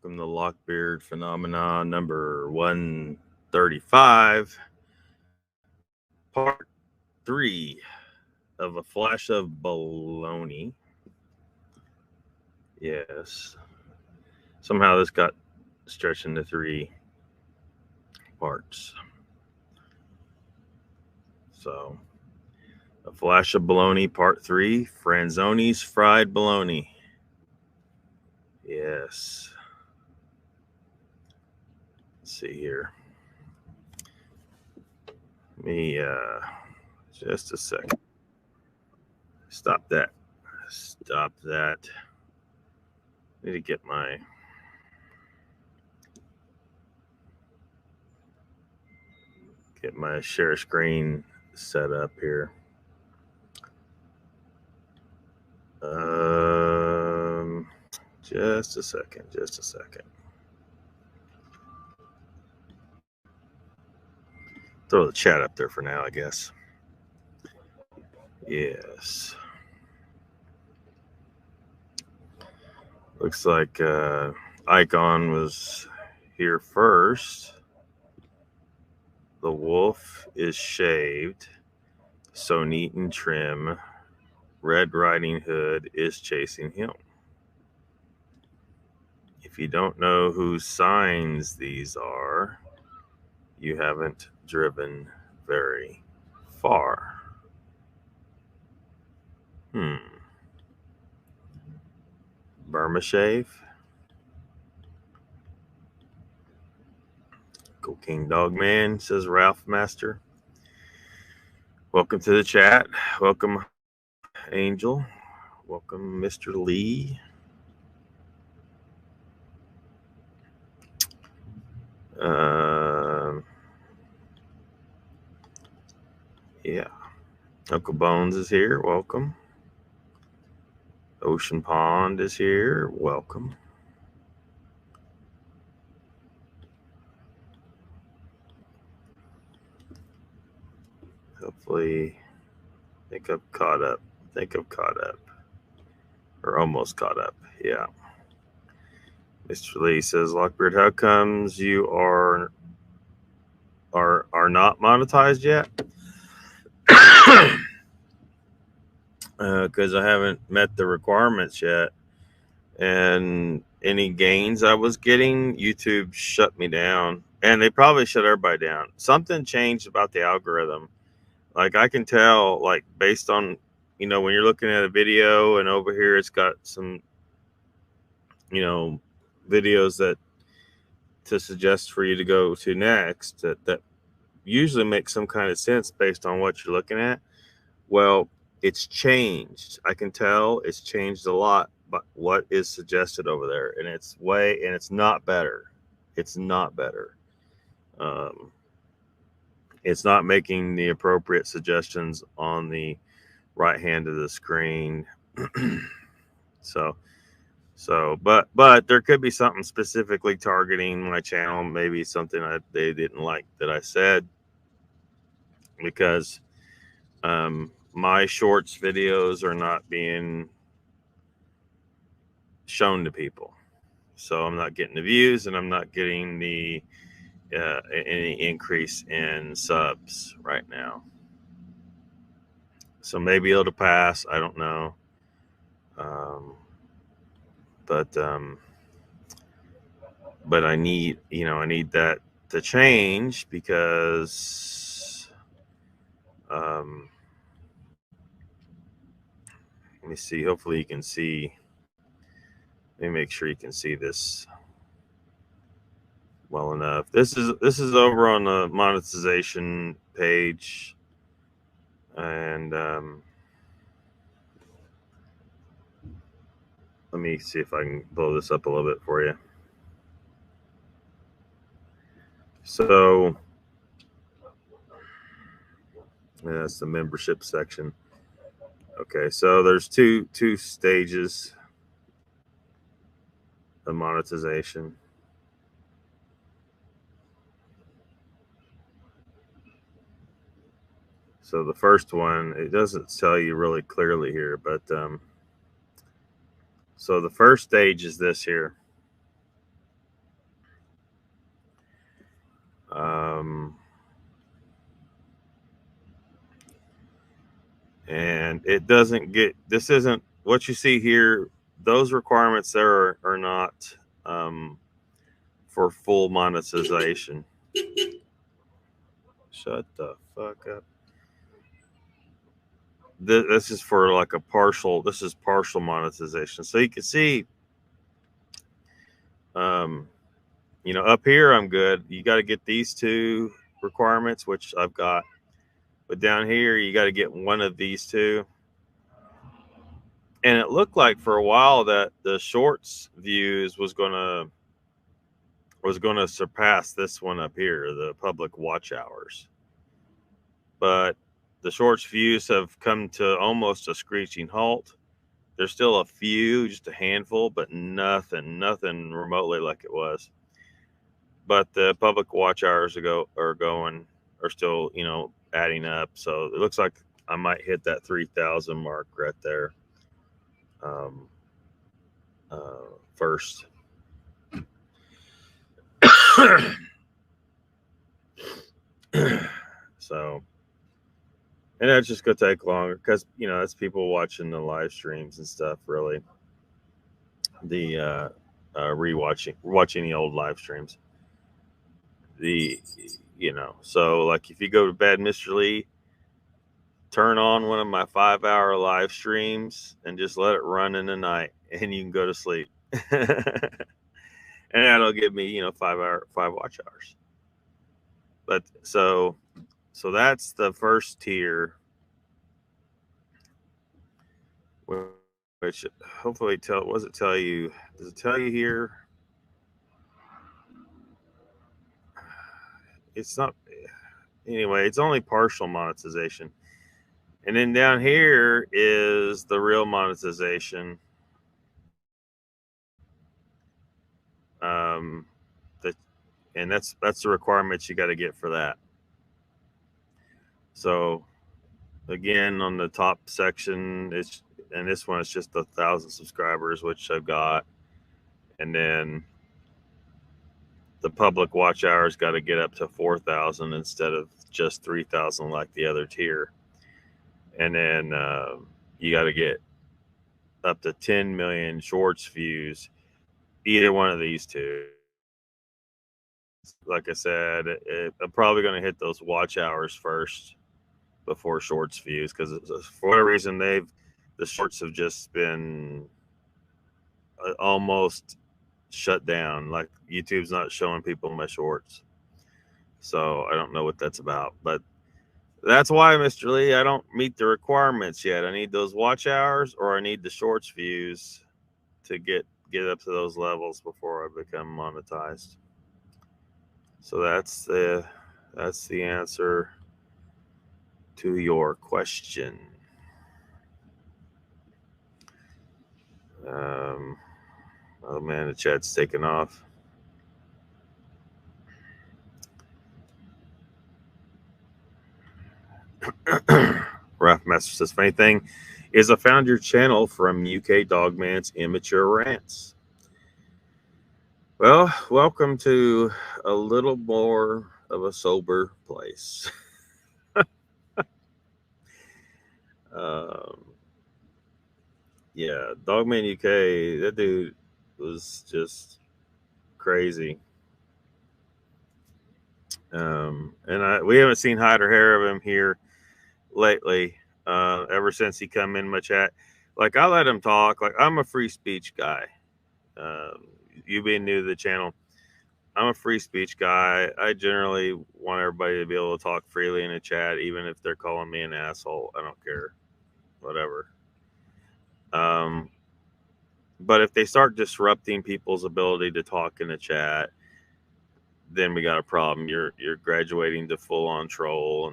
Welcome to LOCKBEARD Phenomena number 135, part 3 of A Flash of Bologna. Yes. Somehow this got stretched into 3 parts. So, A Flash of Bologna, part 3, Franzoni's Fried Bologna. Yes. Let's see here. Let me just a second. Stop that. Need to get my share screen set up here. Just a second. Throw the chat up there for now, I guess. Yes. Looks like Icon was here first. The wolf is shaved, so neat and trim. Red Riding Hood is chasing him. If you don't know whose signs these are, you haven't driven very far. Burma shave. Cool King Dog Man, says Ralph Master. Welcome to the chat. Welcome, Angel. Welcome, Mr. Lee. Yeah. Uncle Bones is here. Welcome. Ocean Pond is here. Welcome. Hopefully, I think I've caught up. Or almost caught up. Yeah. Mr. Lee says, Lockbeard, how comes you are not monetized yet? Because I haven't met the requirements yet, and any gains I was getting, YouTube shut me down, and they probably shut everybody down. Something changed about the algorithm. Like, I can tell, like, based on, when you're looking at a video, and over here it's got some, videos that to suggest for you to go to next, that usually makes some kind of sense based on what you're looking at. Well, it's changed. I can tell it's changed a lot, but what is suggested over there, and it's not better. It's not better. It's not making the appropriate suggestions on the right hand of the screen. But there could be something specifically targeting my channel, maybe something they didn't like that I said, because my shorts videos are not being shown to people, so I'm not getting the views, and I'm not getting the any increase in subs right now. So maybe it'll pass. I don't know. But I need that to change, because let me see. Hopefully you can see. Let me make sure you can see this well enough. This is over on the monetization page, and let me see if I can blow this up a little bit for you. So that's the membership section. Okay, so there's two stages of monetization. So the first one, it doesn't tell you really clearly here, but so the first stage is this here. and it doesn't get, this isn't what you see here. Those requirements there are not for full monetization. Shut the fuck up. This is for like a partial, this is partial monetization. So you can see, you know, up here I'm good. You got to get these two requirements, which I've got. But down here, you got to get one of these two. And it looked like for a while that the shorts views was gonna surpass this one up here, the public watch hours. But the shorts views have come to almost a screeching halt. There's still a few, just a handful, but nothing remotely like it was. But the public watch hours are still, you know, adding up. So it looks like I might hit that 3,000 mark right there. First. So, and that's just gonna take longer because, you know, that's people watching the live streams and stuff. Really, the watching the old live streams. You know, so like if you go to bed, Mr. Lee, turn on one of my 5-hour live streams and just let it run in the night, and you can go to sleep. And that'll give me, you know, 5 watch hours. But so that's the first tier, which hopefully does it tell you here? It's not, anyway, it's only partial monetization. And then down here is the real monetization. And that's the requirements you got to get for that. So again, on the top section, and this one is just 1,000 subscribers, which I've got. And then the public watch hours got to get up to 4,000 instead of just 3,000 like the other tier. And then you got to get up to 10 million shorts views, either one of these two. Like I said, I'm probably going to hit those watch hours first before shorts views, because for whatever reason the shorts have just been almost shut down. Like YouTube's not showing people my shorts, so I don't know what that's about. But that's why, Mr. Lee, I don't meet the requirements yet. I need those watch hours, or I need the shorts views to get up to those levels before I become monetized. So that's the answer to your question. Oh man, the chat's taking off. Ralph Master says, funny thing is I found your channel from UK Dogman's Immature Rants. Well, welcome to a little more of a sober place. Yeah, Dogman UK, that dude was just crazy. And we haven't seen hide or hair of him here lately, ever since he come in my chat. Like, I let him talk. Like, I'm a free speech guy. You being new to the channel, I'm a free speech guy. I generally want everybody to be able to talk freely in a chat, even if they're calling me an asshole. I don't care. Whatever. But if they start disrupting people's ability to talk in a chat, then we got a problem. You're graduating to full on troll,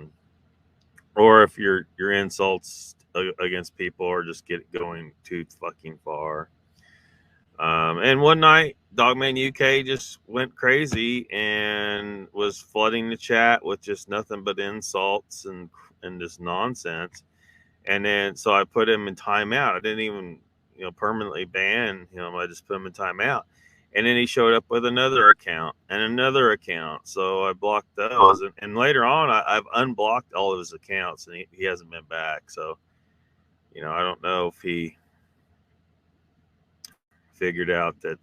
or if your insults against people are just going too fucking far. And one night, Dogman UK just went crazy and was flooding the chat with just nothing but insults and just nonsense. And then so I put him in timeout. I didn't even, permanently ban him. I just put him in timeout. And then he showed up with another account and another account. So I blocked those. And later on, I've unblocked all of his accounts, and he hasn't been back. So I don't know if he figured out that,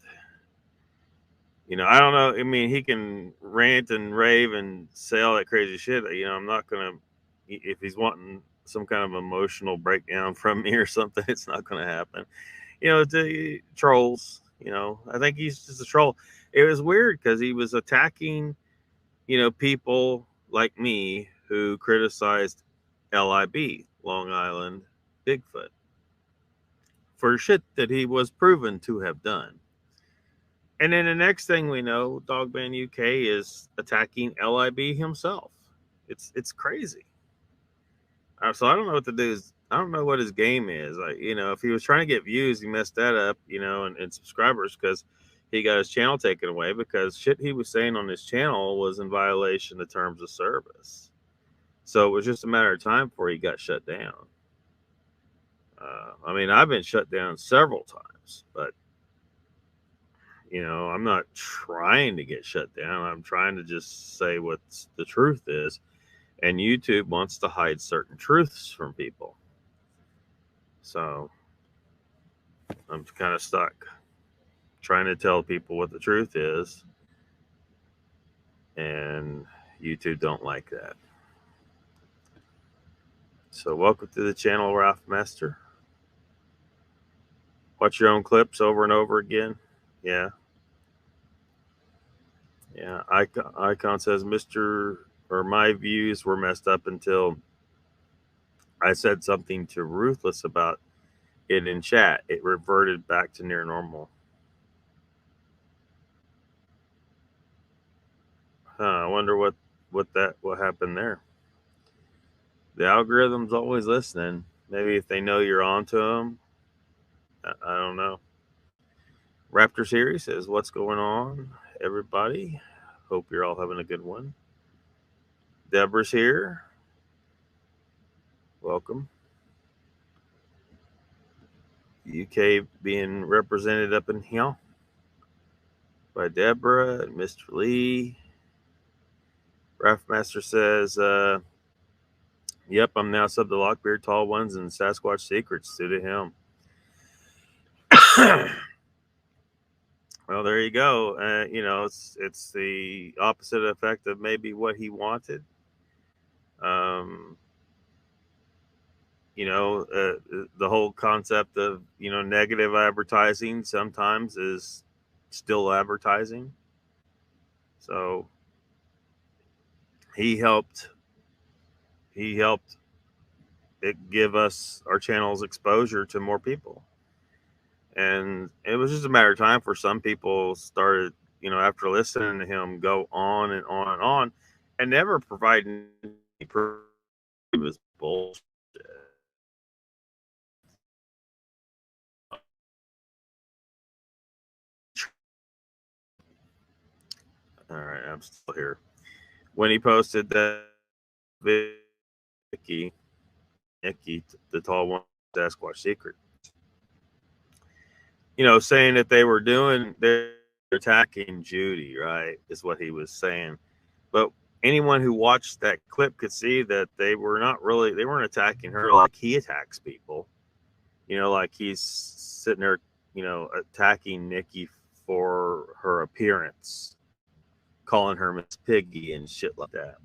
I don't know. I mean, he can rant and rave and say all that crazy shit. I'm not going to, if he's wanting some kind of emotional breakdown from me or something, it's not going to happen. The trolls, I think he's just a troll. It was weird because he was attacking, people like me who criticized LIB, Long Island Bigfoot, for shit that he was proven to have done. And then the next thing we know, Dogman UK is attacking LIB himself. It's crazy. So I don't know what to do. I don't know what his game is. If he was trying to get views, he messed that up, and subscribers, because he got his channel taken away because shit he was saying on his channel was in violation of terms of service. So it was just a matter of time before he got shut down. I've been shut down several times, but I'm not trying to get shut down. I'm trying to just say what the truth is. And YouTube wants to hide certain truths from people. So I'm kind of stuck trying to tell people what the truth is. And YouTube don't like that. So welcome to the channel, Ralph Master. Watch your own clips over and over again. Yeah. Yeah. Icon says my views were messed up until I said something to Ruthless about it in chat. It reverted back to near normal. I wonder what happened there. The algorithm's always listening. Maybe if they know you're onto them. I don't know. Raptor Series says, what's going on, everybody? Hope you're all having a good one. Deborah's here. Welcome. UK being represented up in here by Deborah and Mr. Lee. Raph Master says, yep, I'm now sub to Lockbeard Tall Ones and Sasquatch Secrets due to him. Well, there you go. It's the opposite effect of maybe what he wanted. The whole concept of, negative advertising sometimes is still advertising. So he helped it give us, our channel's exposure to more people. And it was just a matter of time for some people started, after listening to him go on and on and on and never providing any proof. It was bullshit. All right, I'm still here. When he posted that Nikki, the tall one, Sasquatch Secret, saying that they're attacking Judy, right, is what he was saying. But anyone who watched that clip could see that they weren't attacking her like he attacks people. Like he's sitting there, attacking Nikki for her appearance, calling her Miss Piggy and shit like that.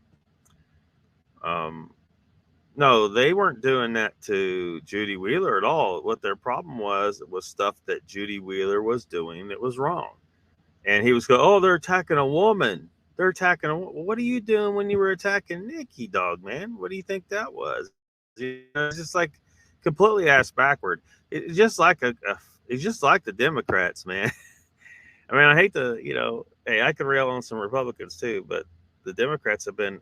No, they weren't doing that to Judy Wheeler at all. What their problem was stuff that Judy Wheeler was doing that was wrong. And he was going, oh, they're attacking a woman. They're attacking a woman. What are you doing when you were attacking Nikki, dog, man? What do you think that was? It's just like completely ass backward. It's just like it's just like the Democrats, man. I hate to, hey, I could rail on some Republicans too, but the Democrats have been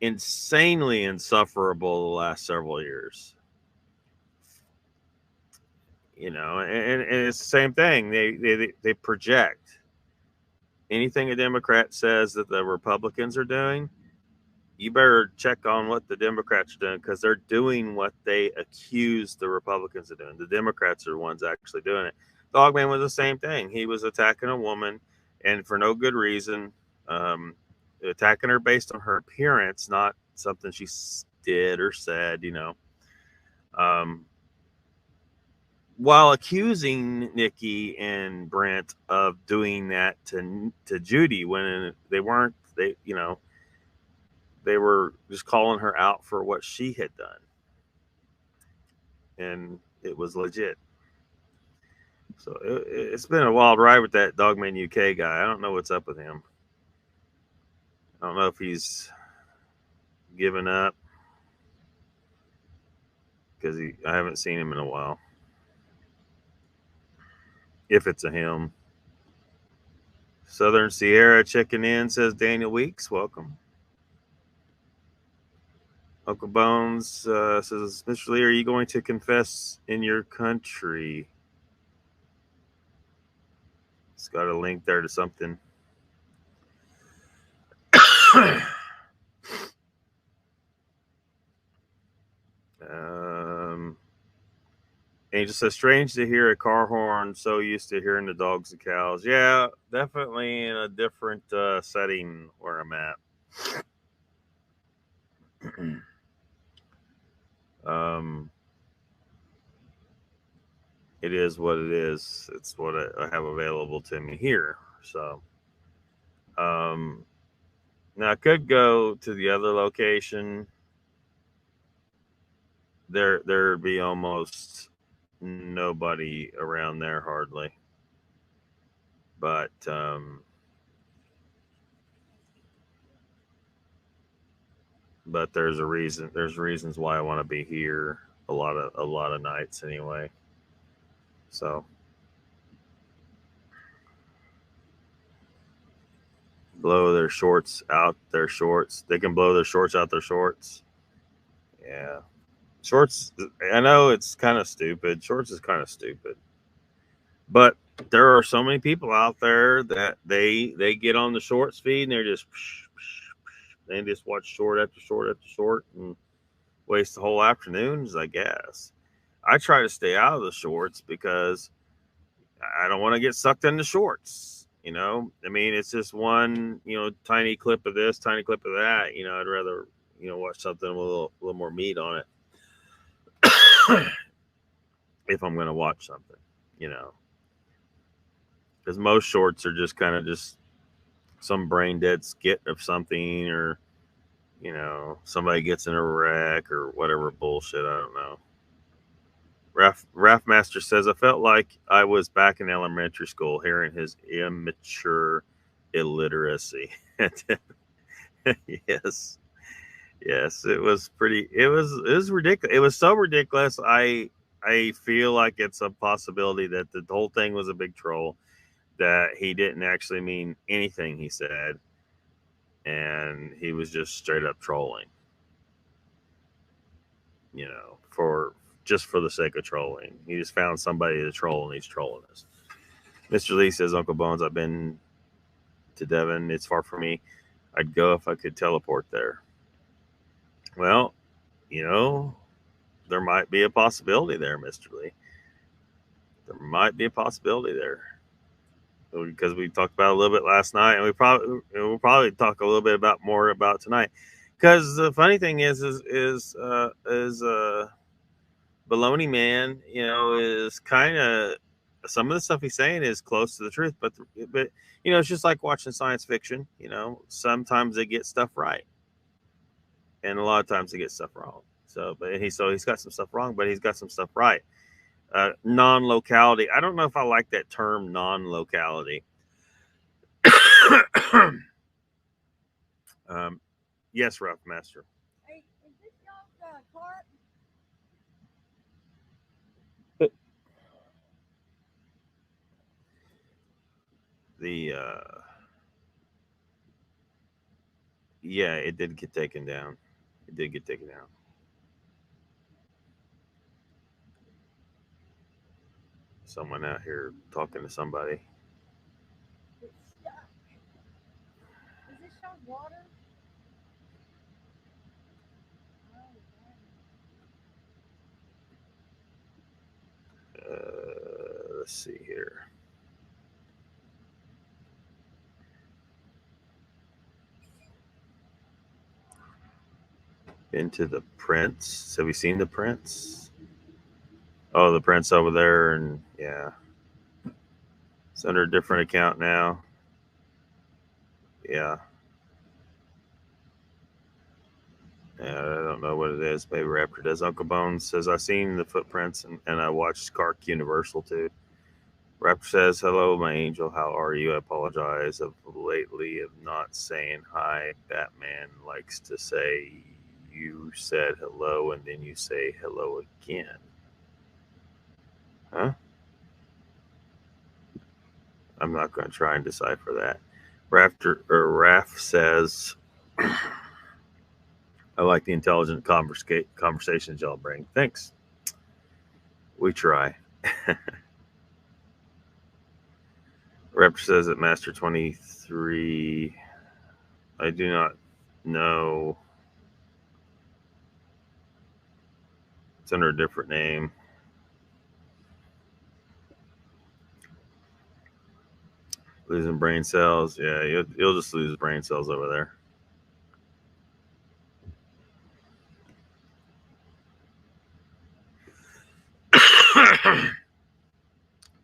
insanely insufferable the last several years. And it's the same thing. They project anything a Democrat says that the Republicans are doing. You better check on what the Democrats are doing, because they're doing what they accuse the Republicans of doing. The Democrats are the ones actually doing it. Dogman was the same thing. He was attacking a woman, and for no good reason, attacking her based on her appearance, not something she did or said, you know. While accusing Nikki and Brent of doing that to Judy when they weren't, they, you know, they were just calling her out for what she had done. And it was legit. So it's been a wild ride with that Dogman UK guy. I don't know what's up with him. I don't know if he's given up because I haven't seen him in a while. If it's a him. Southern Sierra checking in, says Daniel Weeks. Welcome. Uncle Bones says, Mr. Lee, are you going to confess in your country? It's got a link there to something. Angel says, strange to hear a car horn, so used to hearing the dogs and cows. Yeah, definitely in a different setting where I'm at. It is what it is. It's what I have available to me here. So, now I could go to the other location. There'd be almost nobody around there hardly. But there's a reason. There's reasons why I want to be here a lot of nights anyway. So blow their shorts out their shorts. They can blow their shorts out their shorts. Yeah. Shorts, I know it's kind of stupid. Shorts is kind of stupid. But there are so many people out there that they get on the shorts feed and they're just they just watch short after short after short and waste the whole afternoons, I guess. I try to stay out of the shorts because I don't want to get sucked into shorts. You know, I mean, it's just one, you know, tiny clip of this, tiny clip of that. You know, I'd rather, you know, watch something with a little more meat on it if I'm going to watch something, you know. Because most shorts are just kind of just some brain dead skit of something, or, you know, somebody gets in a wreck or whatever bullshit. I don't know. Raf Master says, I felt like I was back in elementary school hearing his immature illiteracy. Yes. Yes, it was pretty. It was ridiculous. It was so ridiculous. I feel like it's a possibility that the whole thing was a big troll, that he didn't actually mean anything he said, and he was just straight up trolling. You know, for the sake of trolling. He just found somebody to troll, and he's trolling us. Mr. Lee says, Uncle Bones, I've been to Devon. It's far from me. I'd go if I could teleport there. Well, you know, there might be a possibility there, Mr. Lee. There might be a possibility there. Because we talked about it a little bit last night, and we'll probably talk a little bit more about tonight. Because the funny thing is Bologna Man, you know, is kind of, some of the stuff he's saying is close to the truth, but you know, it's just like watching science fiction. You know, sometimes they get stuff right, and a lot of times they get stuff wrong. So he's got some stuff wrong, but he's got some stuff right. Non-locality. I don't know if I like that term, non-locality. Yes, Rough Master. Hey, is this y'all's cart? Yeah, it did get taken down. It did get taken down. Someone out here talking to somebody. It's stuck. Is this y'all's water? Let's see here. into the prints. Have you seen the prints? Oh, the prints over there, and yeah, it's under a different account now. Yeah. Yeah, I don't know what it is. Maybe Raptor does. Uncle Bones says, I've seen the footprints and I watched Skark Universal too. Raptor says, hello, my angel. How are you? I apologize of lately of not saying hi. Batman likes to say you said hello and then you say hello again. Huh? I'm not going to try and decipher that. Raph says, I like the intelligent conversations y'all bring. Thanks. We try. Raptor says at Master 23, I do not know. It's under a different name. Losing brain cells. Yeah, you'll just lose brain cells over there.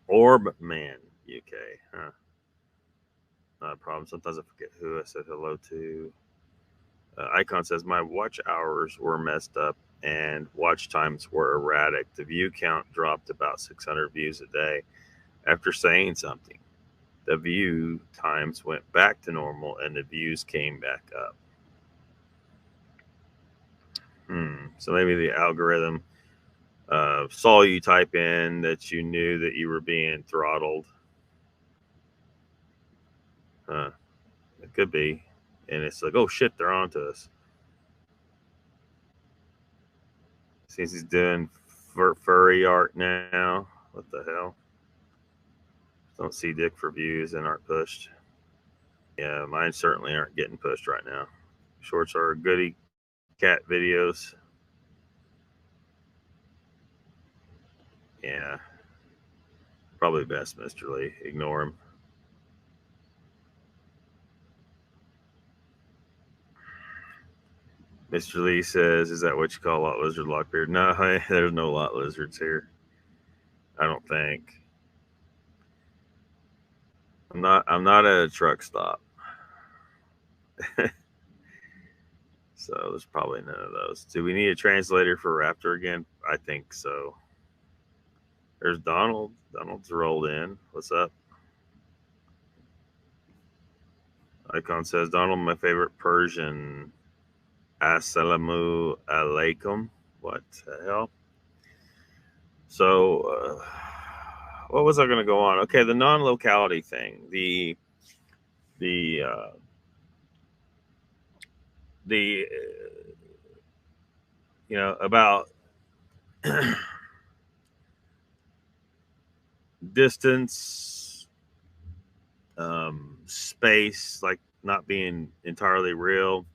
Orb Man, UK. Huh. Not a problem. Sometimes I forget who I said hello to. Icon says, my watch hours were messed up and watch times were erratic. The view count dropped about 600 views a day after saying something. The view times went back to normal and the views came back up. So maybe the algorithm saw you type in that you knew that you were being throttled. It could be. And it's like, oh shit, they're on to us. Since he's doing furry art now. What the hell? Don't see dick for views and aren't pushed. Yeah, mine certainly aren't getting pushed right now. Shorts are goody cat videos. Yeah. Probably best, Mr. Lee. Ignore him. Mr. Lee says, is that what you call lot lizard, Lockbeard? No, there's no lot lizards here. I don't think. I'm not at a truck stop. So there's probably none of those. Do we need a translator for Raptor again? I think so. There's Donald. Donald's rolled in. What's up? Icon says, Donald, my favorite Persian. Assalamu alaikum. What the hell? So, what was I going to go on? Okay, the non-locality thing. The about distance, space, like not being entirely real.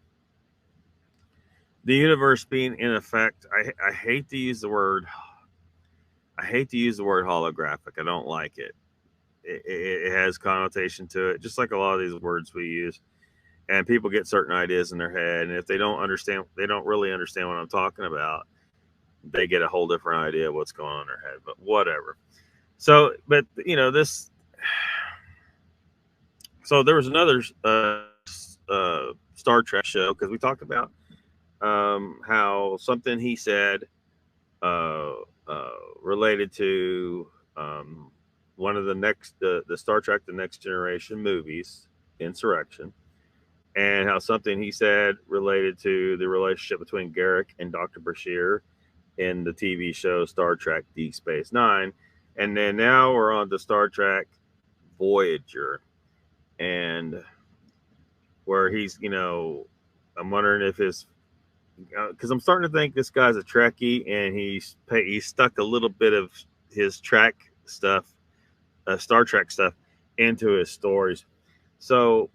The universe being in effect. I hate to use the word. I hate to use the word holographic. I don't like it. It has connotation to it, just like a lot of these words we use. And people get certain ideas in their head, and if they don't really understand what I'm talking about, they get a whole different idea of what's going on in their head. But whatever. So, but this. So there was another Star Trek show, because we talked about how something he said related to one of the Star Trek The Next Generation movies, Insurrection, and how something he said related to the relationship between Garrick and Dr. Bashir in the TV show Star Trek Deep Space Nine. And then now we're on to Star Trek Voyager, and where he's, I'm wondering if his, because I'm starting to think this guy's a Trekkie, and he's stuck a little bit of his Trek stuff, Star Trek stuff, into his stories. So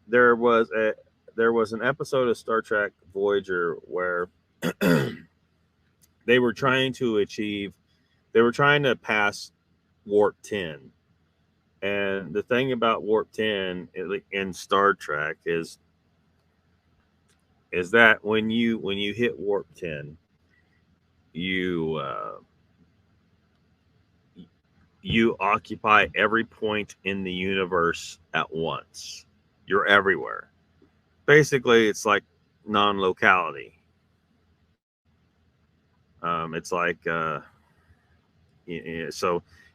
there was an episode of Star Trek Voyager where they were trying to pass warp 10. And the thing about warp 10 in Star Trek is is that when you hit warp 10, you you occupy every point in the universe at once. You're everywhere. Basically, it's like non-locality. It's like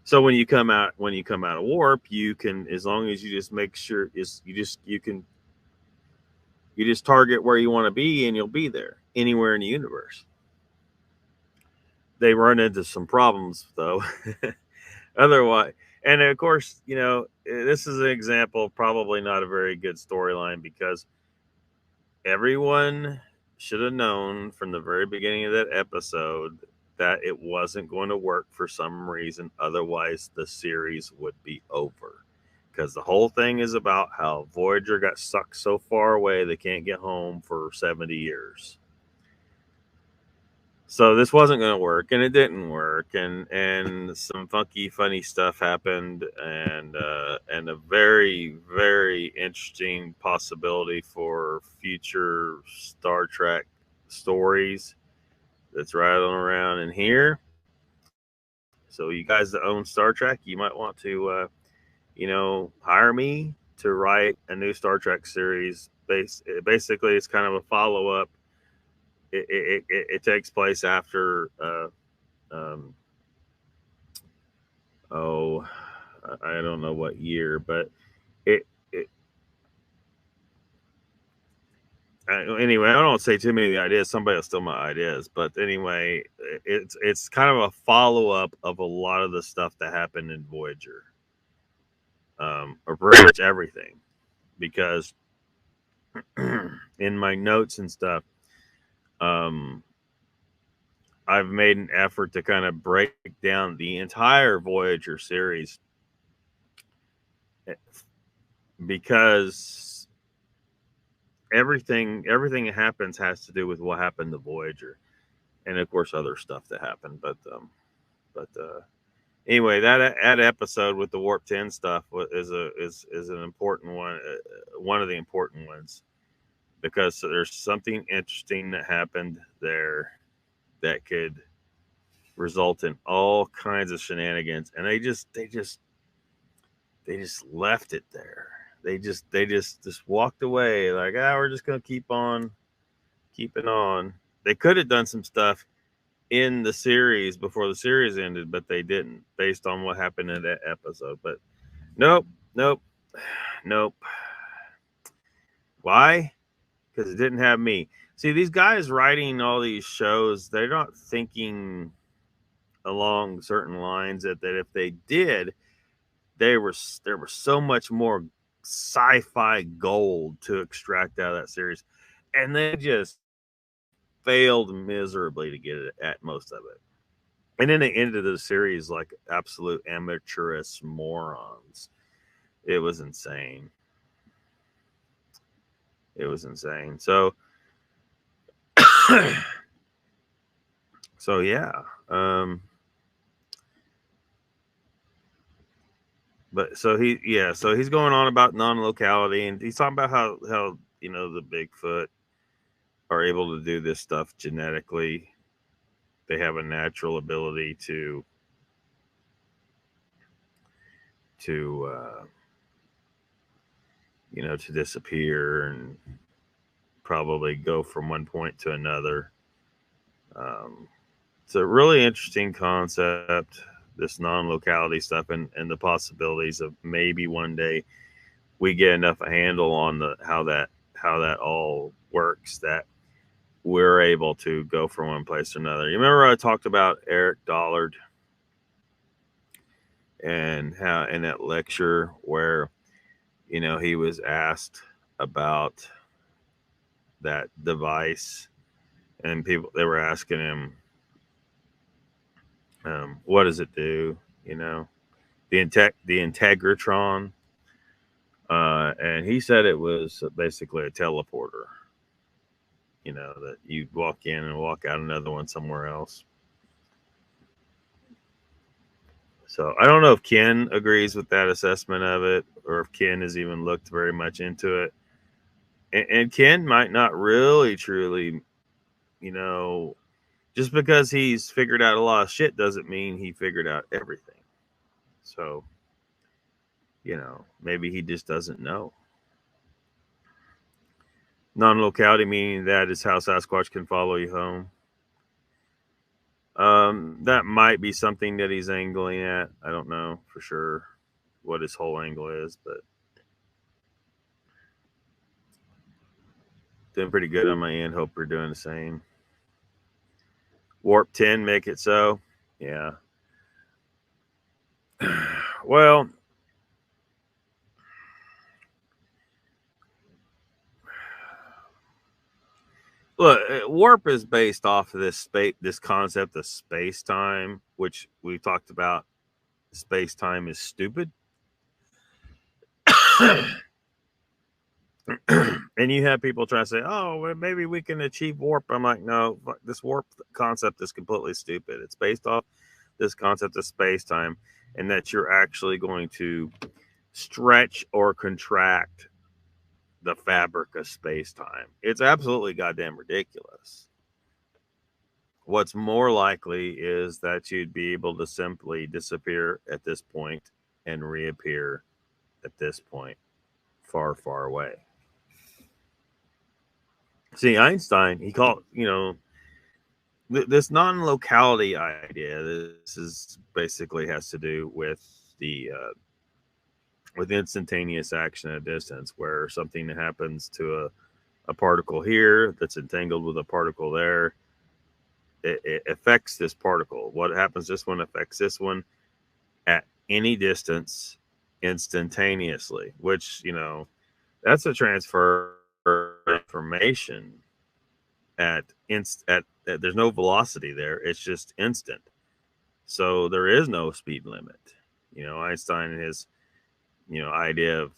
so when you come out of warp, you can, as long as you just make sure is you just target where you want to be and you'll be there anywhere in the universe. They run into some problems though. Otherwise, and of course, this is an example, probably not a very good storyline, because everyone should have known from the very beginning of that episode that it wasn't going to work for some reason. Otherwise, the series would be over. Because the whole thing is about how Voyager got sucked so far away they can't get home for 70 years. So this wasn't going to work, and it didn't work, and some funky, funny stuff happened, and a very, very interesting possibility for future Star Trek stories that's rattling around in here. So you guys that own Star Trek, you might want to, hire me to write a new Star Trek series. Basically, it's kind of a follow up. It takes place after oh, I don't know what year, but it anyway, I don't say too many ideas. Somebody will steal my ideas, but anyway, it's kind of a follow up of a lot of the stuff that happened in Voyager, or pretty much everything, because in my notes and stuff, um, I've made an effort to kind of break down the entire Voyager series, because everything that happens has to do with what happened to Voyager, and of course other stuff that happened. But anyway, that episode with the Warp 10 stuff is an important one of the important ones, because there's something interesting that happened there that could result in all kinds of shenanigans, and they just left it there. They just walked away like, we're just gonna keep on keeping on. They could have done some stuff in the series before the series ended, but they didn't, based on what happened in that episode. But nope, nope, nope. Why? Because it didn't have me. See, these guys writing all these shows, they're not thinking along certain lines that if they did, there was so much more sci-fi gold to extract out of that series, and they just failed miserably to get it at most of it. And then they ended the series like absolute amateurish morons. It was insane. It was insane. So so yeah. But so he's going on about non-locality, and he's talking about how the Bigfoot are able to do this stuff genetically. They have a natural ability to to disappear and probably go from one point to another. It's a really interesting concept, this non-locality stuff, and the possibilities of maybe one day we get enough a handle on how that all works that we're able to go from one place to another. You remember I talked about Eric Dollard and how in that lecture where he was asked about that device, and they were asking him, what does it do? The Integratron, and he said it was basically a teleporter. That you walk in and walk out another one somewhere else. So I don't know if Ken agrees with that assessment of it, or if Ken has even looked very much into it. And Ken might not really truly, you know, just because he's figured out a lot of shit doesn't mean he figured out everything. So, maybe he just doesn't know. Non-locality meaning that is how Sasquatch can follow you home. That might be something that he's angling at. I don't know for sure what his whole angle is, but doing pretty good on my end. Hope you're doing the same. Warp 10, make it so. Yeah. Well, look, warp is based off of this concept of space time, which we talked about. Space time is stupid. And you have people try to say, "Oh, well, maybe we can achieve warp." I'm like, no, this warp concept is completely stupid. It's based off this concept of space time, and that you're actually going to stretch or contract the fabric of space time. It's absolutely goddamn ridiculous. What's more likely is that you'd be able to simply disappear at this point and reappear at this point, far, far away. See, Einstein, he called, this non-locality idea. This is basically has to do with the with instantaneous action at a distance, where something happens to a particle here that's entangled with a particle there. It affects this particle. What happens this one affects this one at any distance instantaneously, which, that's a transfer of information at there's no velocity there. It's just instant. So there is no speed limit. Einstein and his, idea of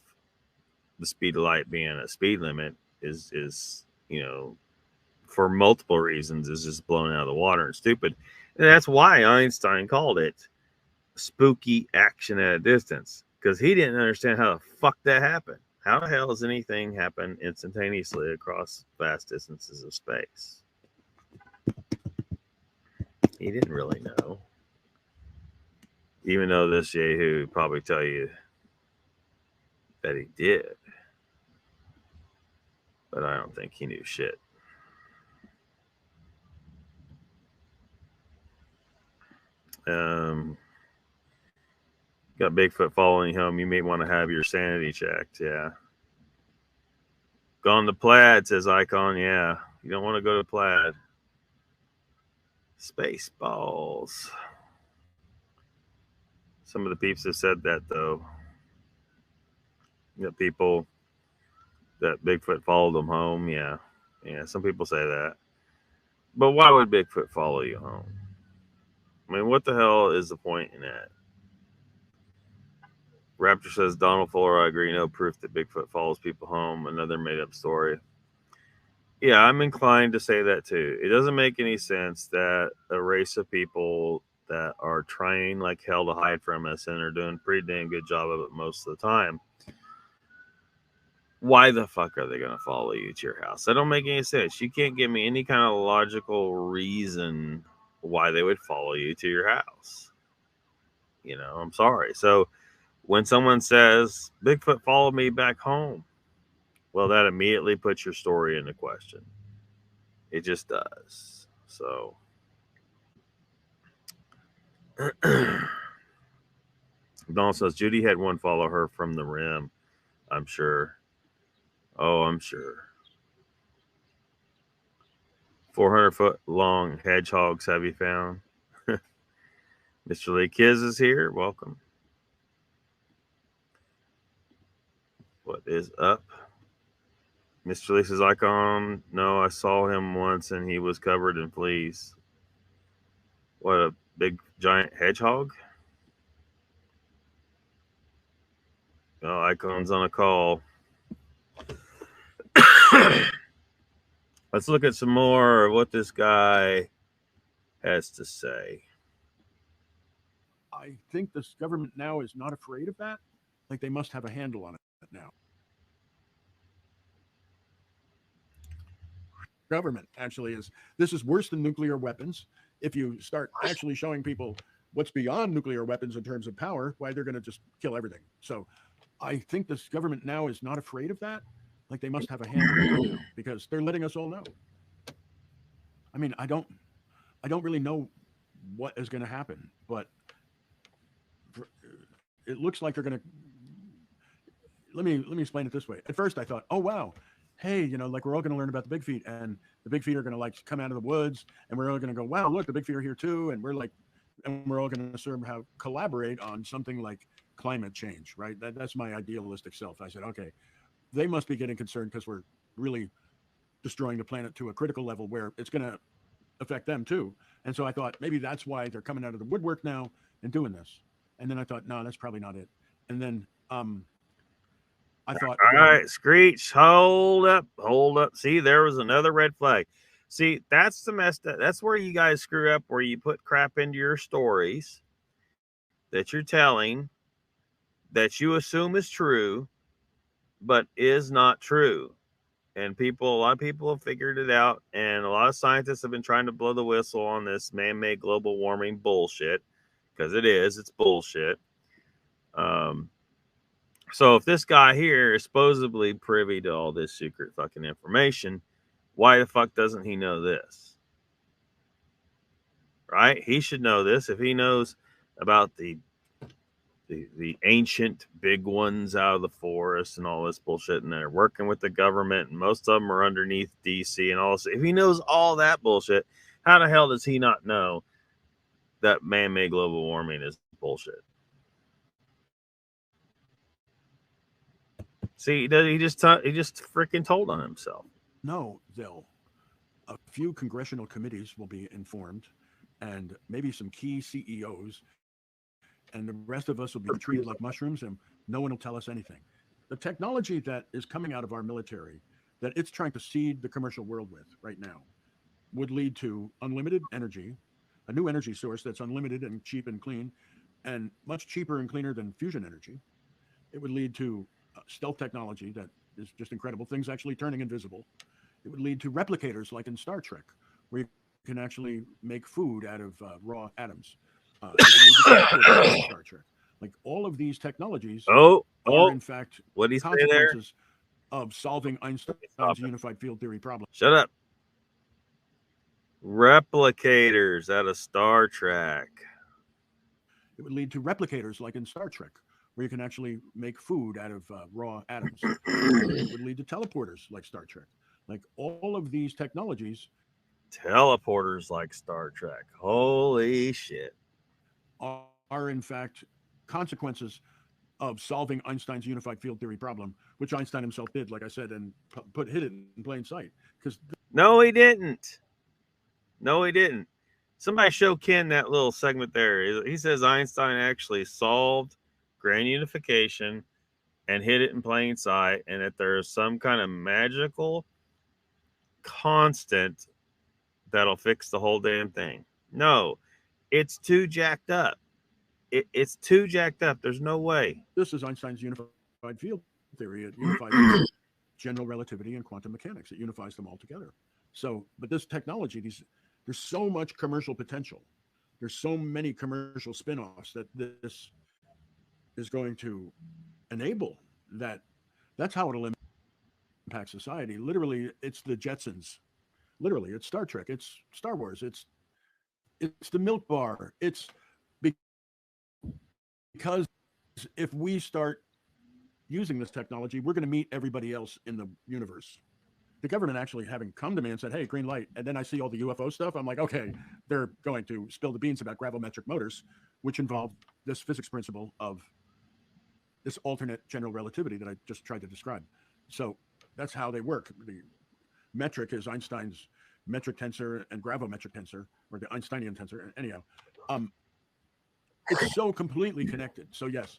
the speed of light being a speed limit is for multiple reasons is just blown out of the water and stupid. And that's why Einstein called it spooky action at a distance, because he didn't understand how the fuck that happened. How the hell does anything happen instantaneously across vast distances of space? He didn't really know. Even though this Yahoo would probably tell you that he did. But I don't think he knew shit. Got Bigfoot following home. You may want to have your sanity checked. Yeah. Gone to Plaid, says Icon. Yeah. You don't want to go to Plaid. Spaceballs. Some of the peeps have said that, though. People that Bigfoot followed them home. Yeah. Yeah. Some people say that. But why would Bigfoot follow you home? I mean, what the hell is the point in that? Raptor says, Donald Fuller, I agree. No proof that Bigfoot follows people home. Another made up story. Yeah, I'm inclined to say that too. It doesn't make any sense that a race of people that are trying like hell to hide from us and are doing a pretty damn good job of it most of the time, why the fuck are they going to follow you to your house? That don't make any sense. You can't give me any kind of logical reason why they would follow you to your house. I'm sorry. So when someone says, Bigfoot followed me back home, well, that immediately puts your story into question. It just does. So, Dawn says, Judy had one follow her from the rim. I'm sure. Oh, I'm sure. 400-foot long hedgehogs have you found? Mr. Lee Kiz is here. Welcome. What is up? Mr. Lee says, Icon, no, I saw him once and he was covered in fleas. What, a big giant hedgehog? Oh, Icon's on a call. Let's look at some more of what this guy has to say. I think this government now is not afraid of that. Like they must have a handle on it now. government actually is. This is worse than nuclear weapons. If you start actually showing people what's beyond nuclear weapons in terms of power, why they're going to just kill everything. So I think this government now is not afraid of that. Like they must have a handle on it now because they're letting us all know. I mean, I don't really know what is going to happen, but it looks like they're going to. Let me explain it this way. At first, I thought, oh wow, hey, like we're all going to learn about the big feet, and the big feet are going to like come out of the woods, and we're all going to go, wow, look, the big feet are here too, and we're all going to sort of have collaborate on something like climate change, right? That's my idealistic self. I said, okay, they must be getting concerned because we're really destroying the planet to a critical level where it's going to affect them too. And so I thought maybe that's why they're coming out of the woodwork now and doing this. And then I thought, no, that's probably not it. And then I thought, all right, Screech, hold up. See, there was another red flag. See, that's the mess. That's where you guys screw up, where you put crap into your stories that you're telling that you assume is true, but is not true. And a lot of people have figured it out, and a lot of scientists have been trying to blow the whistle on this man-made global warming bullshit, because it's bullshit. So if this guy here is supposedly privy to all this secret fucking information, why the fuck doesn't he know this? Right? He should know this. If he knows about the ancient big ones out of the forest and all this bullshit, and they're working with the government, and most of them are underneath DC and all this. If he knows all that bullshit, how the hell does he not know that man-made global warming is bullshit? See, he just freaking told on himself. No, a few congressional committees will be informed, and maybe some key CEOs, and the rest of us will be treated like mushrooms, and no one will tell us anything. The technology that is coming out of our military, that it's trying to seed the commercial world with right now, would lead to unlimited energy, a new energy source that's unlimited and cheap and clean, and much cheaper and cleaner than fusion energy. It would lead to stealth technology that is just incredible, things actually turning invisible. It would lead to replicators like in Star Trek, where you can actually make food out of raw atoms. It would lead to teleporters in Star Trek. Like all of these technologies are in fact what do you say there? consequences of solving Einstein's unified field theory problem. Shut up. Replicators out of Star Trek. It would lead to replicators like in Star Trek, where you can actually make food out of raw atoms. It would lead to teleporters like Star Trek. Like all of these technologies. Teleporters like Star Trek. Holy shit. Are in fact consequences of solving Einstein's unified field theory problem, which Einstein himself did, like I said, and hid it in plain sight. Because no, he didn't. Somebody show Ken that little segment there. He says Einstein actually solved grand unification and hid it in plain sight, and that there's some kind of magical constant that'll fix the whole damn thing. No, it's too jacked up. It's too jacked up. There's no way. This is Einstein's unified field theory. It unifies general relativity and quantum mechanics. It unifies them all together. So, but this technology, there's so much commercial potential. There's so many commercial spin-offs that this is going to enable. That's how it'll impact society. Literally, it's the Jetsons. Literally, it's Star Trek. It's Star Wars. It's the milk bar. It's because if we start using this technology, we're going to meet everybody else in the universe. The government actually having come to me and said, hey, green light. And then I see all the UFO stuff. I'm like, okay, they're going to spill the beans about gravimetric motors, which involve this physics principle of this alternate general relativity that I just tried to describe. So that's how they work. The metric is Einstein's metric tensor and gravimetric tensor, or the Einsteinian tensor. Anyhow, it's so completely connected. So yes,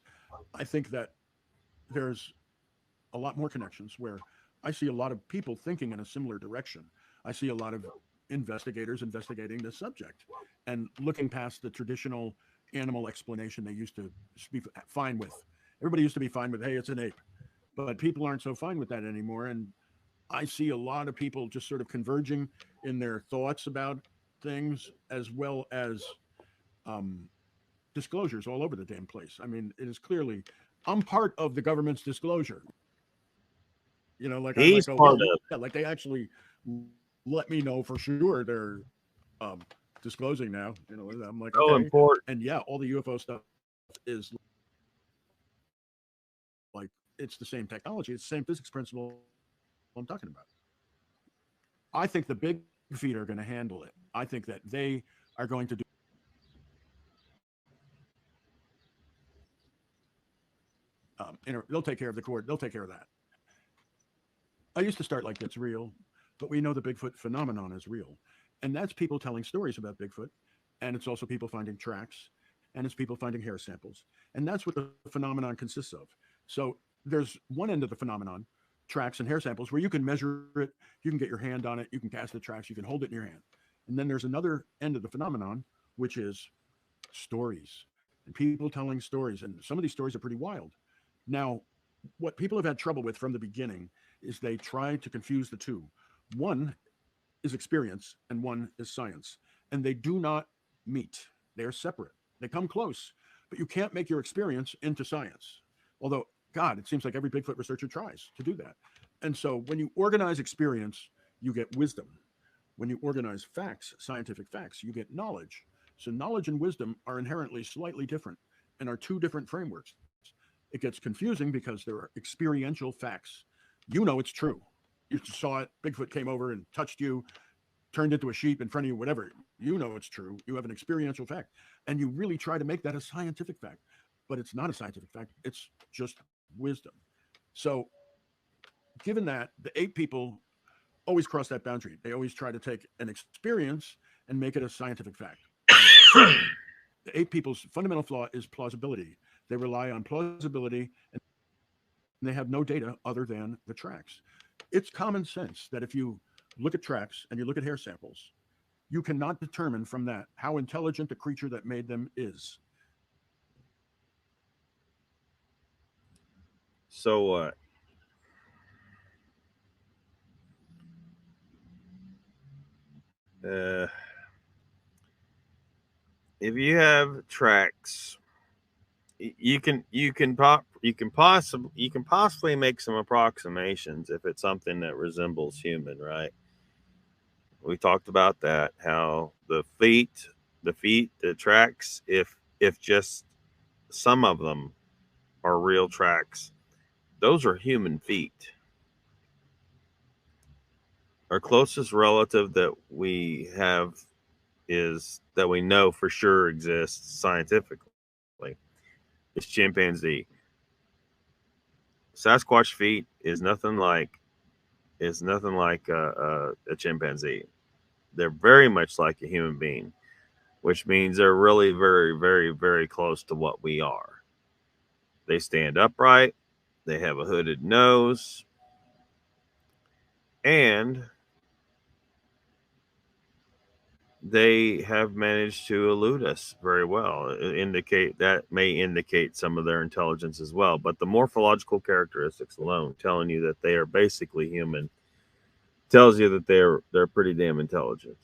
I think that there's a lot more connections where I see a lot of people thinking in a similar direction. I see a lot of investigators investigating this subject and looking past the traditional animal explanation they used to be fine with. Everybody used to be fine with, hey, it's an ape. But people aren't so fine with that anymore. And I see a lot of people just sort of converging in their thoughts about things, as well as um, disclosures all over the damn place. I mean, it is clearly, I'm part of the government's disclosure. You know, like I might He's go, part well, of yeah, like they actually let me know for sure they're um, disclosing now. You know, I'm like, so okay, important. and yeah, all the UFO stuff is like it's the same technology, it's the same physics principle I'm talking about. I think the big feet are going to handle it. I think that they are going to do. They'll take care of the court. They'll take care of that. I used to start like that's real, but we know the Bigfoot phenomenon is real, and that's people telling stories about Bigfoot, and it's also people finding tracks, and it's people finding hair samples, and that's what the phenomenon consists of. So there's one end of the phenomenon, tracks and hair samples, where you can measure it, you can get your hand on it, you can cast the tracks, you can hold it in your hand, and then there's another end of the phenomenon, which is stories and people telling stories, and some of these stories are pretty wild. Now, what people have had trouble with from the beginning is they try to confuse the two. One is experience and one is science, and they do not meet. They are separate. They come close, but you can't make your experience into science. Although, God, it seems like every Bigfoot researcher tries to do that. And so when you organize experience, you get wisdom. When you organize facts, scientific facts, you get knowledge. So knowledge and wisdom are inherently slightly different and are two different frameworks. It gets confusing because there are experiential facts. You know it's true. You saw it. Bigfoot came over and touched you, turned into a sheep in front of you, whatever. You know it's true. You have an experiential fact. And you really try to make that a scientific fact. But it's not a scientific fact. It's just wisdom. So, given that, the ape people always cross that boundary. They always try to take an experience and make it a scientific fact. The ape people's fundamental flaw is plausibility. They rely on plausibility and they have no data other than the tracks. It's common sense that if you look at tracks and you look at hair samples, you cannot determine from that how intelligent the creature that made them is. So what? Uh, if you have tracks, you can possibly make some approximations if it's something that resembles human, right? We talked about that, how the tracks, if just some of them are real tracks, those are human feet. Our closest relative that we have is that we know for sure exists scientifically is chimpanzee. Sasquatch feet is nothing like a chimpanzee. They're very much like a human being, which means they're really very, very, very close to what we are. They stand upright, they have a hooded nose, and they have managed to elude us very well. May indicate some of their intelligence as well. But the morphological characteristics alone, telling you that they are basically human, tells you that they're pretty damn intelligent.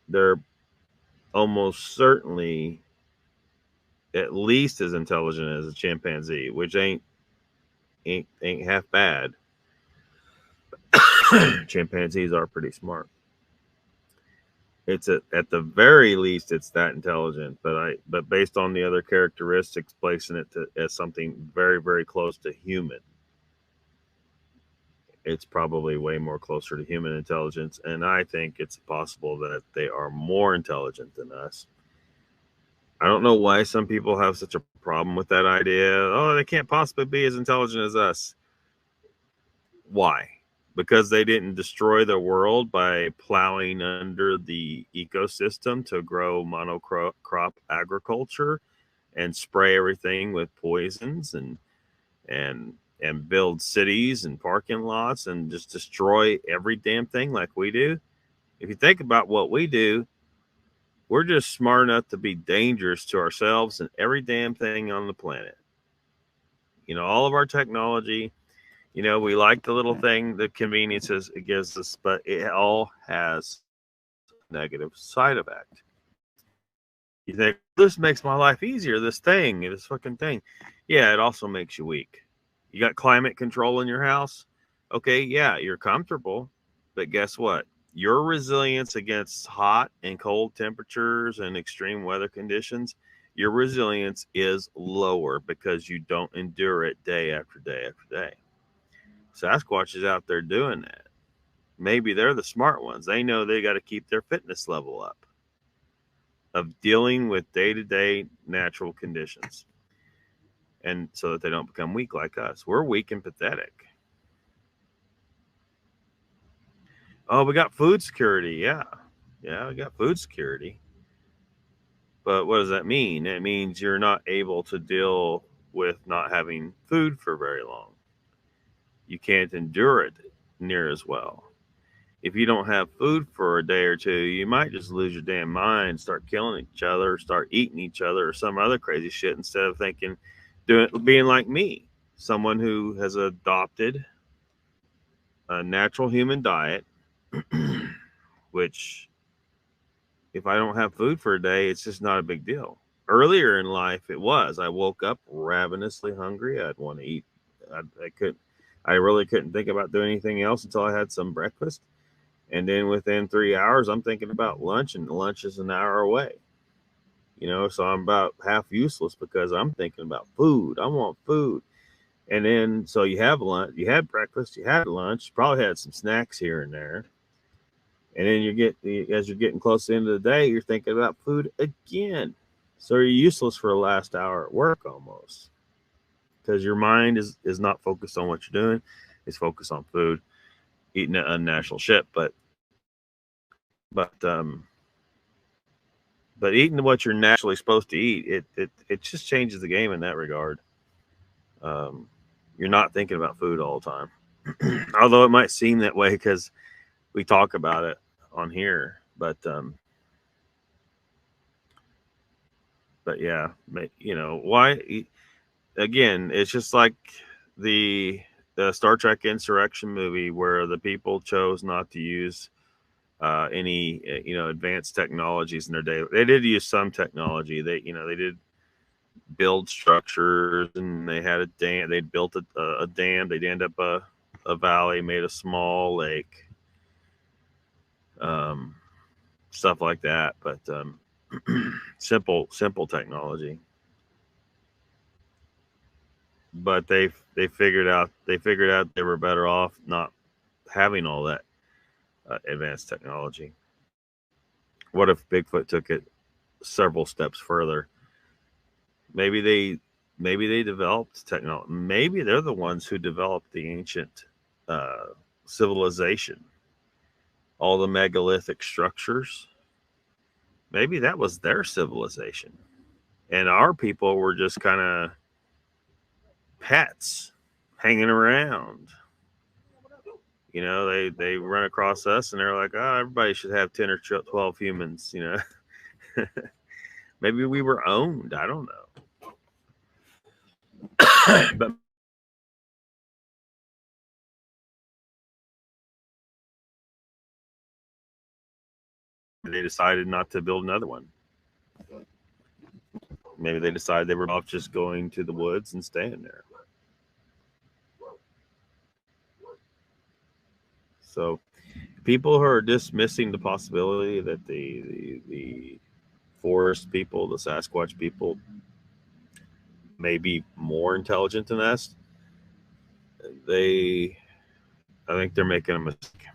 They're almost certainly at least as intelligent as a chimpanzee, which ain't half bad. Chimpanzees are pretty smart. At the very least it's that intelligent, but based on the other characteristics, placing it as something very, very close to human, it's probably way more closer to human intelligence, and I think it's possible that they are more intelligent than us. I don't know why some people have such a problem with that idea. Oh, they can't possibly be as intelligent as us. Why? Because they didn't destroy the world by plowing under the ecosystem to grow monocrop agriculture and spray everything with poisons and and build cities and parking lots and just destroy every damn thing like we do. If you think about what we do, we're just smart enough to be dangerous to ourselves and every damn thing on the planet. You know, all of our technology, you know, we like the little thing, the conveniences it gives us, but it all has a negative side effect. You think, this makes my life easier, this thing, this fucking thing. Yeah, it also makes you weak. You got climate control in your house? Okay, yeah, you're comfortable, but guess what? Your resilience against hot and cold temperatures and extreme weather conditions, your resilience is lower because you don't endure it day after day after day. Sasquatch is out there doing that. Maybe they're the smart ones. They know they got to keep their fitness level up of dealing with day-to-day natural conditions, and so that they don't become weak like us. We're weak and pathetic. Oh, we got food security. Yeah, we got food security. But what does that mean? It means you're not able to deal with not having food for very long. You can't endure it near as well. If you don't have food for a day or two, you might just lose your damn mind, start killing each other, start eating each other, or some other crazy shit instead of being like me, someone who has adopted a natural human diet, which if I don't have food for a day, it's just not a big deal. Earlier in life, it was. I woke up ravenously hungry. I'd want to eat. I really couldn't think about doing anything else until I had some breakfast. And then within 3 hours, I'm thinking about lunch, and lunch is an hour away. You know, so I'm about half useless because I'm thinking about food. I want food. And then, so you have lunch, you had breakfast, you had lunch, probably had some snacks here and there. And then as you're getting close to the end of the day, you're thinking about food again. So you're useless for the last hour at work almost, because your mind is not focused on what you're doing. It's focused on food, eating unnatural shit. But eating what you're naturally supposed to eat, it just changes the game in that regard. You're not thinking about food all the time, although it might seem that way because we talk about it on here. But yeah, you know why? Again, it's just like the Star Trek Insurrection movie where the people chose not to use any advanced technologies in their day. They did use some technology. They did build structures, and they had a dam. They built a dam. They dammed up a valley, made a small lake, stuff like that. But simple technology. But they figured out they were better off not having all that advanced technology. What if Bigfoot took it several steps further? Maybe they developed technology. Maybe they're the ones who developed the ancient civilization, all the megalithic structures. Maybe that was their civilization, and our people were just kind of pets hanging around. You know, they run across us and they're like, oh, everybody should have 10 or 12 humans, you know. Maybe we were owned. I don't know. But they decided not to build another one. Maybe they decided they were off just going to the woods and staying there. So people who are dismissing the possibility that the forest people, the Sasquatch people, may be more intelligent than us, I think they're making a mistake.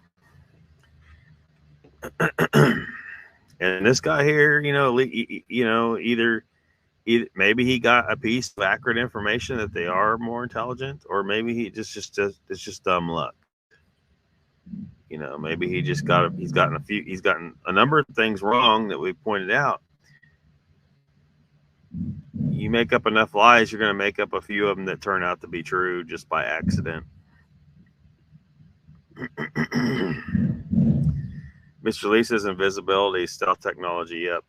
And this guy here, either maybe he got a piece of accurate information that they are more intelligent, or maybe he it's just dumb luck. You know, maybe he's gotten a number of things wrong that we've pointed out. You make up enough lies, you're going to make up a few of them that turn out to be true just by accident. Mr. Lisa's invisibility stealth technology. Yep.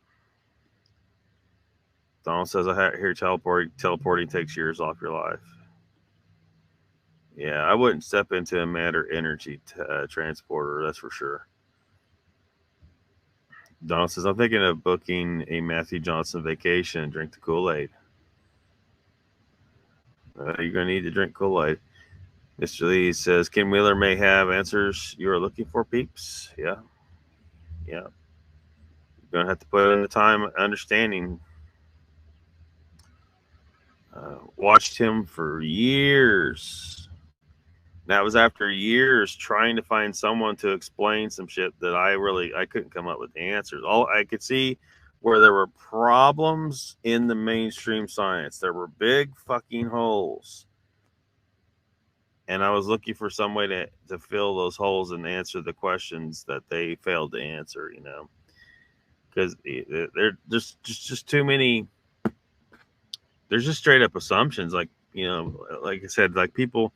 Donald says, I hear teleporting takes years off your life. Yeah, I wouldn't step into a matter energy transporter, that's for sure. Donald says, I'm thinking of booking a Matthew Johnson vacation and drink the Kool-Aid. You're going to need to drink Kool-Aid. Mr. Lee says, Ken Wheeler may have answers you are looking for, peeps. Yeah. Yeah. You're going to have to put in the time understanding. Watched him for years. That was after years trying to find someone to explain some shit that I couldn't come up with the answers. All I could see where there were problems in the mainstream science. There were big fucking holes. And I was looking for some way to fill those holes and answer the questions that they failed to answer, you know. Because they're just too many. There's just straight up assumptions, like, you know, like I said, like a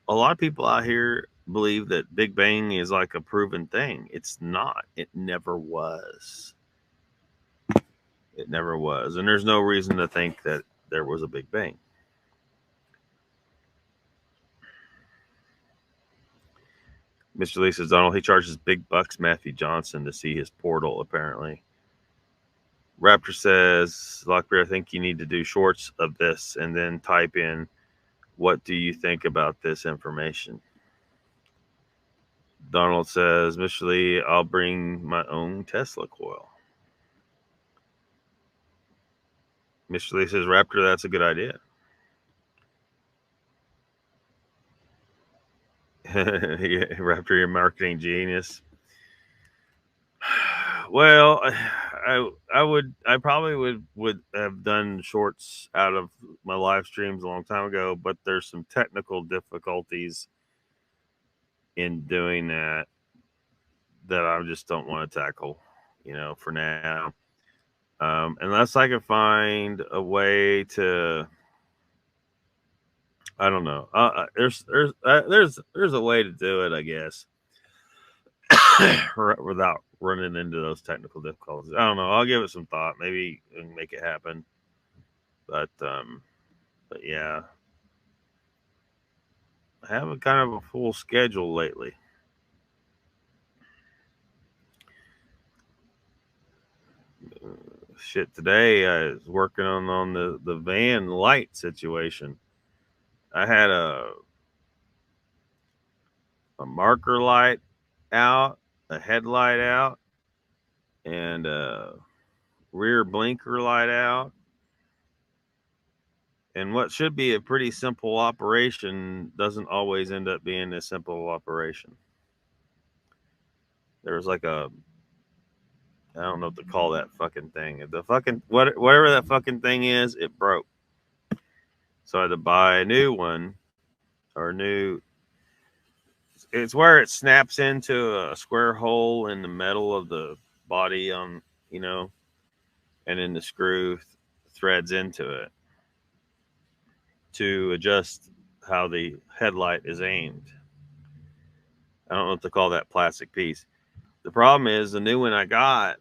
lot of people out here believe that Big Bang is like a proven thing. It's not. It never was. It never was. And there's no reason to think that there was a Big Bang. Mr. Lee says, Donald, he charges big bucks Matthew Johnson to see his portal, apparently. Raptor says, Lockbeard, I think you need to do shorts of this and then type in, what do you think about this information? Donald says, Mr. Lee, I'll bring my own Tesla coil. Mr. Lee says, Raptor, that's a good idea. Yeah, Raptor, you're a marketing genius. Well, I probably would have done shorts out of my live streams a long time ago, but there's some technical difficulties in doing that I just don't want to tackle, you know, for now. Unless I can find a way to, I don't know. There's a way to do it, I guess, without running into those technical difficulties. I don't know. I'll give it some thought. Maybe we can make it happen. But yeah, I have a kind of a full schedule lately. Shit, today I was working on the van light situation. I had a marker light out, a headlight out, and a rear blinker light out. And what should be a pretty simple operation doesn't always end up being a simple operation. There was like a, I don't know what to call that fucking thing. The fucking, whatever that fucking thing is, it broke. So I had to buy a new one, or new. It's where it snaps into a square hole in the metal of the body on, you know, and then the screw threads into it to adjust how the headlight is aimed. I don't know what to call that plastic piece. The problem is the new one I got,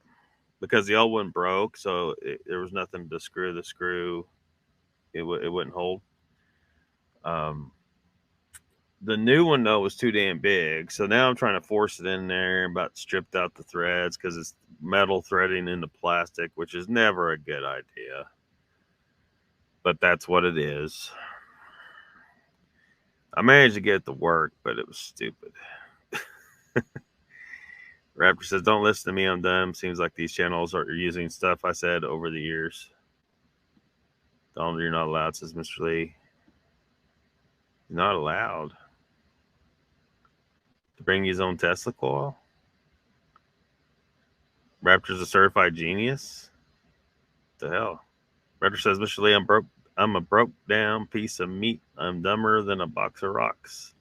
because the old one broke, so there was nothing to screw the screw. It wouldn't hold. The new one, though, was too damn big. So now I'm trying to force it in there, about stripped out the threads because it's metal threading into plastic, which is never a good idea. But that's what it is. I managed to get it to work, but it was stupid. Raptor says, don't listen to me, I'm dumb. Seems like these channels are using stuff I said over the years. Donald, you're not allowed, says Mr. Lee. He's not allowed to bring his own Tesla coil? Raptor's a certified genius? What the hell? Raptor says, Mr. Lee, I'm a broke down piece of meat. I'm dumber than a box of rocks.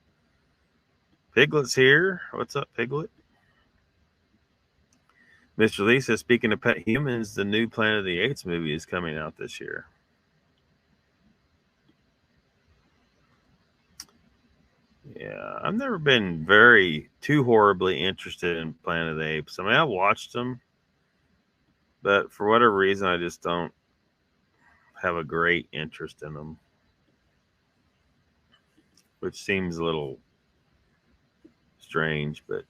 Piglet's here. What's up, Piglet? Mr. Lee says, speaking of pet humans, the new Planet of the Apes movie is coming out this year. Yeah, I've never been too horribly interested in Planet of the Apes. I mean, I watched them, but for whatever reason, I just don't have a great interest in them. which seems a little strange, but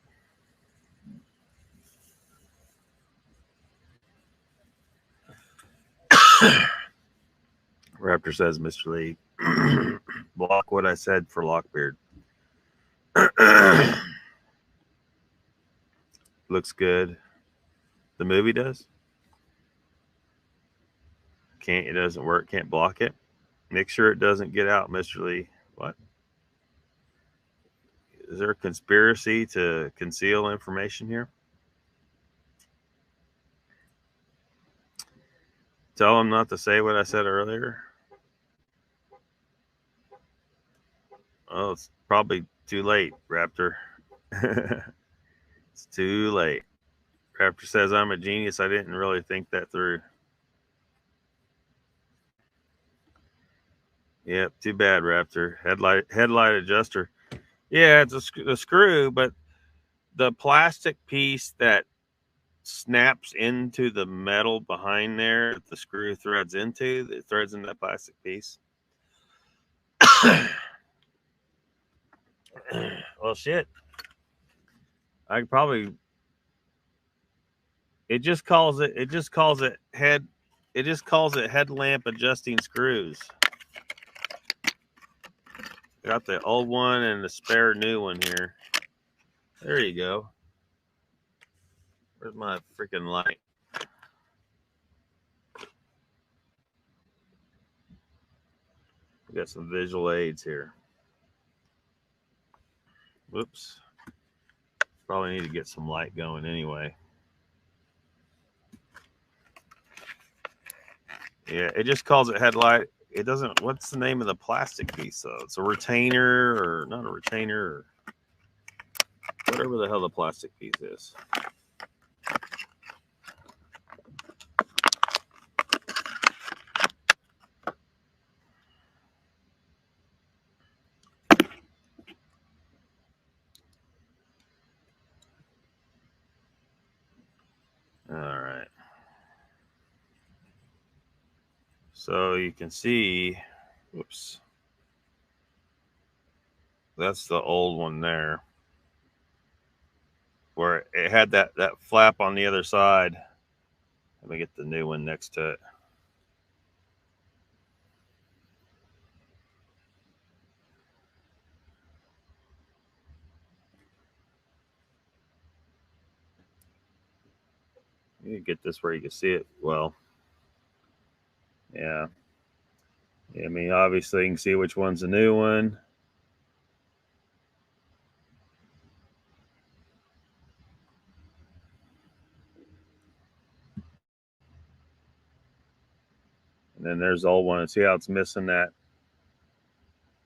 Raptor says, Mr. Lee, block what I said for Lockbeard. Looks good. The movie does? It doesn't work, can't block it. Make sure it doesn't get out, Mr. Lee. What? Is there a conspiracy to conceal information here? Tell him not to say what I said earlier. Oh, it's probably too late, Raptor. It's too late. Raptor says, I'm a genius. I didn't really think that through. Yep, too bad, Raptor. Headlight adjuster. Yeah, it's a screw, but the plastic piece that snaps into the metal behind there, the screw threads into, it threads in that plastic piece. Well, shit. I could probably. It just calls it headlamp adjusting screws. Got the old one and the spare new one here. There you go. Where's my freaking light? We got some visual aids here. Whoops. Probably need to get some light going anyway. Yeah, it just calls it headlight. It doesn't. What's the name of the plastic piece though? It's a retainer, or not a retainer, or whatever the hell the plastic piece is. All right. So you can see, whoops, that's the old one there, where it had that flap on the other side. Let me get the new one next to it. You get this where you can see it well. Yeah. I mean, obviously you can see which one's the new one. And then there's the old one. And see how it's missing that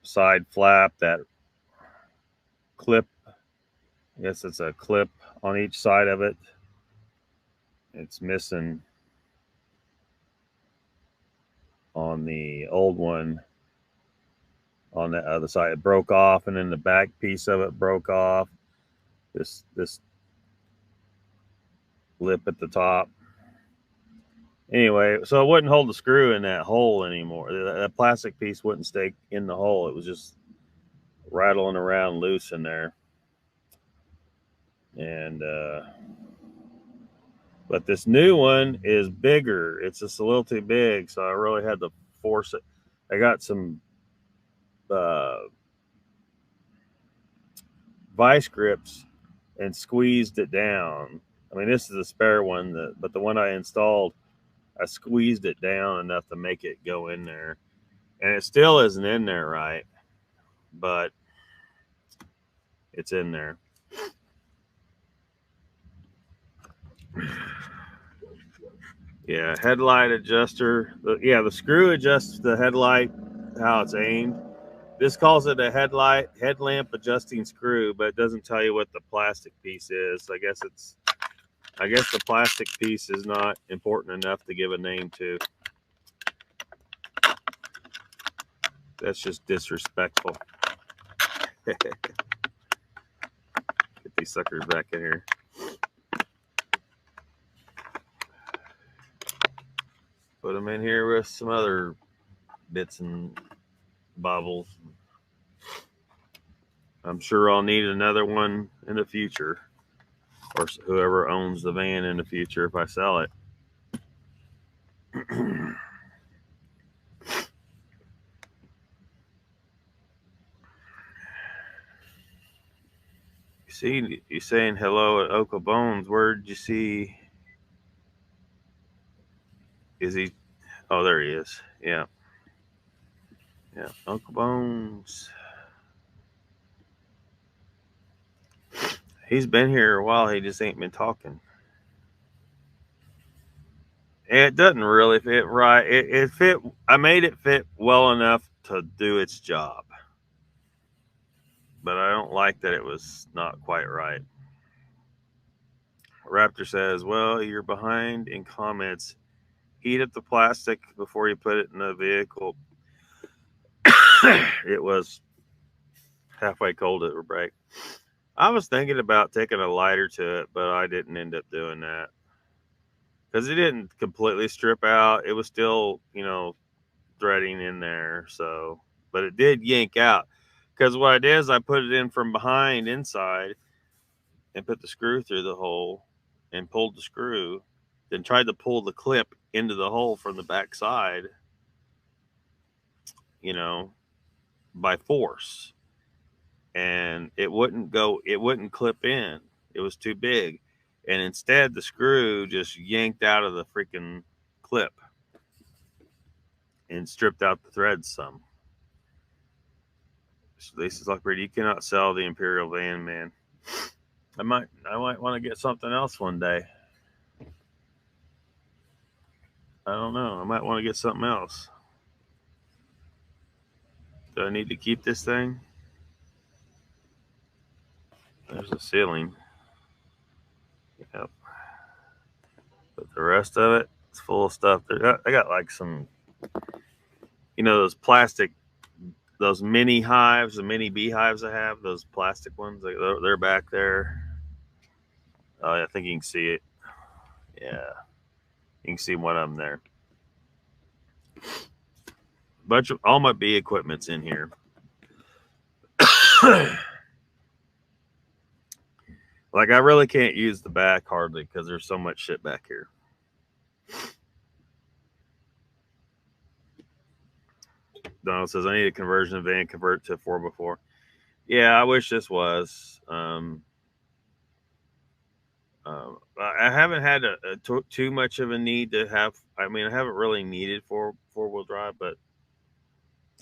side flap, that clip. I guess it's a clip on each side of it. It's missing on the old one. On the other side, it broke off, and then the back piece of it broke off. This lip at the top. Anyway, so it wouldn't hold the screw in that hole anymore. That plastic piece wouldn't stay in the hole. It was just rattling around loose in there. And but this new one is bigger. It's just a little too big, so I really had to force it. I got some vice grips and squeezed it down. I mean, this is a spare one, but the one I installed, I squeezed it down enough to make it go in there. And it still isn't in there right, but it's in there. Yeah, headlight adjuster. The screw adjusts the headlight, how it's aimed. This calls it a headlamp adjusting screw, but it doesn't tell you what the plastic piece is. I guess the plastic piece is not important enough to give a name to. That's just disrespectful. Get these suckers back in here. Put them in here with some other bits and bobbles. I'm sure I'll need another one in the future, or whoever owns the van in the future if I sell it. See, you saying hello at Oka Bones. Where did you see? Is he? Oh, there he is. Yeah. Yeah. Oka Bones. He's been here a while. He just ain't been talking. It doesn't really fit right. It fit. I made it fit well enough to do its job, but I don't like that it was not quite right. Raptor says, "Well, you're behind in comments. Heat up the plastic before you put it in the vehicle." It was halfway cold at break. I was thinking about taking a lighter to it, but I didn't end up doing that because it didn't completely strip out. It was still, threading in there. So, but it did yank out because what I did is I put it in from behind inside and put the screw through the hole and pulled the screw, then tried to pull the clip into the hole from the back side, by force. And it wouldn't clip in. It was too big. And instead, the screw just yanked out of the freaking clip and stripped out the threads some. So they says, "Lockbeard, you cannot sell the Imperial van, man." I might want to get something else one day. I don't know. I might want to get something else. Do I need to keep this thing? There's a ceiling. Yep. But the rest of it, it's full of stuff. I got like some, those plastic, those mini hives, the mini beehives I have, those plastic ones, they're back there. I think you can see it. Yeah. You can see one of them there. Bunch of all my bee equipment's in here. Like I really can't use the back hardly because there's so much shit back here. Donald says, "I need a conversion van, convert to 4x4. Yeah, I wish this was. I haven't had too much of a need to have. I mean, I haven't really needed four-wheel drive, but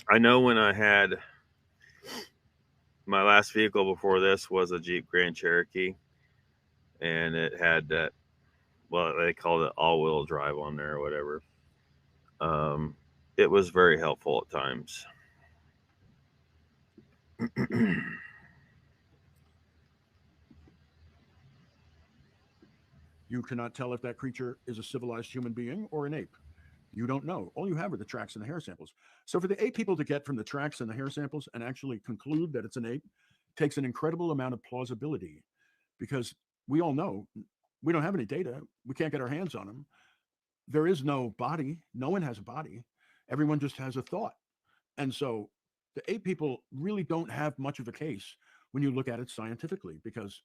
I know when I had my last vehicle before this was a Jeep Grand Cherokee, and it had that. Well, they called it all-wheel drive on there or whatever. It was very helpful at times." You cannot tell if that creature is a civilized human being or an ape. You don't know. All you have are the tracks and the hair samples. So for the ape people to get from the tracks and the hair samples and actually conclude that it's an ape takes an incredible amount of plausibility, because we all know we don't have any data. We can't get our hands on them. There is no body. No one has a body. Everyone just has a thought. And so the ape people really don't have much of a case when you look at it scientifically, because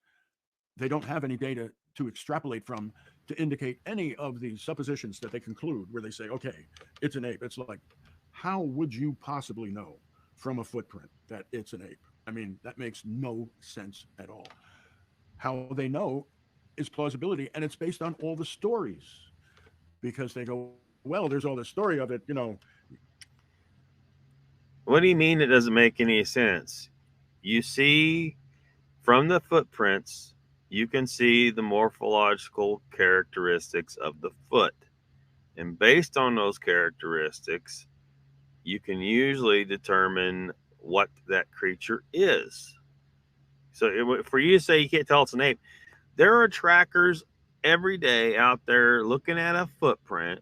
they don't have any data to extrapolate from to indicate any of the suppositions that they conclude where they say, okay, it's an ape. It's like, how would you possibly know from a footprint that it's an ape? I mean, that makes no sense at all. How they know is plausibility, and it's based on all the stories, because they go, well, there's all this story of it. What do you mean it doesn't make any sense? You see from the footprints, you can see the morphological characteristics of the foot. And based on those characteristics, you can usually determine what that creature is. So for you to say you can't tell it's an ape, there are trackers every day out there looking at a footprint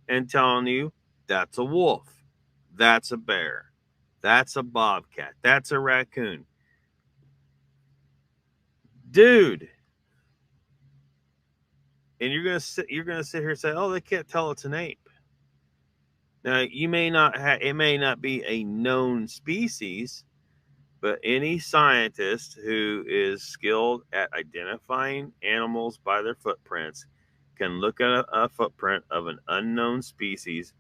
and telling you that's a wolf, that's a bear, that's a bobcat, that's a raccoon. Dude. And you're gonna sit here and say, "Oh, they can't tell it's an ape." Now, you may not it may not be a known species, But any scientist who is skilled at identifying animals by their footprints can look at a footprint of an unknown species,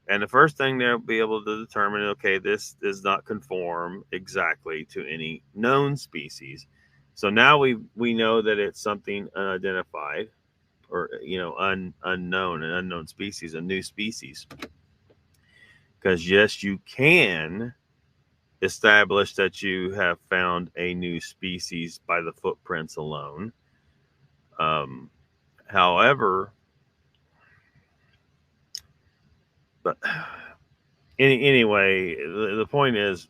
and the first thing they'll be able to determine, okay, this does not conform exactly to any known species. So now we know that it's something unidentified, or unknown, an unknown species, a new species. Because yes, you can establish that you have found a new species by the footprints alone. However, but anyway, the point is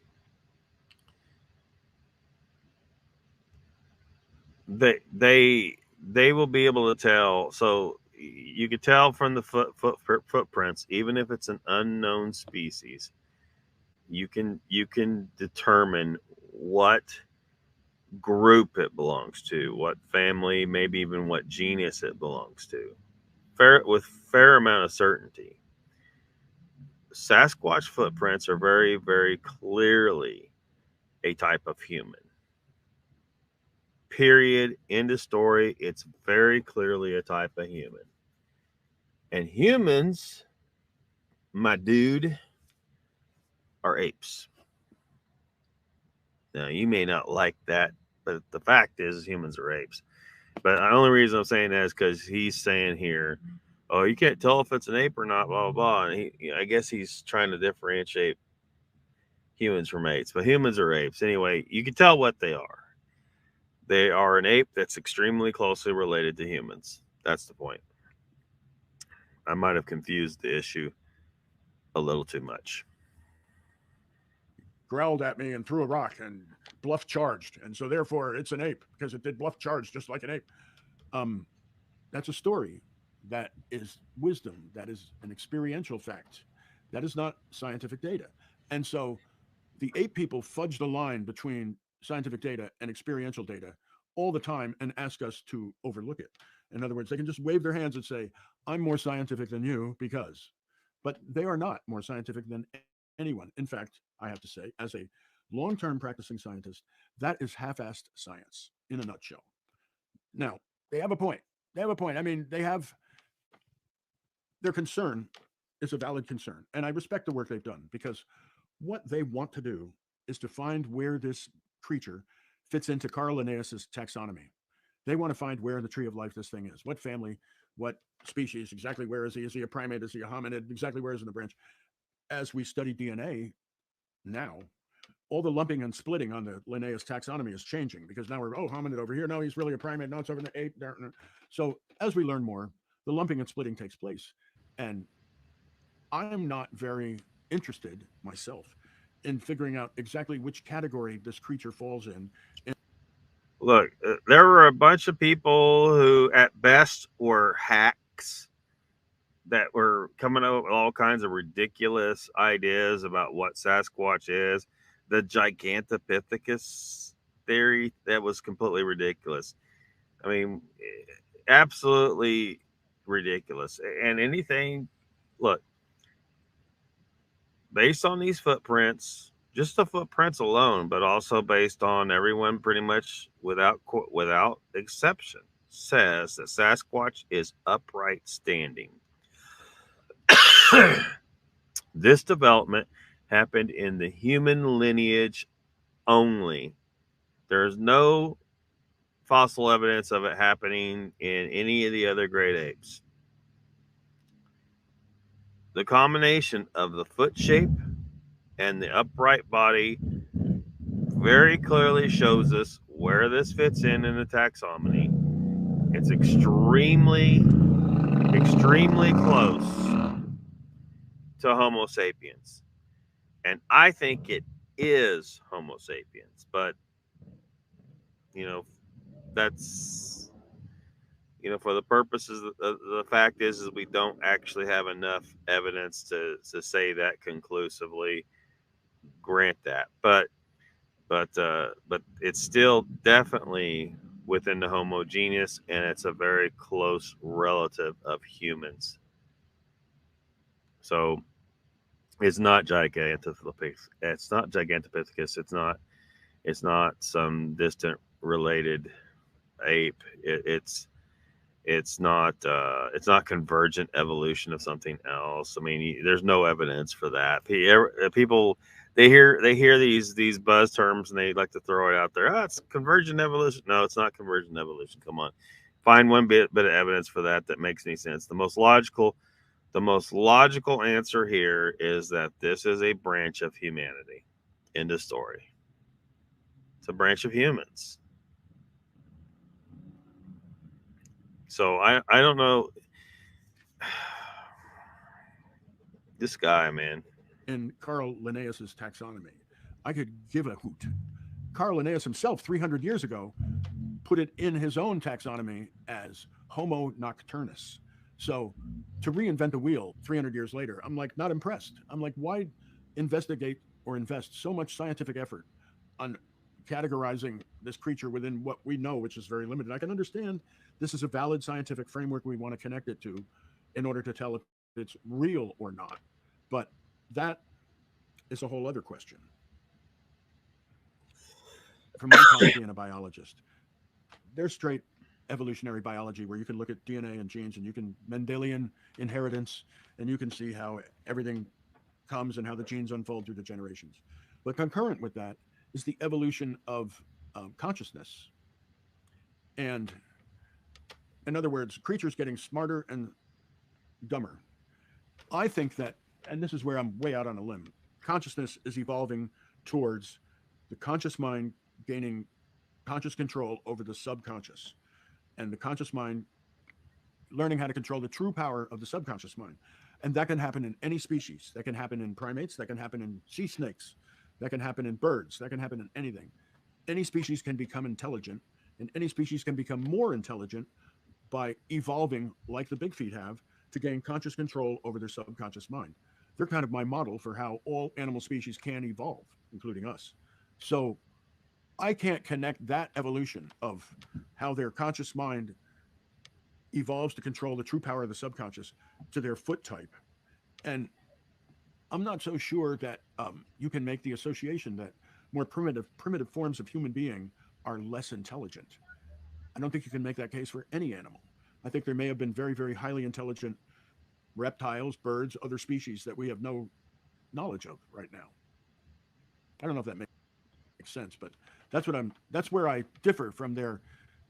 they will be able to tell. So you could tell from the footprints, even if it's an unknown species, you can determine what group it belongs to, what family, maybe even what genus it belongs to, with fair amount of certainty. Sasquatch footprints are very, very clearly a type of human. Period. End of story. It's very clearly a type of human. And humans, my dude, are apes. Now, you may not like that, but the fact is humans are apes. But the only reason I'm saying that is because he's saying here, oh, you can't tell if it's an ape or not, blah, blah, blah. And I guess he's trying to differentiate humans from apes. But humans are apes. Anyway, you can tell what they are. They are an ape that's extremely closely related to humans. That's the point. I might have confused the issue a little too much. Growled at me and threw a rock and bluff charged, and so therefore it's an ape because it did bluff charge just like an ape. That's a story. That is wisdom. That is an experiential fact. That is not scientific data. And so the ape people fudge the line between scientific data and experiential data all the time and ask us to overlook it. In other words, they can just wave their hands and say, I'm more scientific than you because, but they are not more scientific than anyone. In fact, I have to say, as a long-term practicing scientist, that is half-assed science in a nutshell. Now, they have a point. I mean, their concern is a valid concern. And I respect the work they've done because what they want to do is to find where this creature fits into Carl Linnaeus's taxonomy. They want to find where in the tree of life this thing is, what family, what species, exactly where is he? Is he a primate? Is he a hominid? Exactly where is in the branch? As we study DNA now, all the lumping and splitting on the Linnaeus taxonomy is changing because now we're, hominid over here. No, he's really a primate. No, it's over in the ape. So as we learn more, the lumping and splitting takes place. And I'm not very interested myself in figuring out exactly which category this creature falls in. Look, there were a bunch of people who, at best, were hacks that were coming up with all kinds of ridiculous ideas about what Sasquatch is. The Gigantopithecus theory, that was completely ridiculous. I mean, absolutely ridiculous. And anything, look, based on these footprints, just the footprints alone, but also based on everyone pretty much without exception, says that Sasquatch is upright standing. This development happened in the human lineage only. There's no fossil evidence of it happening in any of the other great apes. The combination of the foot shape and the upright body very clearly shows us where this fits in the taxonomy. It's extremely, extremely close to Homo sapiens. And I think it is Homo sapiens. But, that's, for the purposes of the fact is we don't actually have enough evidence to say that conclusively. Grant that. But it's still definitely within the Homo genus, and it's a very close relative of humans. So it's not Gigantopithecus. It's not Gigantopithecus. It's not It's not some distant related ape. It's not convergent evolution of something else. I mean, there's no evidence for that. People they hear these buzz terms and they like to throw it out there. Oh, it's convergent evolution. No, it's not convergent evolution. Come on, find one bit of evidence for that makes any sense. The most logical answer here is that this is a branch of humanity. End of story. It's a branch of humans. So I don't know. This guy, man. In Carl Linnaeus's taxonomy, I could give a hoot. Carl Linnaeus himself, 300 years ago, put it in his own taxonomy as Homo nocturnus. So to reinvent the wheel 300 years later, I'm like not impressed. I'm like, why investigate or invest so much scientific effort on categorizing this creature within what we know, which is very limited? I can understand this is a valid scientific framework we want to connect it to in order to tell if it's real or not. But that is a whole other question. From my point of being a biologist, there's straight evolutionary biology where you can look at DNA and genes and you can Mendelian inheritance and you can see how everything comes and how the genes unfold through the generations. But concurrent with that is the evolution of consciousness. And in other words, creatures getting smarter and dumber. I think that, and this is where I'm way out on a limb, consciousness is evolving towards the conscious mind gaining conscious control over the subconscious, and the conscious mind learning how to control the true power of the subconscious mind. And that can happen in any species. That can happen in primates. That can happen in sea snakes. That can happen in birds. That can happen in anything. Any species can become intelligent, and any species can become more intelligent by evolving like the big feet have to gain conscious control over their subconscious mind. They're kind of my model for how all animal species can evolve, including us. So I can't connect that evolution of how their conscious mind evolves to control the true power of the subconscious to their foot type. And I'm not so sure that you can make the association that more primitive forms of human being are less intelligent. I don't think you can make that case for any animal. I think there may have been very, very highly intelligent reptiles, birds, other species that we have no knowledge of right now. I don't know if that makes sense, but that's where I differ from their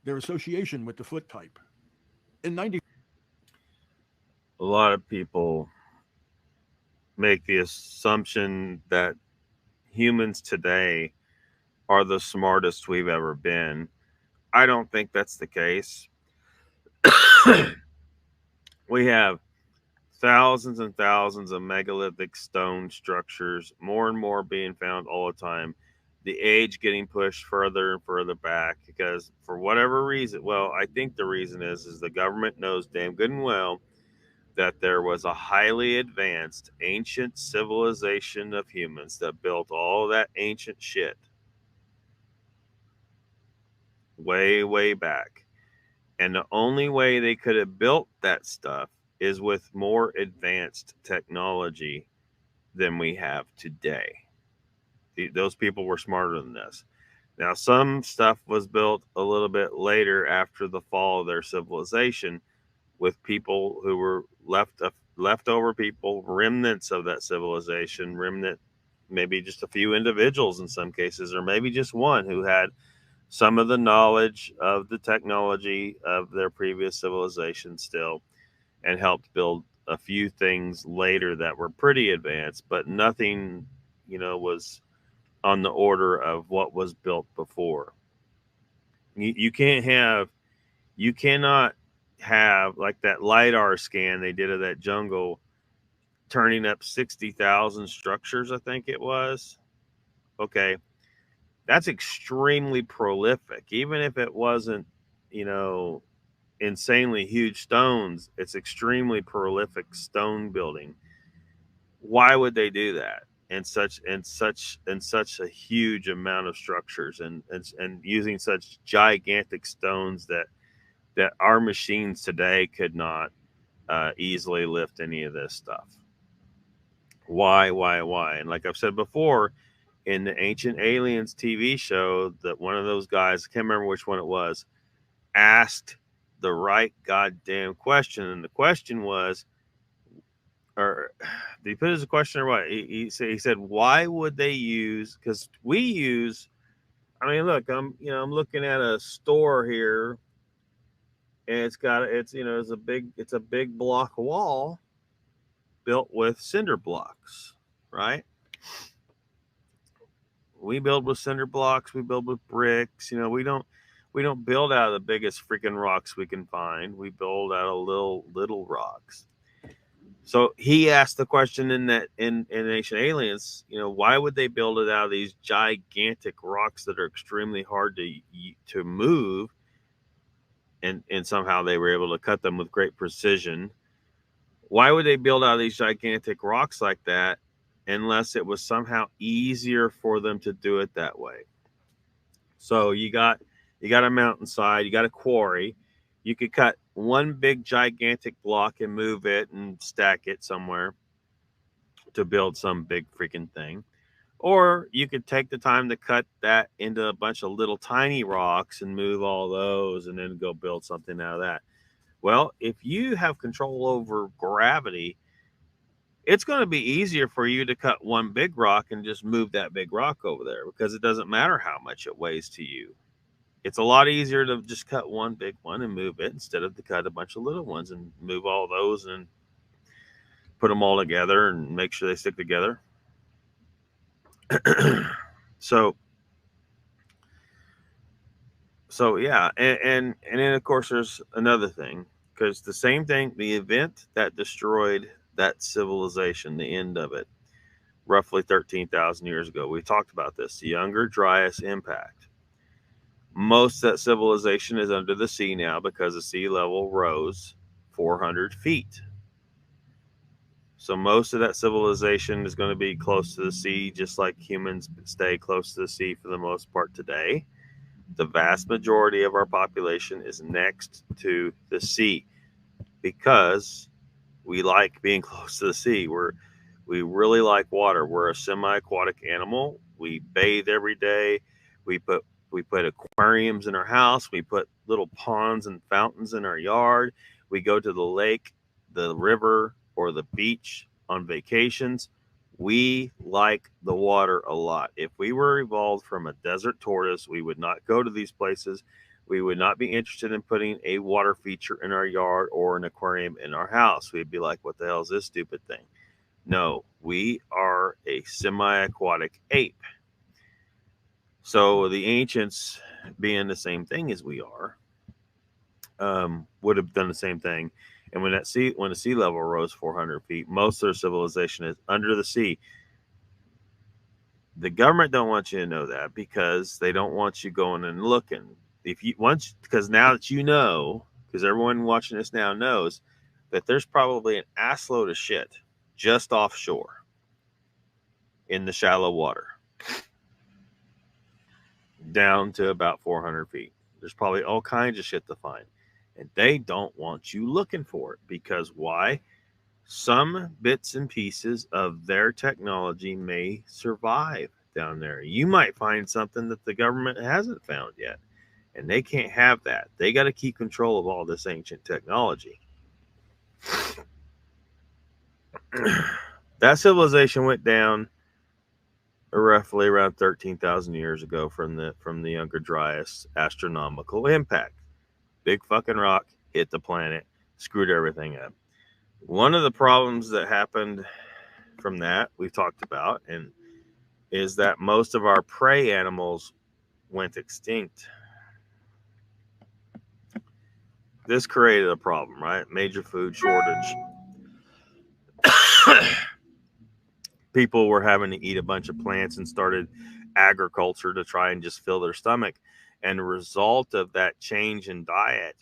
association with the foot type. In 90, A lot of people make the assumption that humans today are the smartest we've ever been. I don't think that's the case. We have thousands and thousands of megalithic stone structures, more and more being found all the time. The age getting pushed further and further back because for whatever reason, well, I think the reason is the government knows damn good and well that there was a highly advanced ancient civilization of humans that built all that ancient shit way, way back. And the only way they could have built that stuff is with more advanced technology than we have today. Those people were smarter than this. Now, some stuff was built a little bit later after the fall of their civilization with people who were leftover people, remnants of that civilization, maybe just a few individuals in some cases, or maybe just one who had some of the knowledge of the technology of their previous civilization still and helped build a few things later that were pretty advanced, but nothing, was on the order of what was built before. You cannot have like that LiDAR scan they did of that jungle turning up 60,000 structures, I think it was. Okay. That's extremely prolific. Even if it wasn't, insanely huge stones, it's extremely prolific stone building. Why would they do that in such a huge amount of structures and using such gigantic stones that our machines today could not easily lift any of this stuff? Why? And like I've said before, in the Ancient Aliens TV show, that one of those guys, I can't remember which one it was, asked the right goddamn question. And the question was, or did he put it as a question or what? He said, why would they use, because we use, I mean, look, I'm looking at a store here, and it's a big block wall built with cinder blocks, right? We build with cinder blocks, we build with bricks. We don't build out of the biggest freaking rocks we can find. We build out of little rocks. So he asked the question in Ancient Aliens, why would they build it out of these gigantic rocks that are extremely hard to move, and somehow they were able to cut them with great precision. Why would they build out of these gigantic rocks like that unless it was somehow easier for them to do it that way? So you got a mountainside, you got a quarry. You could cut one big gigantic block and move it and stack it somewhere to build some big freaking thing. Or you could take the time to cut that into a bunch of little tiny rocks and move all those and then go build something out of that. Well, if you have control over gravity, it's going to be easier for you to cut one big rock and just move that big rock over there, because it doesn't matter how much it weighs to you. It's a lot easier to just cut one big one and move it instead of to cut a bunch of little ones and move all those and put them all together and make sure they stick together. So yeah, and then of course there's another thing, because the same thing, the event that destroyed that civilization, the end of it, roughly 13,000 years ago, we talked about this, the Younger Dryas impact. Most of that civilization is under the sea now because the sea level rose 400 feet. So most of that civilization is going to be close to the sea, just like humans stay close to the sea for the most part today. The vast majority of our population is next to the sea because we like being close to the sea. We really like water. We're a semi-aquatic animal. We bathe every day. We put aquariums in our house. We put little ponds and fountains in our yard. We go to the lake, the river, or the beach on vacations. We like the water a lot. If we were evolved from a desert tortoise, we would not go to these places. We would not be interested in putting a water feature in our yard or an aquarium in our house. We'd be like, what the hell is this stupid thing? No, we are a semi-aquatic ape. So the ancients, being the same thing as we are, would have done the same thing. And when the sea level rose 400 feet, most of their civilization is under the sea. The government don't want you to know that because they don't want you going and looking. Because now that you know, because everyone watching this now knows that there's probably an assload of shit just offshore in the shallow water, down to about 400 feet. There's probably all kinds of shit to find. And they don't want you looking for it because why? Some bits and pieces of their technology may survive down there. You might find something that the government hasn't found yet, and they can't have that. They got to keep control of all this ancient technology. That civilization went down roughly around 13,000 years ago from the Younger Dryas astronomical impact. Big fucking rock hit the planet, screwed everything up. One of the problems that happened from that we've talked about, and is that most of our prey animals went extinct. This created a problem, right? Major food shortage. People were having to eat a bunch of plants and started agriculture to try and just fill their stomach. And the result of that change in diet,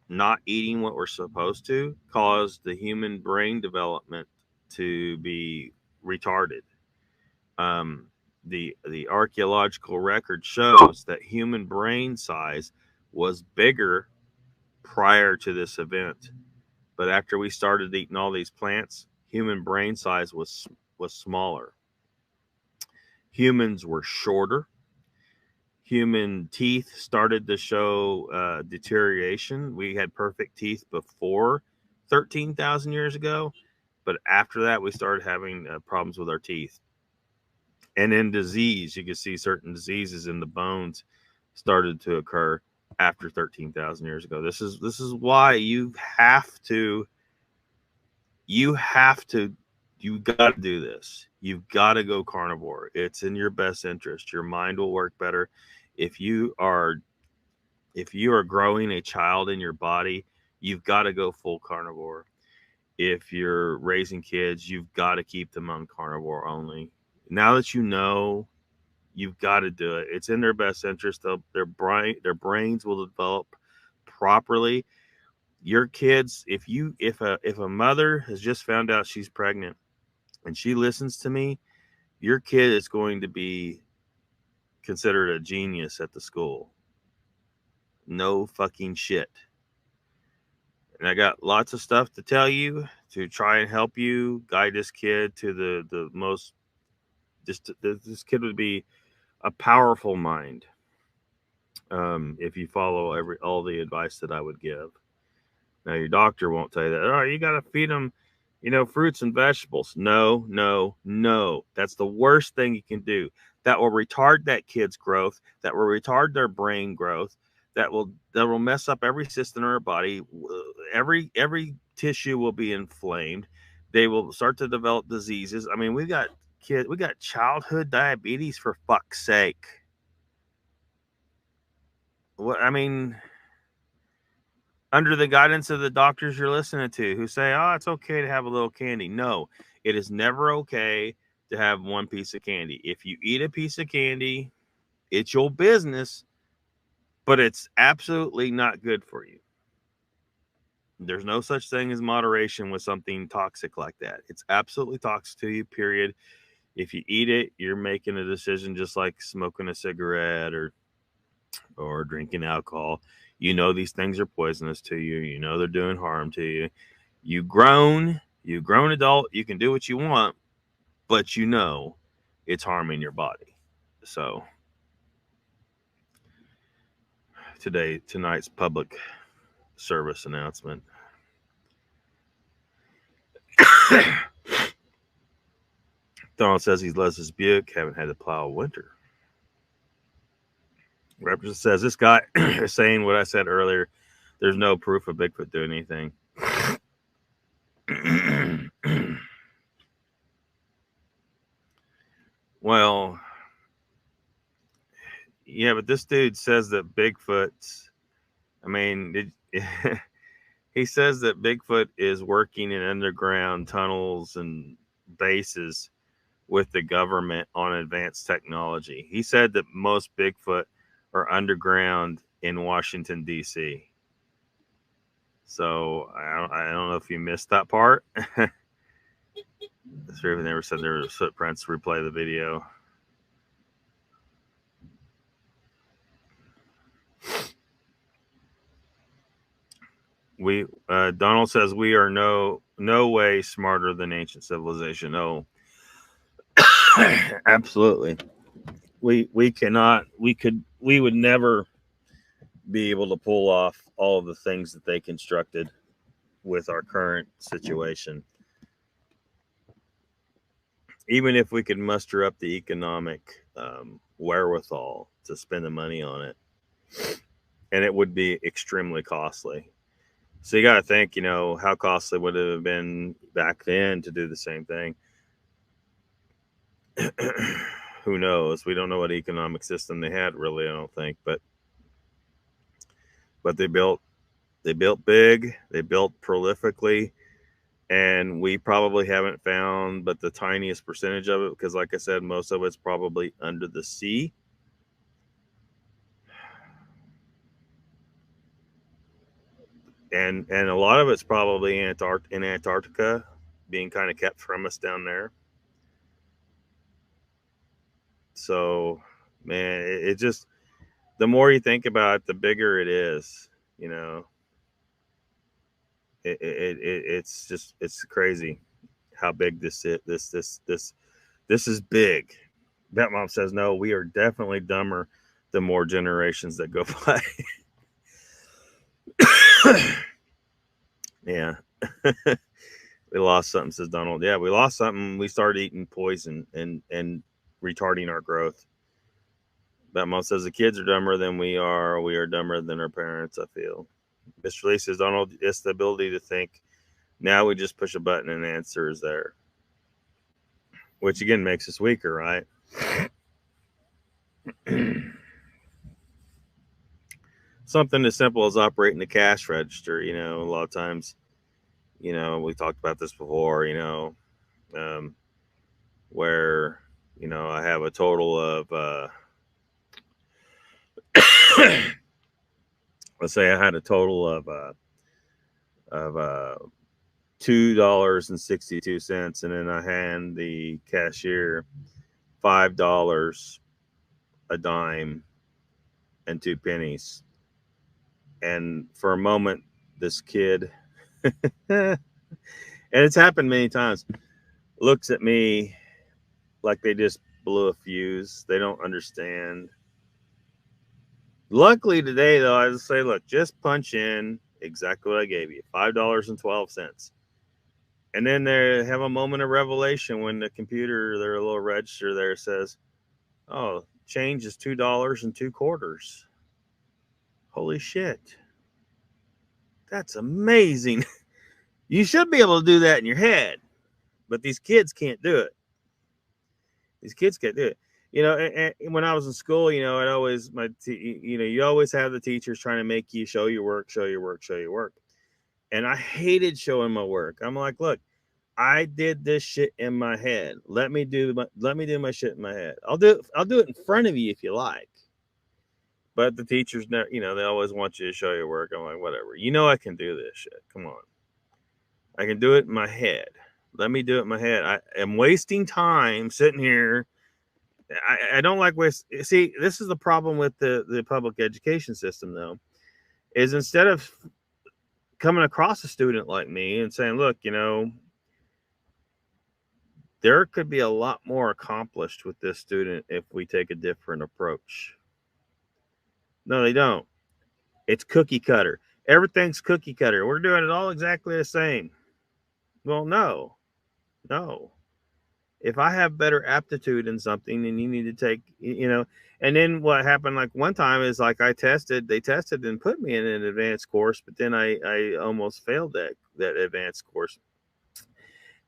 not eating what we're supposed to, caused the human brain development to be retarded. The archaeological record shows that human brain size was bigger prior to this event, but after we started eating all these plants, human brain size was smaller. Humans were shorter. Human teeth started to show deterioration. We had perfect teeth before 13,000 years ago, but after that, we started having problems with our teeth. And in disease, you can see certain diseases in the bones started to occur after 13,000 years ago. This is why you got to do this. You've got to go carnivore. It's in your best interest. Your mind will work better. If you are growing a child in your body, you've got to go full carnivore. If you're raising kids, you've got to keep them on carnivore only. Now that you know, you've got to do it. It's in their best interest. Their brains will develop properly. Your kids, if a mother has just found out she's pregnant and she listens to me, your kid is going to be considered a genius at the school. No fucking shit. And I got lots of stuff to tell you to try and help you guide this kid to the most. This kid would be a powerful mind if you follow all the advice that I would give. Now your doctor won't tell you that. Oh, you got to feed them, fruits and vegetables. No. That's the worst thing you can do. That will retard that kid's growth. That will retard their brain growth. That will mess up every system in our body. Every tissue will be inflamed. They will start to develop diseases. I mean, we got childhood diabetes, for fuck's sake. What I mean, under the guidance of the doctors you're listening to, who say, "Oh, it's okay to have a little candy." No, it is never okay to have one piece of candy. If you eat a piece of candy, it's your business, but it's absolutely not good for you. There's no such thing as moderation with something toxic like that. It's absolutely toxic to you, period. If you eat it, you're making a decision just like smoking a cigarette or drinking alcohol. You know these things are poisonous to you. You know they're doing harm to you. You grown adult, you can do what you want, but you know it's harming your body. So tonight's public service announcement. Donald says he loves his Buick, haven't had to plow a winter. Representative says this guy is saying what I said earlier. There's no proof of Bigfoot doing anything. Well, yeah, but this dude says that Bigfoot's, I mean, he says that Bigfoot is working in underground tunnels and bases with the government on advanced technology. He said that most Bigfoot are underground in Washington, D.C. So I don't know if you missed that part. Survey never said there were footprints. Replay the video. Donald says we are no way smarter than ancient civilization. No, absolutely. We would never be able to pull off all of the things that they constructed with our current situation. Even if we could muster up the economic wherewithal to spend the money on it, and it would be extremely costly. So you got to think, how costly would it have been back then to do the same thing? Who knows? We don't know what economic system they had, really. I don't think, but they built big, they built prolifically, and we probably haven't found but the tiniest percentage of it because, like I said, most of it's probably under the sea. And a lot of it's probably in Antarctica, being kind of kept from us down there. So, man, it just, the more you think about it, the bigger it is. It's crazy how big this is. This is big. Bet Mom says no. We are definitely dumber the more generations that go by. Yeah. We lost something, says Donald. Yeah, we lost something. We started eating poison and retarding our growth. Bet Mom says the kids are dumber than we are. We are dumber than our parents, I feel. Mr. Lee says, Donald, it's the ability to think. Now we just push a button and the answer is there. Which again makes us weaker, right? Something as simple as operating the cash register, a lot of times, we talked about this before, um, where, I have a total of, let's say I had a total of $2.62, and then I hand the cashier $5, a dime, and 2 pennies. And for a moment, this kid, and it's happened many times, looks at me like they just blew a fuse. They don't understand. Luckily today, though, I just say, look, just punch in exactly what I gave you, $5.12. And then they have a moment of revelation when the computer, their little register there says, oh, change is $2.02. Holy shit. That's amazing. You should be able to do that in your head, but these kids can't do it. These kids can't do it. And when I was in school, it always, you always have the teachers trying to make you show your work, show your work, show your work. And I hated showing my work. I'm like, look, I did this shit in my head. Let me do my shit in my head. I'll do it in front of you if you like. But the teachers never, they always want you to show your work. I'm like, whatever. I can do this shit. Come on. I can do it in my head. Let me do it in my head. I am wasting time sitting here. I don't like waste. See, this is the problem with the public education system, though, is instead of coming across a student like me and saying, look, there could be a lot more accomplished with this student if we take a different approach. No, they don't. It's cookie cutter. Everything's cookie cutter. We're doing it all exactly the same. Well, no. If I have better aptitude in something, then you need to take, and then what happened like one time is like they tested and put me in an advanced course, but then I almost failed that advanced course.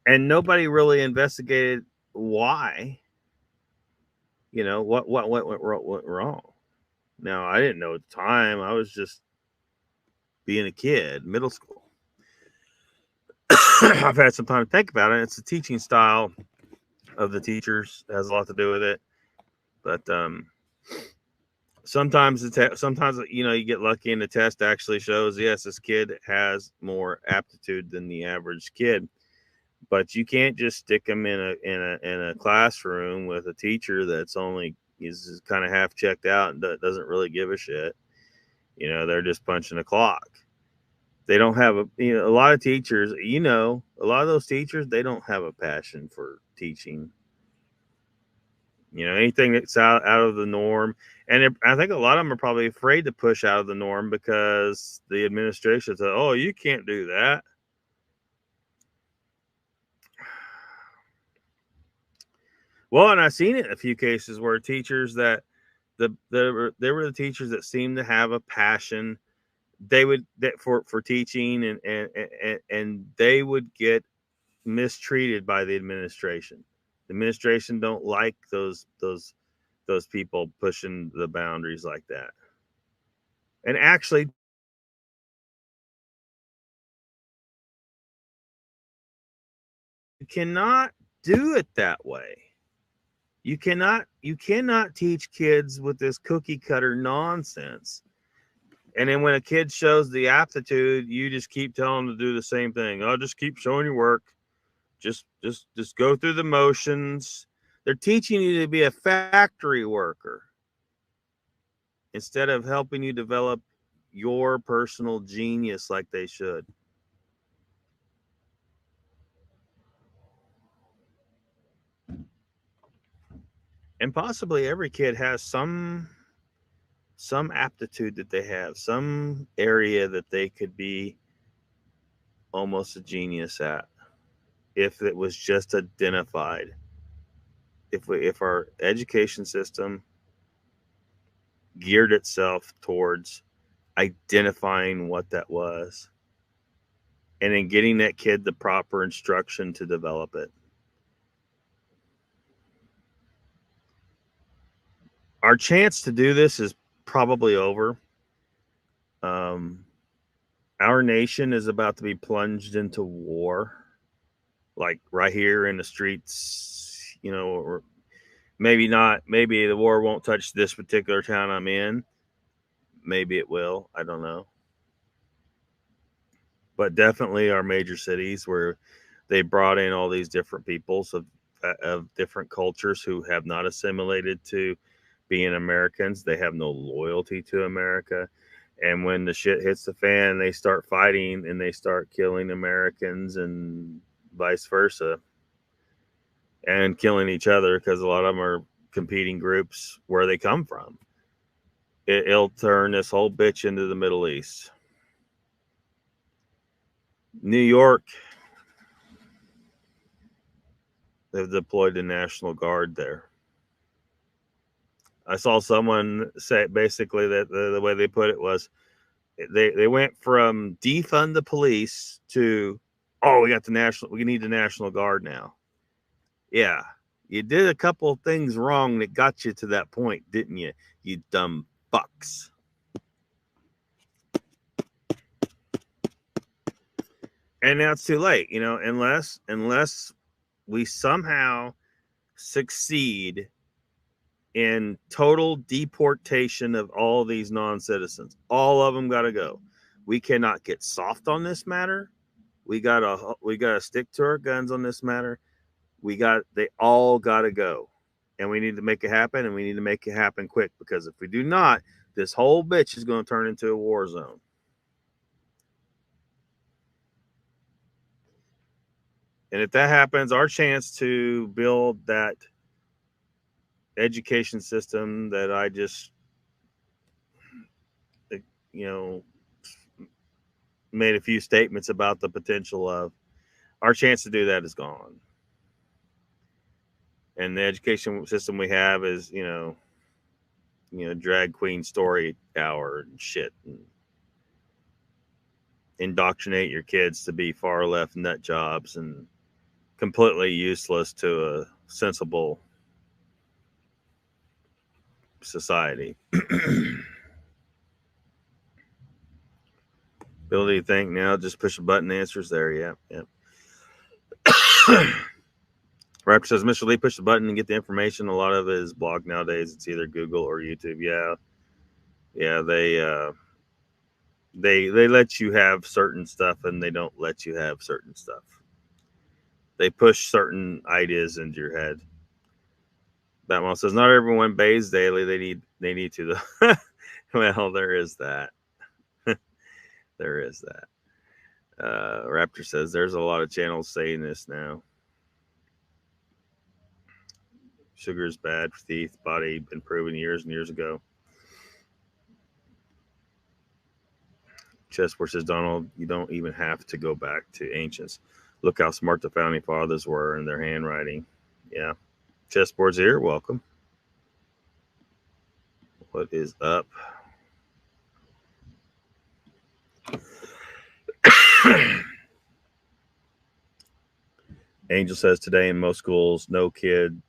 And nobody really investigated why, what went wrong. Now, I didn't know at the time. I was just being a kid, middle school. I've had some time to think about it. It's the teaching style of the teachers that has a lot to do with it. But sometimes you get lucky and the test actually shows, yes, this kid has more aptitude than the average kid. But you can't just stick them in a classroom with a teacher that's only is kind of half checked out and doesn't really give a shit. They're just punching a clock. They don't have a lot of teachers, a lot of those teachers, they don't have a passion for teaching. Anything that's out of the norm. And I think a lot of them are probably afraid to push out of the norm because the administration says, oh, you can't do that. Well, and I've seen it in a few cases where teachers that they were the teachers that seemed to have a passion. They would for teaching and they would get mistreated by the administration. The administration don't like those people pushing the boundaries like that. And actually, you cannot do it that way. You cannot teach kids with this cookie cutter nonsense. And then when a kid shows the aptitude, you just keep telling them to do the same thing. Oh, just keep showing your work. Just go through the motions. They're teaching you to be a factory worker instead of helping you develop your personal genius like they should. And possibly every kid has some aptitude that they have, some area that they could be almost a genius at if it was just identified. If our education system geared itself towards identifying what that was and then getting that kid the proper instruction to develop it. Our chance to do this is probably over. Our nation is about to be plunged into war, like right here in the streets, you know, or maybe not. Maybe the war won't touch this particular town I'm in. Maybe it will. I don't know. But definitely our major cities where they brought in all these different peoples of different cultures who have not assimilated to being Americans. They have no loyalty to America. And when the shit hits the fan, they start fighting and they start killing Americans and vice versa. And killing each other because a lot of them are competing groups where they come from. It'll turn this whole bitch into the Middle East. New York, they've deployed the National Guard there. I saw someone say basically that the way they put it was they went from defund the police to, oh, we need the National Guard now. Yeah, you did a couple of things wrong that got you to that point, didn't you? You dumb fucks. And now it's too late, you know, unless we somehow succeed in total deportation of all these non-citizens. All of them got to go. We cannot get soft on this matter. We gotta stick to our guns on this matter. They all got to go, and we need to make it happen, and we need to make it happen quick, because if we do not, this whole bitch is going to turn into a war zone. And if that happens, our chance to build that education system that I just, you know, made a few statements about the potential of, our chance to do that is gone. And the education system we have is, you know, drag queen story hour and shit, and indoctrinate your kids to be far left nut jobs and completely useless to a sensible society. Ability to think now, just push a button, answers there. Yeah. Raptor says, Mr. Lee, push the button and get the information. A lot of it is blog nowadays. It's either Google or YouTube. Yeah. They let you have certain stuff and they don't let you have certain stuff. They push certain ideas into your head. Batman says, not everyone bathes daily. They need to. Well, there is that. There is that. Raptor says, there's a lot of channels saying this now. Sugar is bad for teeth, body, been proven years and years ago. Chessport says, Donald, you don't even have to go back to ancients. Look how smart the founding fathers were in their handwriting. Yeah. Chessport's here. Welcome. What is up? Angel says, today in most schools, no kid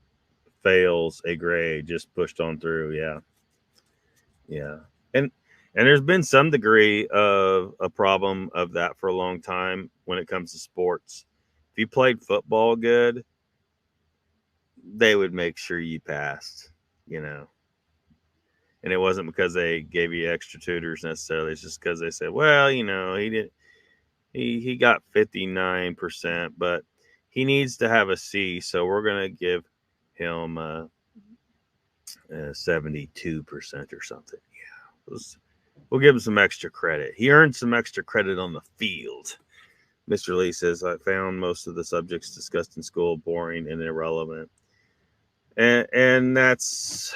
fails a grade, just pushed on through. Yeah. And there's been some degree of a problem of that for a long time when it comes to sports. If you played football good, they would make sure you passed, you know. And it wasn't because they gave you extra tutors necessarily. It's just because they said, well, you know, he got 59%, but he needs to have a C, so we're going to give him 72% or something. Yeah. We'll give him some extra credit. He earned some extra credit on the field. Mr. Lee says, I found most of the subjects discussed in school boring and irrelevant. And that's,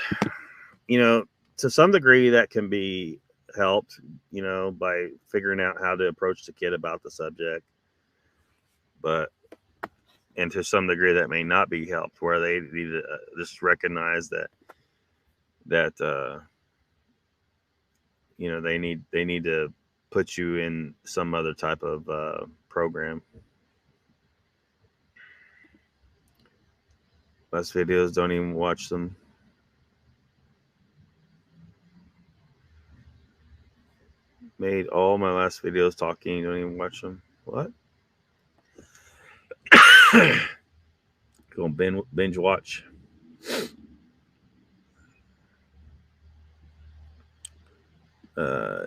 you know, to some degree that can be helped, you know, by figuring out how to approach the kid about the subject. But and to some degree that may not be helped, where they need to just recognize that you know, they need to put you in some other type of program. Last videos, don't even watch them. Made all my last videos talking, don't even watch them. What? Go binge watch.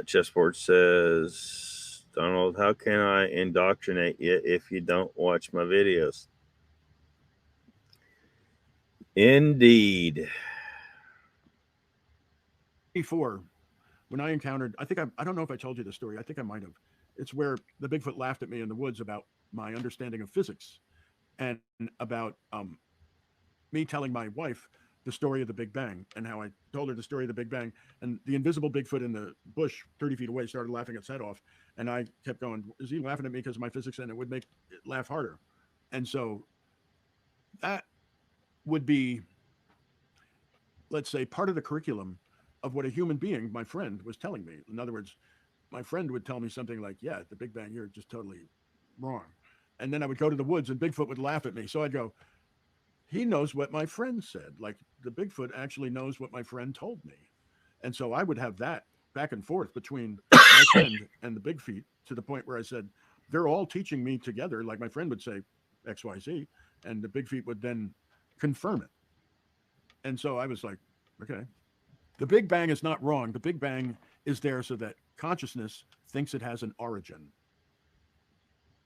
Chessboard says, Donald, how can I indoctrinate you if you don't watch my videos? Indeed. Before, when I encountered, I don't know if I told you the story. I think I might have. It's where the Bigfoot laughed at me in the woods about my understanding of physics and about me telling my wife the story of the Big Bang and how I told her the story of the Big Bang. And the invisible Bigfoot in the bush 30 feet away started laughing its head off. And I kept going, is he laughing at me because of my physics? And it would make it laugh harder. And so that would be, let's say, part of the curriculum of what a human being, my friend, was telling me. In other words, my friend would tell me something like, yeah, the Big Bang, you're just totally wrong. And then I would go to the woods and Bigfoot would laugh at me. So I'd go, he knows what my friend said. Like the Bigfoot actually knows what my friend told me. And so I would have that back and forth between my friend and the Big Feet to the point where I said, they're all teaching me together. Like my friend would say XYZ, and the Big Feet would then confirm it. And so I was like, okay, the Big Bang is not wrong. The Big Bang is there so that consciousness thinks it has an origin.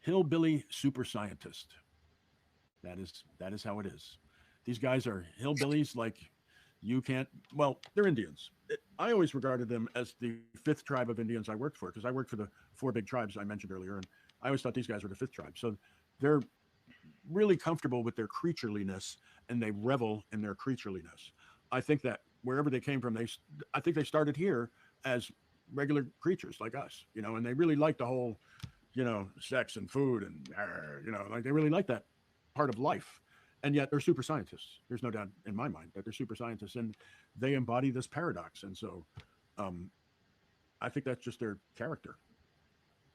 Hillbilly super scientist. That is how it is. These guys are hillbillies. Like you can't. Well, they're Indians. I always regarded them as the fifth tribe of Indians I worked for because I worked for the four big tribes I mentioned earlier, and I always thought these guys were the fifth tribe. So they're really comfortable with their creatureliness and they revel in their creatureliness. I think that wherever they came from, I think they started here as regular creatures like us, you know, and they really like the whole, you know, sex and food and, you know, like they really like that part of life. And yet they're super scientists. There's no doubt in my mind that they're super scientists and they embody this paradox. And so I think that's just their character.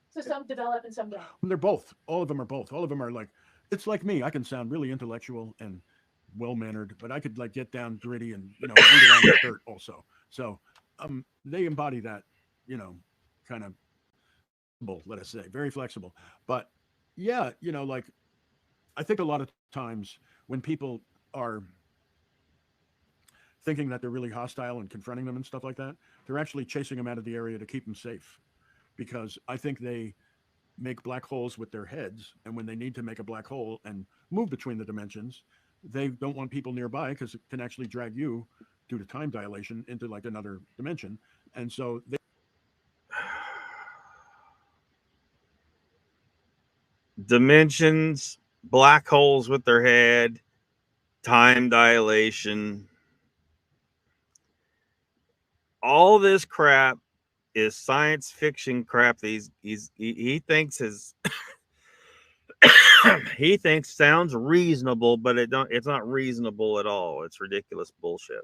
So some develop and some don't. And they're both. All of them are both. All of them are like, it's like me. I can sound really intellectual and well-mannered, but I could like get down gritty and, you know, root around the dirt also. So they embody that, you know, kind of, let us say, very flexible. But yeah, you know, like I think a lot of times when people are thinking that they're really hostile and confronting them and stuff like that, they're actually chasing them out of the area to keep them safe. Because I think they make black holes with their heads, and when they need to make a black hole and move between the dimensions, they don't want people nearby because it can actually drag you due to time dilation into like another dimension. And so they dimensions, black holes with their head, time dilation. All this crap is science fiction crap. He thinks his he thinks sounds reasonable, but it's not reasonable at all. It's ridiculous bullshit.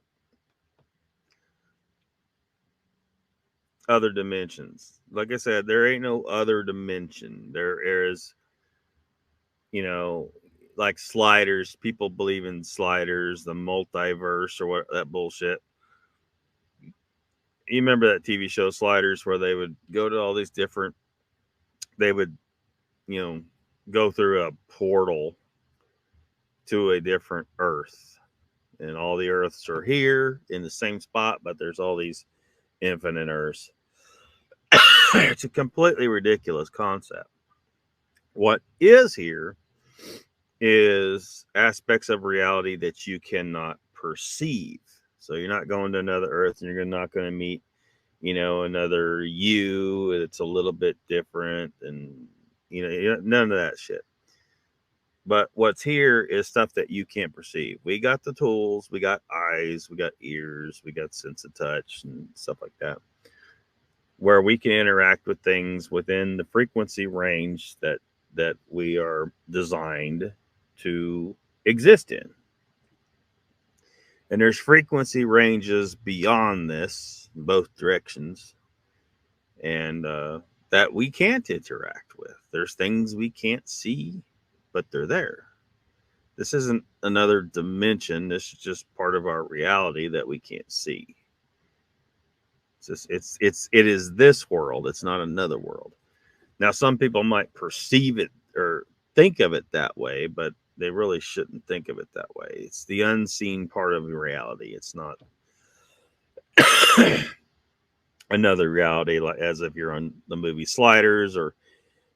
Other dimensions. Like I said, there ain't no other dimension. There is, you know, like sliders. People believe in sliders, the multiverse or what, that bullshit. You remember that TV show Sliders, where they would go to all these different, they would, you know, go through a portal to a different Earth, and all the Earths are here in the same spot, but there's all these infinite Earths. It's a completely ridiculous concept. What is here is aspects of reality that you cannot perceive. So you're not going to another Earth, and you're not going to meet, you know, another you. It's a little bit different, and you know, none of that shit. But what's here is stuff that you can't perceive. We got the tools, we got eyes, we got ears, we got sense of touch and stuff like that, where we can interact with things within the frequency range that we are designed to exist in. And there's frequency ranges beyond this, in both directions, and that we can't interact with. There's things we can't see, but they're there. This isn't another dimension. This is just part of our reality that we can't see. It is this world. It's not another world. Now, some people might perceive it or think of it that way, but they really shouldn't think of it that way. It's the unseen part of reality. It's not another reality, like as if you're on the movie Sliders, or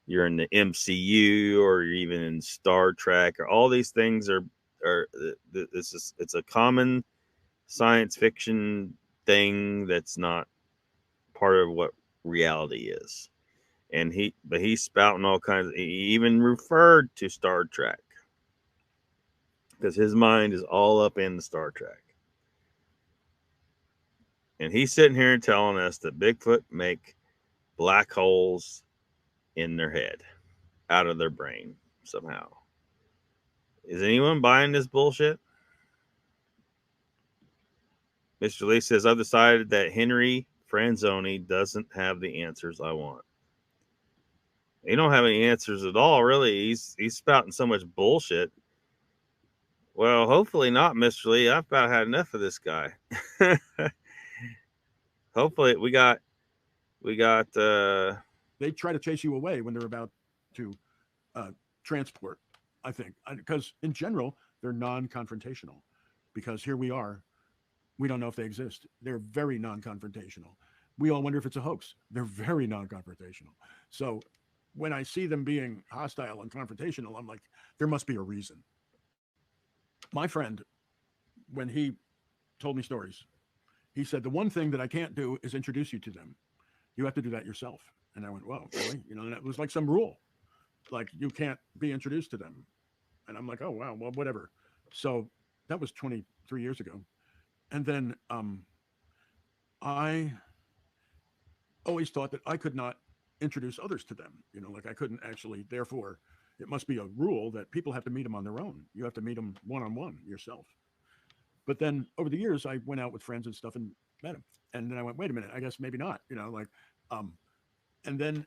you're in the MCU, or you're even in Star Trek, or all these things are it's a common science fiction thing that's not part of what reality is. And he's spouting all kinds of, he even referred to Star Trek, because his mind is all up in the Star Trek. And he's sitting here and telling us that Bigfoot make black holes in their head, out of their brain somehow. Is anyone buying this bullshit? Mr. Lee says, I've decided that Henry Franzoni doesn't have the answers I want. He don't have any answers at all, really. He's spouting so much bullshit. Well, hopefully not, Mr. Lee. I've about had enough of this guy. Hopefully we got they try to chase you away when they're about to transport, I think, because in general they're non-confrontational, because here we are, we don't know if they exist. They're very non-confrontational. We all wonder if it's a hoax. They're very non-confrontational. So when I see them being hostile and confrontational, I'm like, there must be a reason. My friend, when he told me stories, he said, the one thing that I can't do is introduce you to them. You have to do that yourself. And I went, well, really? You know, and that was like some rule. Like, you can't be introduced to them. And I'm like, oh, wow, well, whatever. So that was 23 years ago. And then I always thought that I could not introduce others to them. You know, like I couldn't actually, therefore, it must be a rule that people have to meet them on their own. You have to meet them one-on-one yourself. But then over the years, I went out with friends and stuff and met them. And then I went, wait a minute, I guess maybe not, you know, like, and then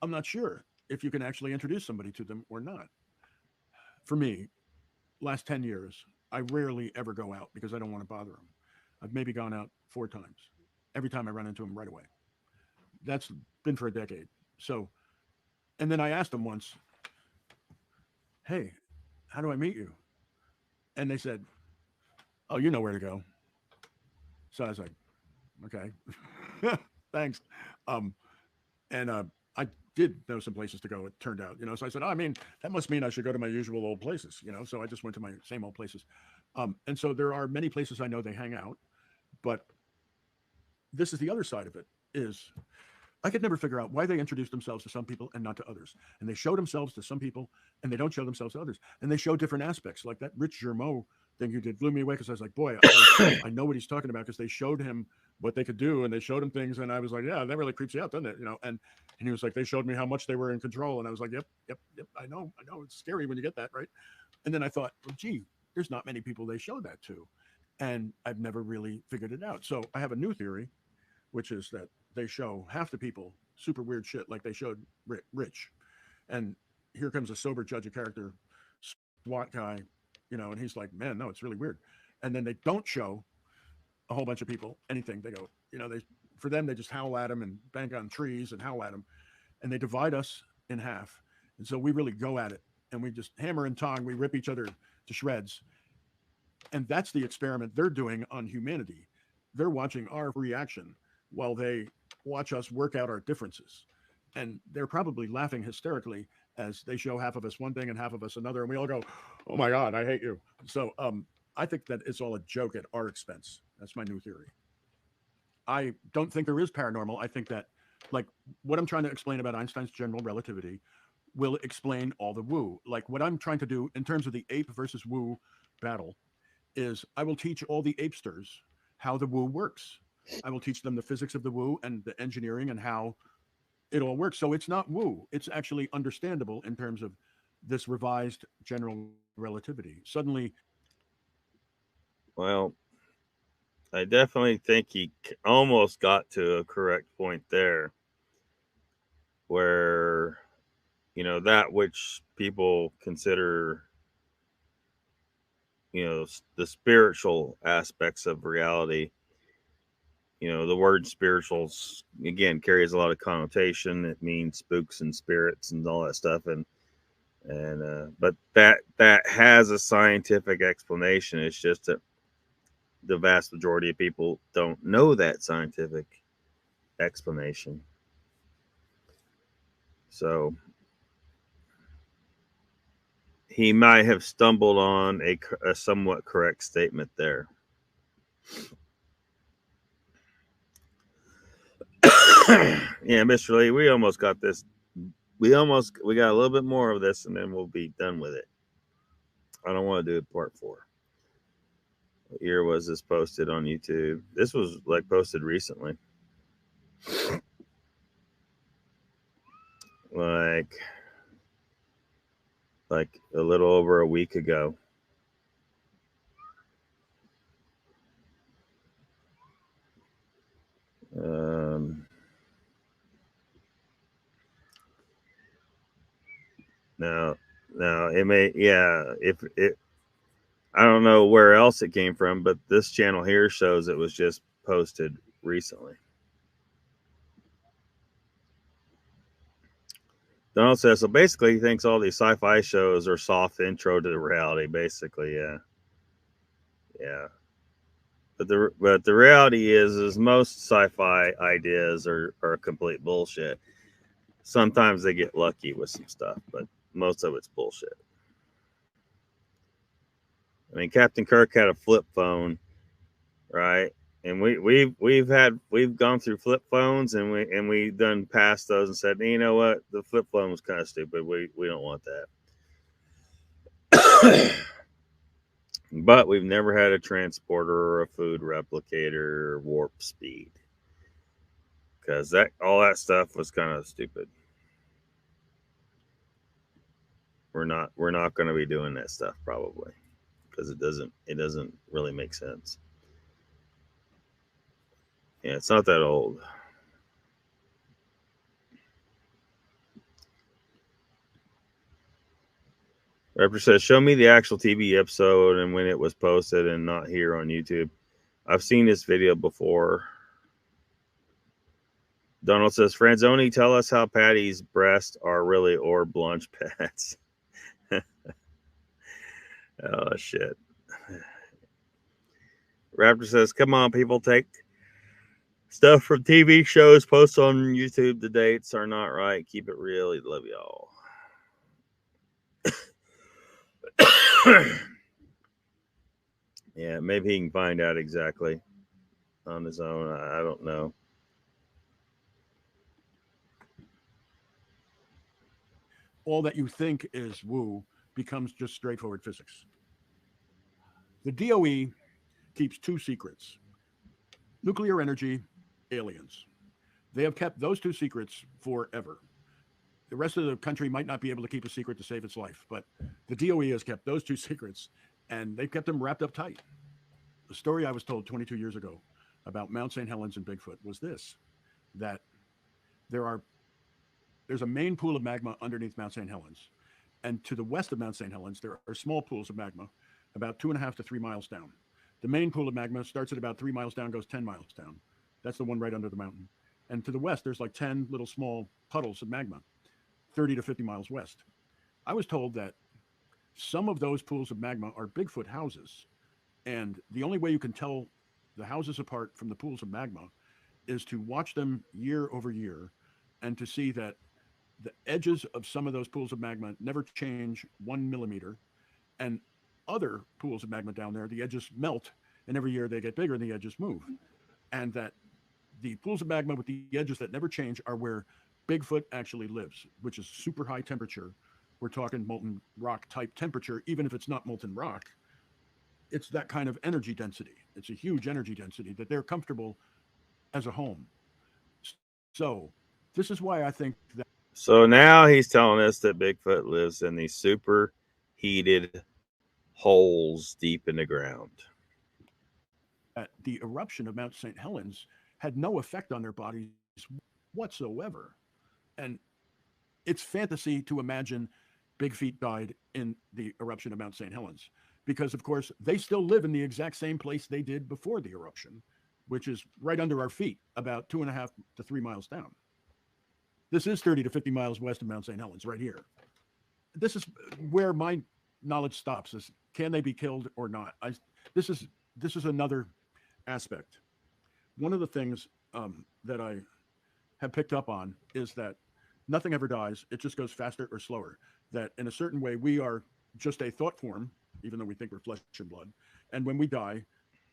I'm not sure if you can actually introduce somebody to them or not. For me, last 10 years, I rarely ever go out because I don't want to bother them. I've maybe gone out 4 times. Every time I run into them right away. That's been for a decade. So, and then I asked them once, hey, how do I meet you? And they said, oh, you know where to go. So I was like, okay, thanks. I did know some places to go, it turned out, you know. So I said, oh, I mean, that must mean I should go to my usual old places, you know. So I just went to my same old places. And so there are many places I know they hang out. But this is the other side of it, is I could never figure out why they introduce themselves to some people and not to others. And they show themselves to some people and they don't show themselves to others. And they show different aspects. Like that Rich Germeau thing you did blew me away, because I was like, boy, I know what he's talking about, because they showed him what they could do and they showed him things. And I was like, yeah, that really creeps you out, doesn't it? You know, and he was like, they showed me how much they were in control. And I was like, yep. I know. It's scary when you get that, right? And then I thought, well, gee, there's not many people they show that to. And I've never really figured it out. So I have a new theory, which is that they show half the people super weird shit, like they showed Rich. And here comes a sober judge of character SWAT guy, you know, and he's like, man, no, it's really weird. And then they don't show a whole bunch of people anything. They go, you know, for them, they just howl at them and bang on trees and howl at them. And they divide us in half. And so we really go at it. And we just hammer and tong, we rip each other to shreds. And that's the experiment they're doing on humanity. They're watching our reaction while they watch us work out our differences. And they're probably laughing hysterically as they show half of us one thing and half of us another. And we all go, oh my God, I hate you. So I think that it's all a joke at our expense. That's my new theory. I don't think there is paranormal. I think that, like, what I'm trying to explain about Einstein's general relativity, will explain all the woo. Like what I'm trying to do in terms of the ape versus woo battle is I will teach all the apesters how the woo works. I will teach them the physics of the woo and the engineering and how it all works. So it's not woo. It's actually understandable in terms of this revised general relativity. Suddenly, Well, I definitely think he almost got to a correct point there, where that which people consider the spiritual aspects of reality. The word spirituals again carries a lot of connotation. It means spooks and spirits and all that stuff, but that has a scientific explanation. It's just that the vast majority of people don't know that scientific explanation. So he might have stumbled on a somewhat correct statement there. Yeah, Mr. Lee, we almost got this. We got a little bit more of this, and then we'll be done with it. I don't want to do part 4. What year was this posted on YouTube? This was like posted recently. Like a little over a week ago. Now it may, if it, I don't know where else it came from, but this channel here shows it was just posted recently. Donald says, so basically he thinks all these sci-fi shows are soft intro to the reality, basically. Yeah. But the reality is most sci-fi ideas are complete bullshit. Sometimes they get lucky with some stuff, but most of it's bullshit. I mean, Captain Kirk had a flip phone, right? And we've gone through flip phones, and we done passed those and said, you know what, the flip phone was kind of stupid. We don't want that. But we've never had a transporter or a food replicator or warp speed, because all that stuff was kind of stupid. We're not going to be doing that stuff probably, because it doesn't really make sense. Yeah, it's not that old. Raptor says, show me the actual TV episode and when it was posted, and not here on YouTube. I've seen this video before. Donald says, Franzoni, tell us how Patty's breasts are really orb launch pads. Oh, shit. Raptor says, come on, people, take stuff from TV shows, post on YouTube. The dates are not right. Keep it real. Love y'all. Yeah, maybe he can find out exactly on his own. I don't know. all that you think is woo becomes just straightforward physics. The DOE keeps 2 secrets: nuclear energy, aliens. They have kept those 2 secrets forever. The rest of the country might not be able to keep a secret to save its life, but the DOE has kept those 2 secrets, and they've kept them wrapped up tight. The story I was told 22 years ago about Mount St. Helens and Bigfoot was this: that there's a main pool of magma underneath Mount St. Helens, and to the west of Mount St. Helens there are small pools of magma about 2.5 to 3 miles down. The main pool of magma starts at about 3 miles down, goes 10 miles down. That's the one right under the mountain. And to the west, there's like 10 little small puddles of magma, 30 to 50 miles west. I was told that some of those pools of magma are Bigfoot houses. And the only way you can tell the houses apart from the pools of magma is to watch them year over year, and to see that the edges of some of those pools of magma never change 1 millimeter. And other pools of magma down there, the edges melt, and every year they get bigger and the edges move. And that the pools of magma with the edges that never change are where Bigfoot actually lives, which is super high temperature. We're talking molten rock type temperature, even if it's not molten rock. It's that kind of energy density. It's a huge energy density that they're comfortable as a home. So this is why I think that So now he's telling us that Bigfoot lives in these super heated holes deep in the ground. the eruption of Mount St. Helens had no effect on their bodies whatsoever. And it's fantasy to imagine Big Feet died in the eruption of Mount St. Helens because, of course, they still live in the exact same place they did before the eruption, which is right under our feet, about 2.5 to 3 miles down. This is 30 to 50 miles west of Mount St. Helens, right here. This is where my knowledge stops: is can they be killed or not? This is another aspect. One of the things that I have picked up on is that nothing ever dies. It just goes faster or slower. That in a certain way, we are just a thought form, even though we think we're flesh and blood. And when we die,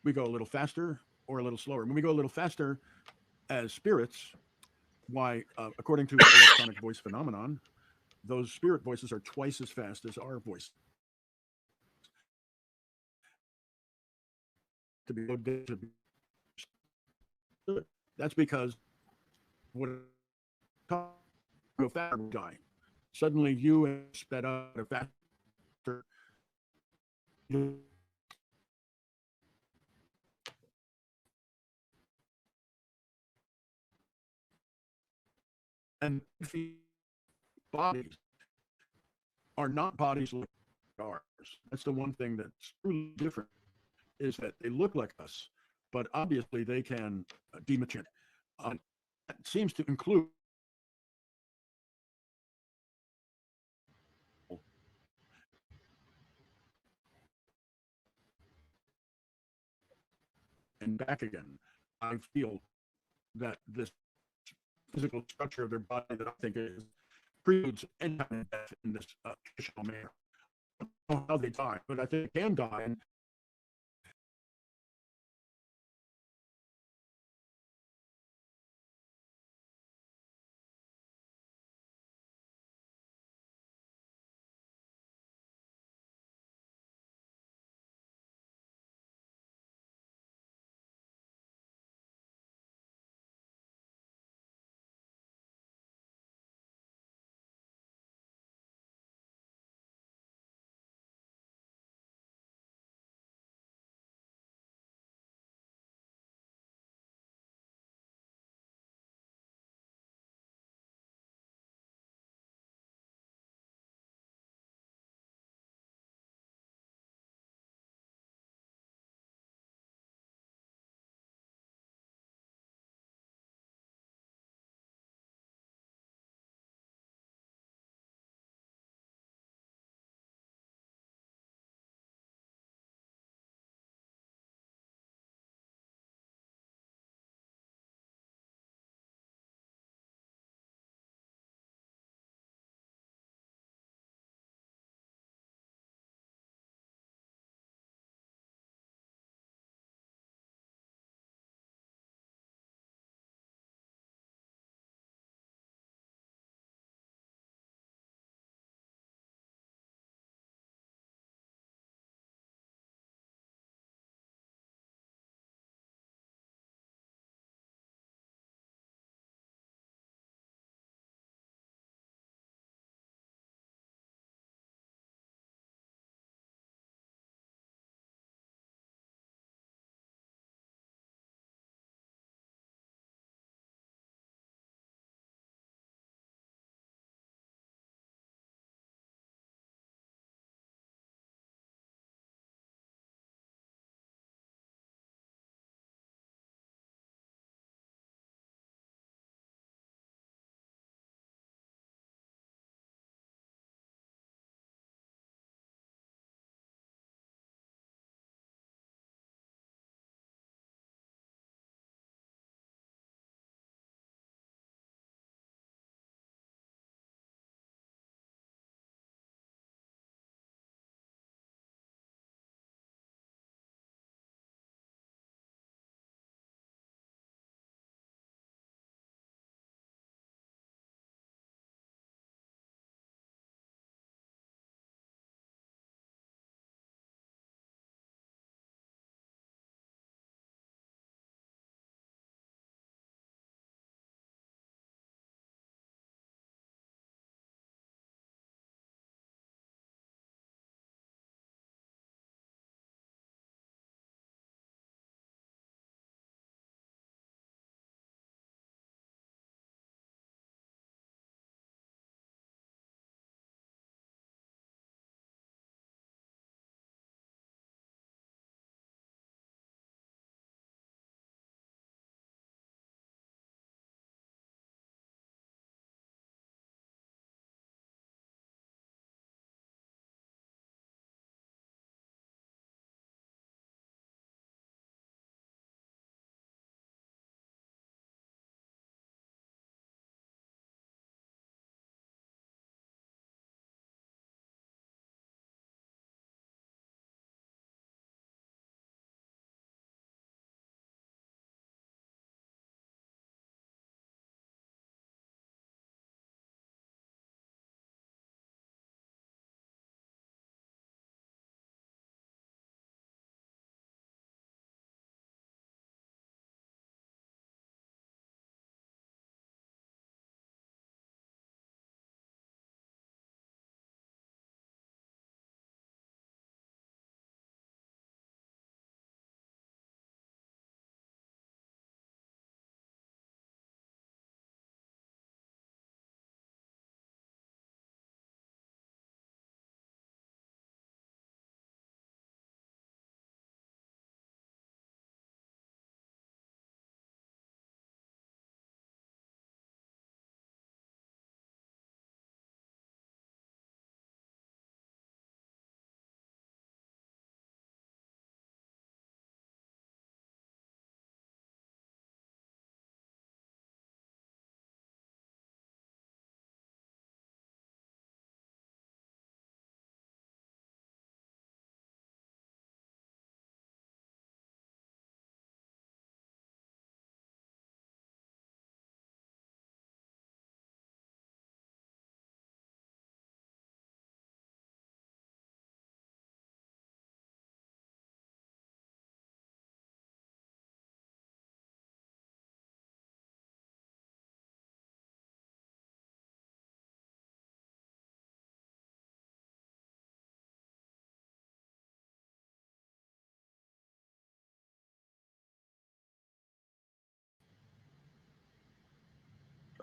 we go a little faster or a little slower. When we go a little faster as spirits, why, according to electronic voice phenomenon, those spirit voices are twice as fast as our voice. To be that's because what go faster die. Suddenly you sped up faster. And bodies are not bodies like ours. That's the one thing that's truly different, is that they look like us, but obviously they can dematerialize. That seems to include and back again. I feel that this physical structure of their body that I think is precludes any kind of death in this traditional manner. I don't know how they die, but I think they can die. And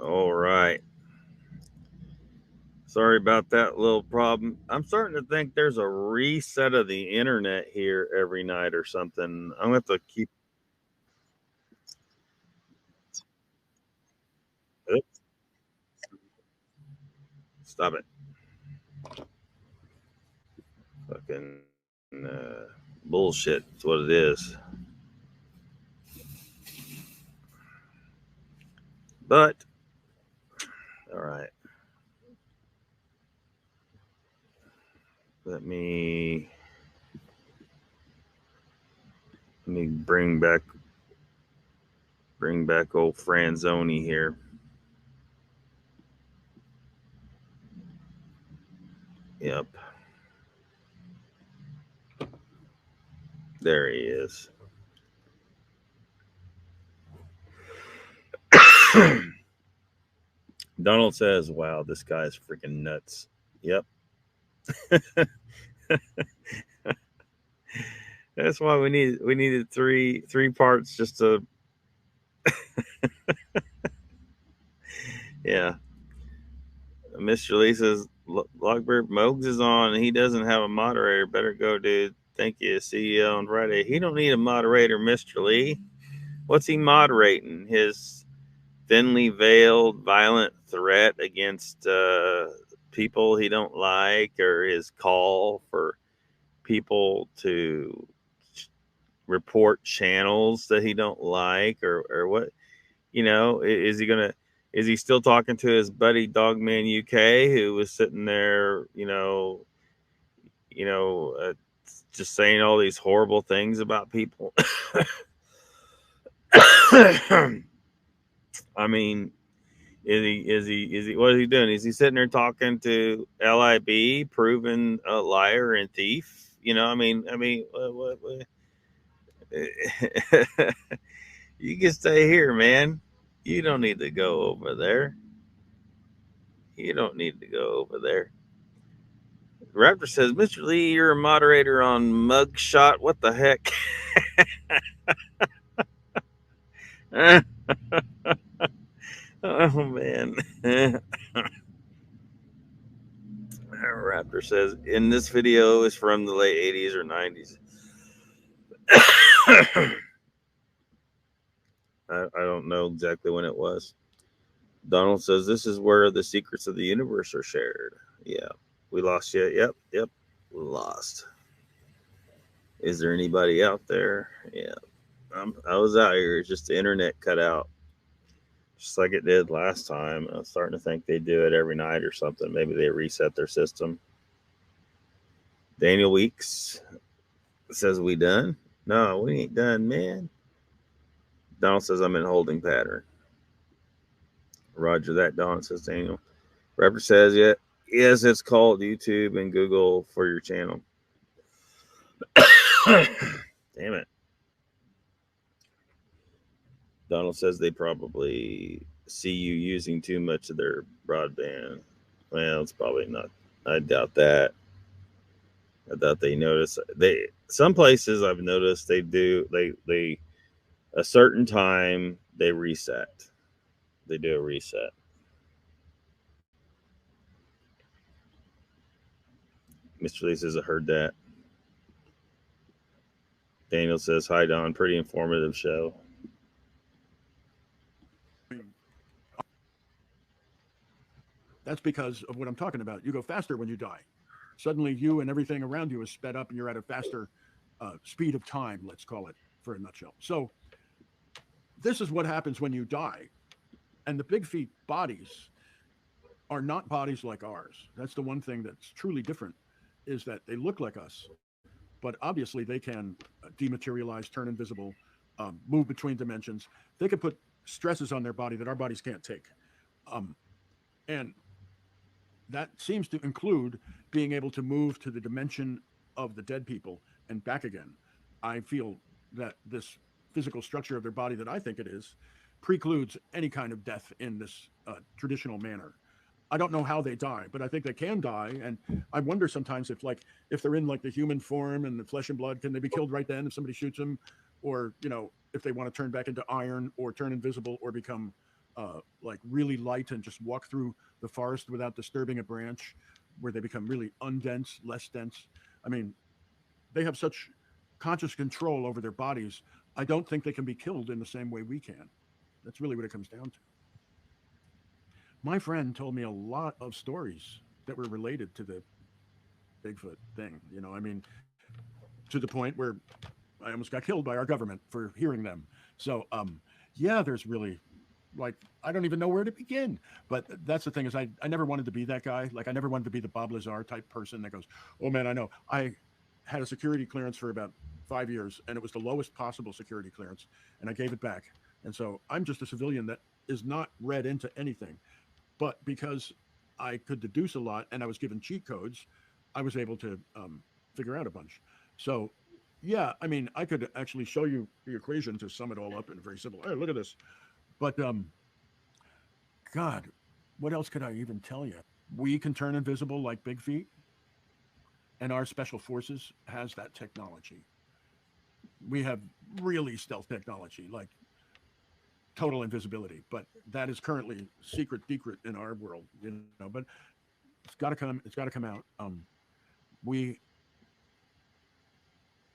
All right. Sorry about that little problem. I'm starting to think there's a reset of the internet here every night or something. I'm going to have to keep. Oops, stop it. Fucking bullshit. That's what it is. But, all right. Let me bring back old Franzoni here. Yep. There he is. Donald says, "Wow, this guy's freaking nuts." Yep. That's why we needed three parts just to yeah. Mr. Lee says Lockbeard Mogs is on and he doesn't have a moderator. Better go, dude. Thank you. See you on Friday. He don't need a moderator, Mr. Lee. What's he moderating? His thinly veiled violent threat against people he don't like, or his call for people to report channels that he don't like, or what? You know, is he still talking to his buddy Dogman UK, who was sitting there, just saying all these horrible things about people? I mean, is he what is he doing? Is he sitting there talking to LIB, proven a liar and thief? I mean, what? You can stay here, man. You don't need to go over there. You don't need to go over there. Raptor says, Mr. Lee, you're a moderator on Mugshot. What the heck? Oh, man. Raptor says, in this video is from the late 80s or 90s. I don't know exactly when it was. Donald says, this is where the secrets of the universe are shared. Yeah. We lost you. Yep. Lost. Is there anybody out there? Yeah. I was out here. Just the internet cut out. Just like it did last time. I was starting to think they do it every night or something. Maybe they reset their system. Daniel Weeks says, we done? No, we ain't done, man. Donald says, I'm in holding pattern. Roger that, Don, says Daniel. Rapper says, yeah, yes, it's called YouTube and Google for your channel. Damn it. Donald says they probably see you using too much of their broadband. Well, it's probably not. I doubt that. I doubt they notice. Some places I've noticed they a certain time they reset. They do a reset. Mr. Lee says, I heard that. Daniel says, hi, Don. Pretty informative show. That's because of what I'm talking about. You go faster when you die. Suddenly you and everything around you is sped up and you're at a faster speed of time, let's call it, for a nutshell. So this is what happens when you die. And the big feet bodies are not bodies like ours. That's the one thing that's truly different, is that they look like us, but obviously they can dematerialize, turn invisible, move between dimensions. They can put stresses on their body that our bodies can't take. And that seems to include being able to move to the dimension of the dead people and back again. I feel that this physical structure of their body that I think it is precludes any kind of death in this traditional manner. I don't know how they die, but I think they can die. And I wonder sometimes if they're in like the human form and the flesh and blood, can they be killed right then if somebody shoots them? Or, if they want to turn back into iron or turn invisible or become like really light and just walk through the forest without disturbing a branch, where they become really undense, less dense. I mean, they have such conscious control over their bodies. I don't think they can be killed in the same way we can. That's really what it comes down to. My friend told me a lot of stories that were related to the Bigfoot thing. You know, I mean, to the point where I almost got killed by our government for hearing them. So, yeah, there's really, like, I don't even know where to begin. But that's the thing, is I never wanted to be that guy. Like, I never wanted to be the Bob Lazar type person that goes, oh man, I know. I had a security clearance for about 5 years, and it was the lowest possible security clearance, and I gave it back. And so I'm just a civilian that is not read into anything. But because I could deduce a lot and I was given cheat codes, I was able to figure out a bunch. So, yeah, I mean, I could actually show you the equation to sum it all up in a very simple. Hey, look at this. But God, what else could I even tell you? We can turn invisible like Big Feet, and our special forces has that technology. We have really stealth technology, like total invisibility, but that is currently secret in our world, you know. But it's got to come. It's got to come out. We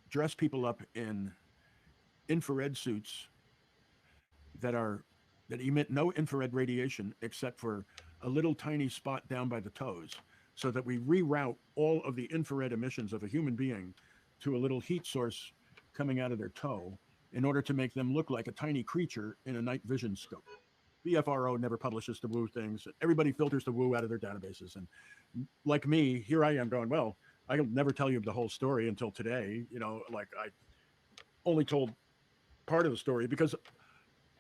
dress people up in infrared suits that emit no infrared radiation except for a little tiny spot down by the toes, so that we reroute all of the infrared emissions of a human being to a little heat source coming out of their toe, in order to make them look like a tiny creature in a night vision scope. BFRO never publishes the woo things. Everybody filters the woo out of their databases. And like me, here I am going, well, I'll never tell you the whole story until today. You know, like, I only told part of the story because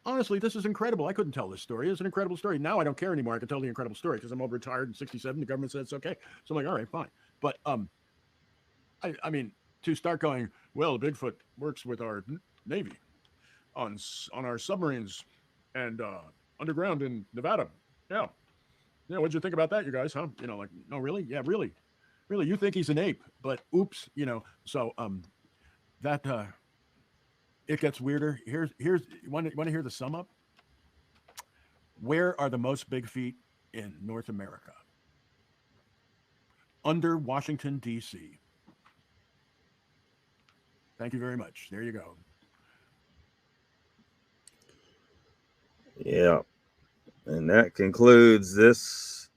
honestly, this is incredible. I couldn't tell this story. It's an incredible story. Now I don't care anymore. I can tell the incredible story because I'm all retired in 67. The government said it's okay. So I'm like, all right, fine. But I mean, to start going, well, Bigfoot works with our Navy on our submarines and underground in Nevada. Yeah. Yeah, what'd you think about that, you guys, huh? You know, like, no, really? Yeah, really. Really, you think he's an ape, but oops, you know. So that it gets weirder. Here's you want to hear the sum up? Where are the most big feet in North America? Under Washington, D.C. Thank you very much. There you go. Yeah. And that concludes this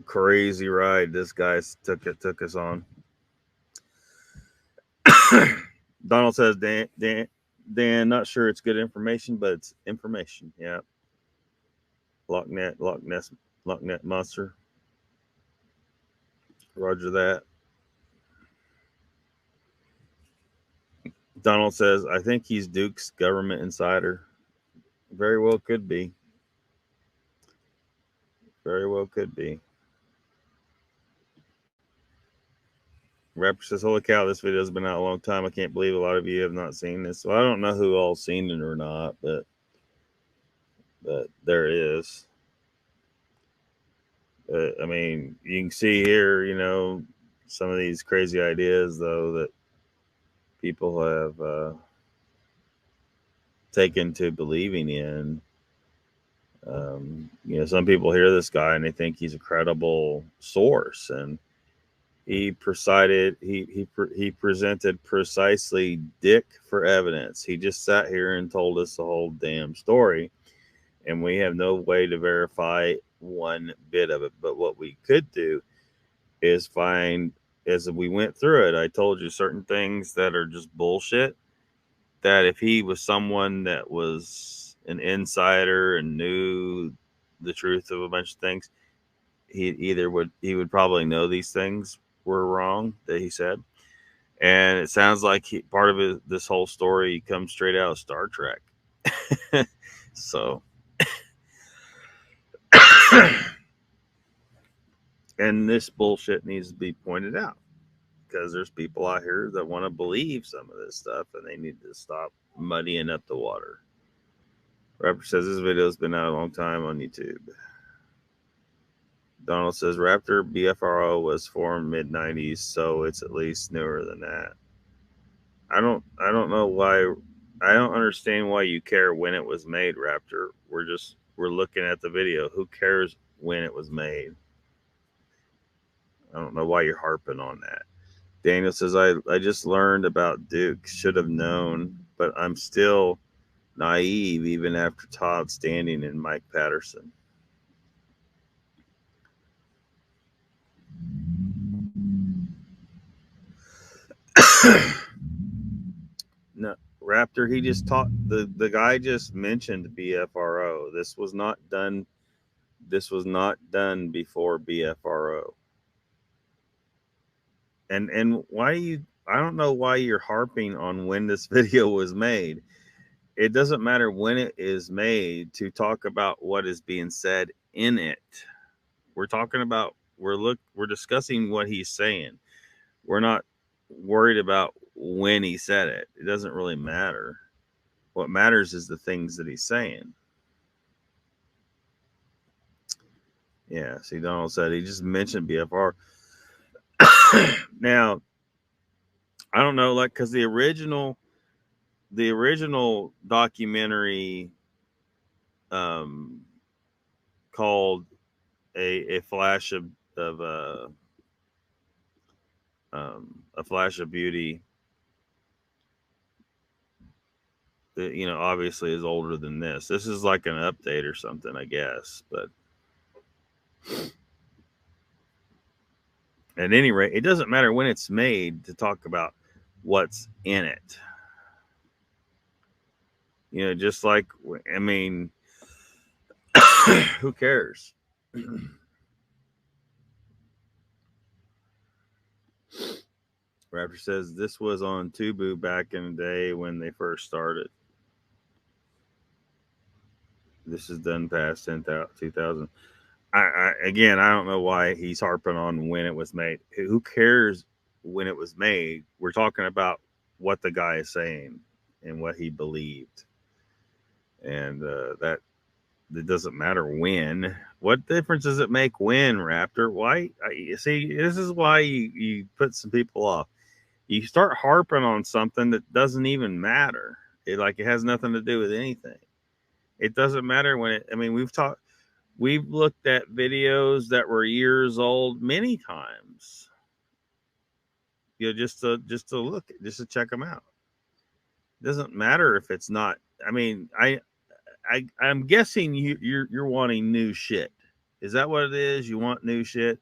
crazy ride this guy took us on. Donald says, Dan, not sure it's good information, but it's information. Yeah. Loch Ness monster. Roger that. Donald says, I think he's Duke's government insider. Very well could be. Very well could be. Rapper says, holy cow, this video has been out a long time. I can't believe a lot of you have not seen this. So I don't know who all seen it or not, but there it is. I mean, you can see here, you know, some of these crazy ideas, though, that people have taken to believing in. You know, some people hear this guy and they think he's a credible source, and he presented precisely dick for evidence. He just sat here and told us the whole damn story, and we have no way to verify one bit of it. But what we could do is find, as we went through it, I told you certain things that are just bullshit, that if he was someone that was an insider and knew the truth of a bunch of things, he would probably know these things were wrong that he said. And it sounds like part of this whole story comes straight out of Star Trek. So and this bullshit needs to be pointed out, because there's people out here that want to believe some of this stuff, and they need to stop muddying up the water. Rapper says this video has been out a long time on YouTube. Donald says Raptor BFRO was formed mid-90s, so it's at least newer than that. I don't know why I don't understand why you care when it was made, Raptor. We're looking at the video. Who cares when it was made? I don't know why you're harping on that. Daniel says, I just learned about Duke. Should have known, but I'm still naive even after Todd Standing and Mike Patterson. No, Raptor, he just taught the guy just mentioned BFRO. This was not done before BFRO. And why I don't know why you're harping on when this video was made. It doesn't matter when it is made to talk about what is being said in it. We're talking about we're discussing what he's saying. We're not worried about when he said it. It doesn't really matter. What matters is the things that he's saying. Yeah, see, Donald said he just mentioned BFR. Now, I don't know, like, because the original documentary called a flash of a flash of beauty, that obviously is older than this. This is like an update or something, I guess. But at any rate, it doesn't matter when it's made to talk about what's in it. Just like, I mean, who cares? Raptor says this was on Tubu back in the day when they first started. This is done past 2000. Again, I don't know why he's harping on when it was made. Who cares when it was made? We're talking about what the guy is saying and what he believed. And that it doesn't matter when. What difference does it make when, Raptor? Why? See, this is why you put some people off. You start harping on something that doesn't even matter. It has nothing to do with anything. It doesn't matter when it. I mean, we've looked at videos that were years old many times. Just to look, just to check them out. It doesn't matter if it's not. I mean, I'm guessing you're wanting new shit. Is that what it is? You want new shit?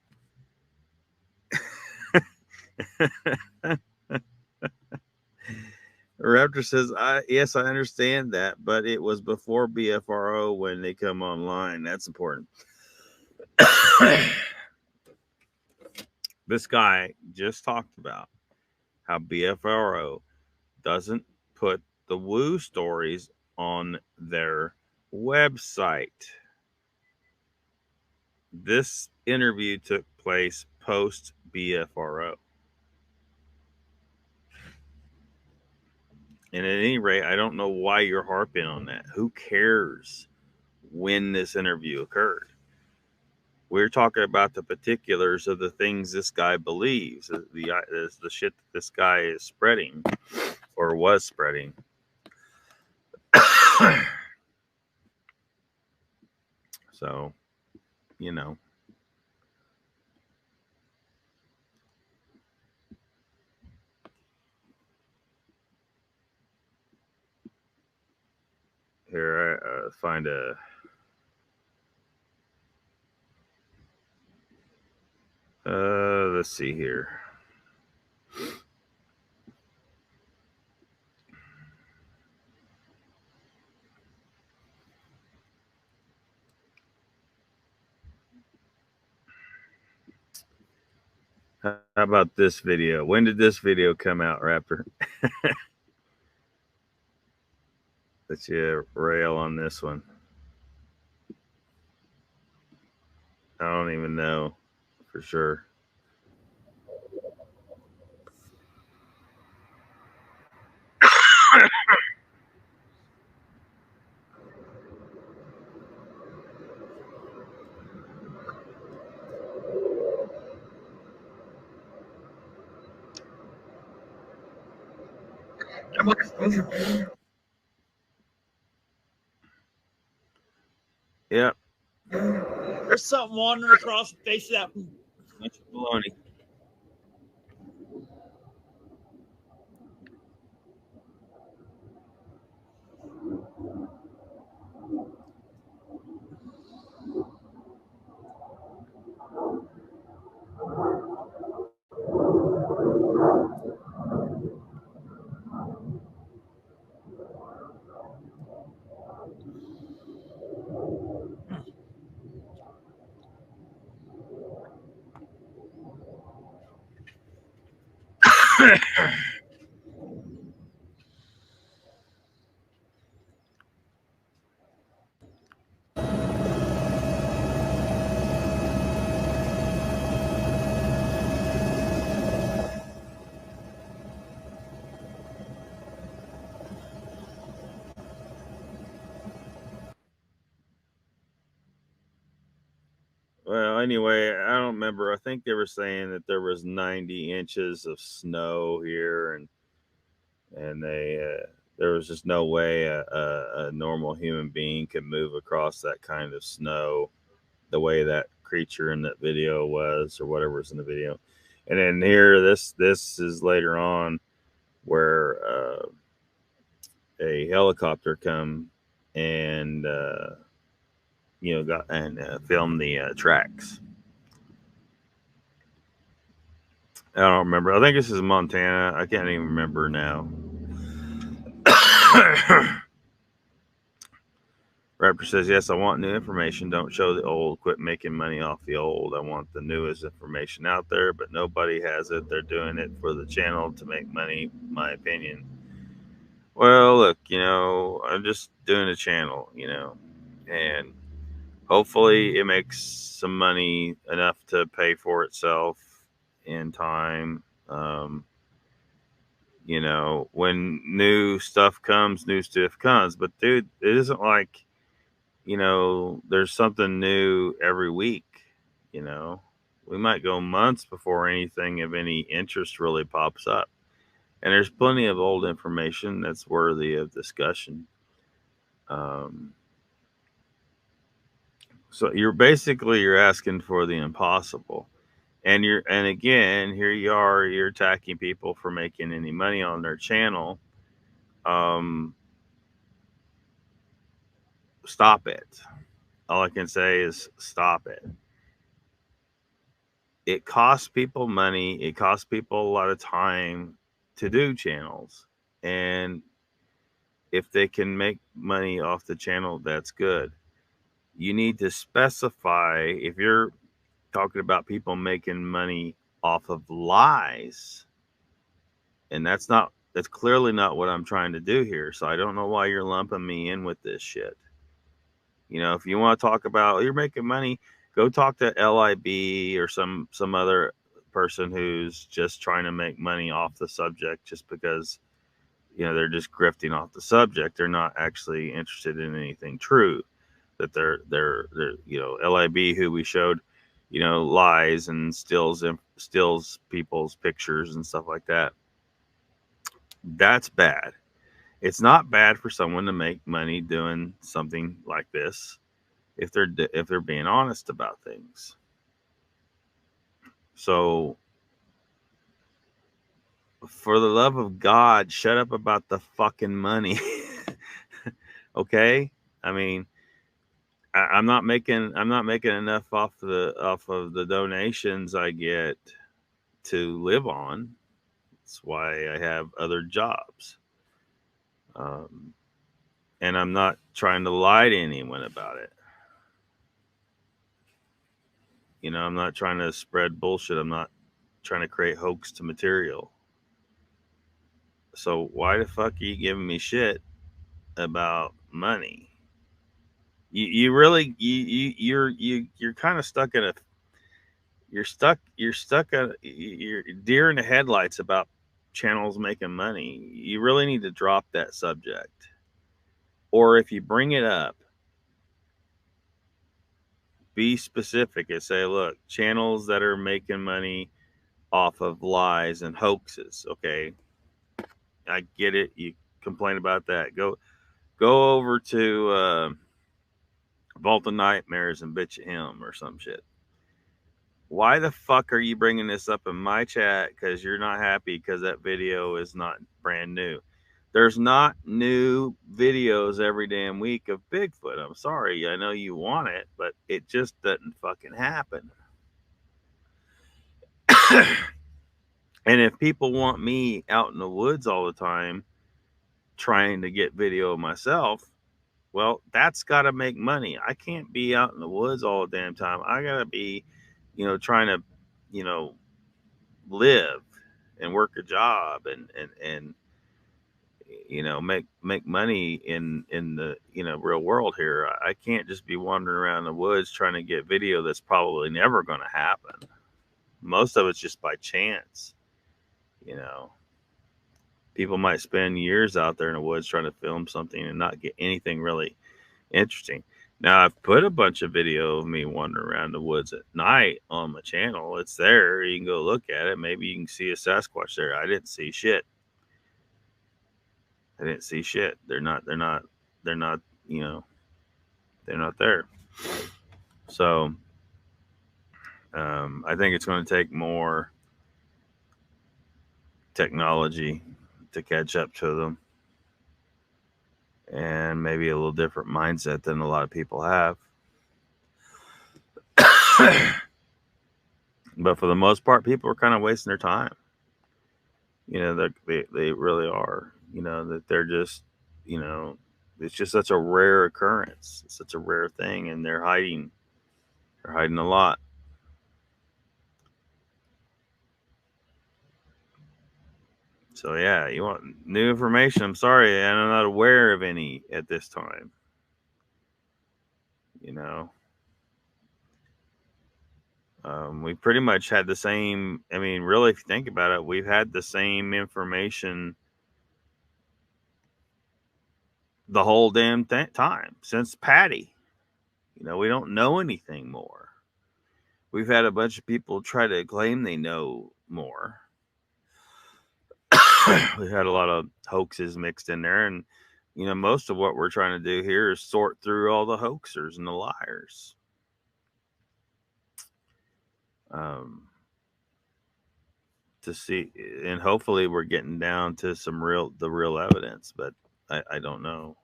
Raptor says, yes, I understand that, but it was before BFRO when they come online. That's important. This guy just talked about how BFRO doesn't put the woo stories on their website. This interview took place post BFRO. And at any rate, I don't know why you're harping on that. Who cares when this interview occurred? We're talking about the particulars of the things this guy believes, the shit that this guy is spreading or was spreading. So, Here, I find a. Let's see here. How about this video? When did this video come out, Raptor? Let's rail on this one. I don't even know for sure. Yep. There's something wandering across the face of that. Bunch of baloney. Well, anyway, I don't remember. I think they were saying that there was 90 inches of snow here, and there was just no way a normal human being could move across that kind of snow the way that creature in that video was, or whatever's in the video. And then here, this is later on where a helicopter come and got and filmed the tracks. I don't remember. I think this is Montana. I can't even remember now. Rapper says, yes, I want new information. Don't show the old. Quit making money off the old. I want the newest information out there, but nobody has it. They're doing it for the channel to make money, my opinion. Well, look, I'm just doing a channel, and hopefully it makes some money enough to pay for itself in time. When new stuff comes. But dude, it isn't like, there's something new every week. We might go months before anything of any interest really pops up. And there's plenty of old information that's worthy of discussion. So you're asking for the impossible. And again, here you are, you're attacking people for making any money on their channel. Stop it. All I can say is stop it. It costs people money. It costs people a lot of time to do channels. And if they can make money off the channel, that's good. You need to specify, if you're talking about people making money off of lies, and that's clearly not what I'm trying to do here. So I don't know why you're lumping me in with this shit. If you want to talk about you're making money, go talk to LIB or some other person who's just trying to make money off the subject just because they're just grifting off the subject. They're not actually interested in anything true. That they're LIB, who we showed lies and steals people's pictures and stuff like that. That's bad. It's not bad for someone to make money doing something like this if they're being honest about things. So for the love of God, shut up about the fucking money. Okay? I mean, I'm not making enough off of the donations I get to live on. That's why I have other jobs. And I'm not trying to lie to anyone about it. I'm not trying to spread bullshit. I'm not trying to create hoax to material. So why the fuck are you giving me shit about money? You're kind of stuck in you're deer in the headlights about channels making money. You really need to drop that subject. Or if you bring it up, be specific and say, look, channels that are making money off of lies and hoaxes. Okay, I get it. You complain about that. Go over to Vault of Nightmares and bitch at him or some shit. Why the fuck are you bringing this up in my chat? Because you're not happy because that video is not brand new. There's not new videos every damn week of Bigfoot. I'm sorry. I know you want it, but it just doesn't fucking happen. And if people want me out in the woods all the time trying to get video of myself, well, that's got to make money. I can't be out in the woods all the damn time. I got to be, trying to, live and work a job and make money in the, real world here. I can't just be wandering around the woods trying to get video that's probably never going to happen. Most of it's just by chance. People might spend years out there in the woods trying to film something and not get anything really interesting. Now, I've put a bunch of video of me wandering around the woods at night on my channel. It's there. You can go look at it. Maybe you can see a Sasquatch there. I didn't see shit. They're not they're not there. So, I think it's going to take more technology to catch up to them, and maybe a little different mindset than a lot of people have. But for the most part, people are kind of wasting their time. They really are. That they're just, it's just such a rare occurrence. It's such a rare thing, and they're hiding. They're hiding a lot. So yeah, you want new information? I'm sorry, I'm not aware of any at this time. We pretty much had the same. I mean, really, if you think about it, we've had the same information the whole damn time since Patty. We don't know anything more. We've had a bunch of people try to claim they know more. We had a lot of hoaxes mixed in there, and most of what we're trying to do here is sort through all the hoaxers and the liars. To see, and hopefully we're getting down to the real evidence, but I don't know.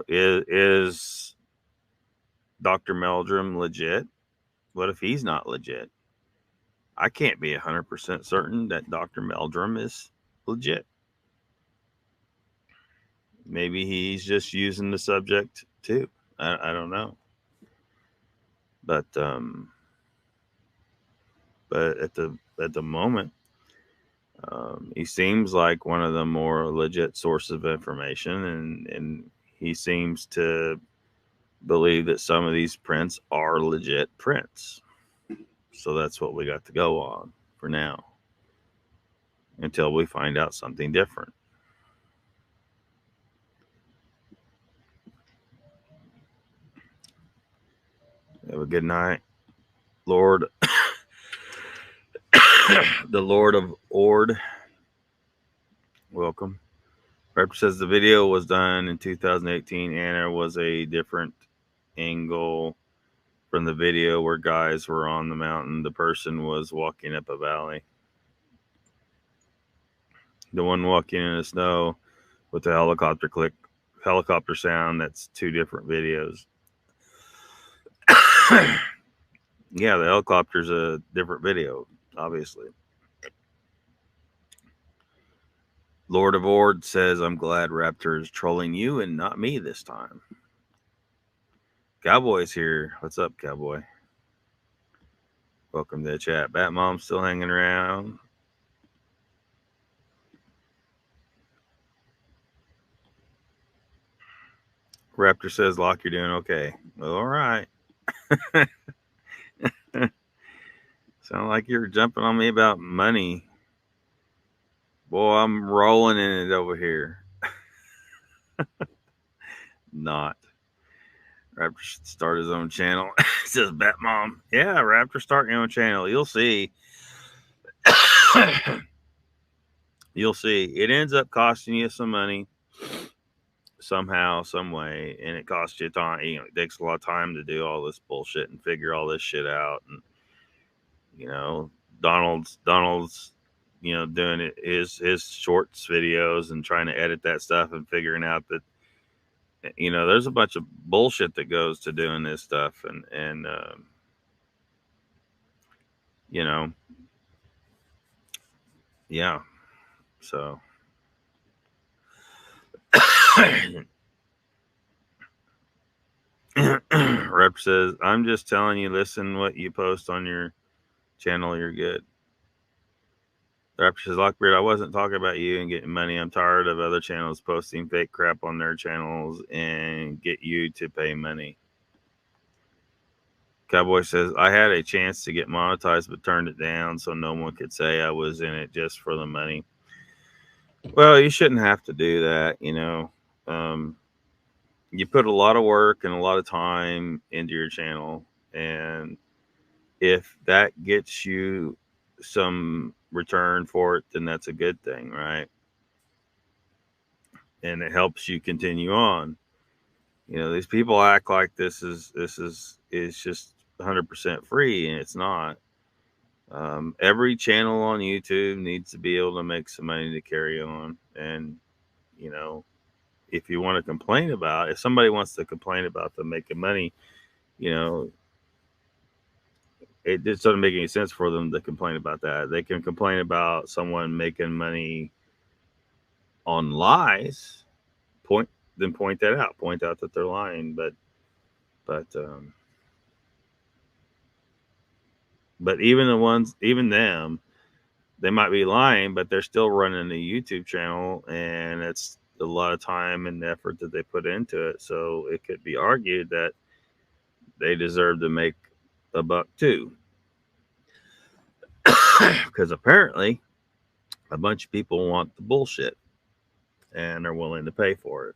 Is Dr. Meldrum legit? What if he's not legit? I can't be 100% certain that Dr. Meldrum is legit. Maybe he's just using the subject too. I don't know. But at the moment, he seems like one of the more legit sources of information, and he seems to believe that some of these prints are legit prints. So that's what we got to go on for now, until we find out something different. Have a good night, Lord. The Lord of Ord. Welcome. Raptor says the video was done in 2018 and there was a different angle from the video where guys were on the mountain. The person was walking up a valley. The one walking in the snow with the helicopter sound, that's two different videos. Yeah, the helicopter's a different video, obviously. Lord of Ord says, I'm glad Raptor is trolling you and not me this time. Cowboy's here. What's up, Cowboy? Welcome to the chat. Batmom's still hanging around. Raptor says, Lock, you're doing okay. All right. Sound like you're jumping on me about money. Boy, I'm rolling in it over here. Not. Raptor should start his own channel. Says Batmom. Yeah, Raptor, start your own channel. You'll see. You'll see. It ends up costing you some money. somehow, some way, and it costs you time. You know, it takes a lot of time to do all this bullshit and figure all this shit out. And you know, Donald's, you know, doing it, his shorts videos and trying to edit that stuff and figuring out that, you know, there's a bunch of bullshit that goes to doing this stuff, and you know, yeah. So Rep says, I'm just telling you, listen what you post on your channel, you're good. Rep says, Lockbeard, I wasn't talking about you and getting money. I'm tired of other channels posting fake crap on their channels and get you to pay money. Cowboy says, I had a chance to get monetized but turned it down so no one could say I was in it just for the money. Well, you shouldn't have to do that, you know. You put a lot of work and a lot of time into your channel, and if that gets you some return for it, then that's a good thing, right? And it helps you continue on. You know, these people act like this is just 100% free, and it's not. Every channel on YouTube needs to be able to make some money to carry on. And, you know, if you want to complain about, if somebody wants to complain about them making money, you know, it just doesn't make any sense for them to complain about that. They can complain about someone making money on lies, point that out, point out that they're lying. But even the ones, even them, they might be lying, but they're still running a YouTube channel, and it's a lot of time and effort that they put into it. So it could be argued that they deserve to make a buck too. Because apparently a bunch of people want the bullshit and are willing to pay for it.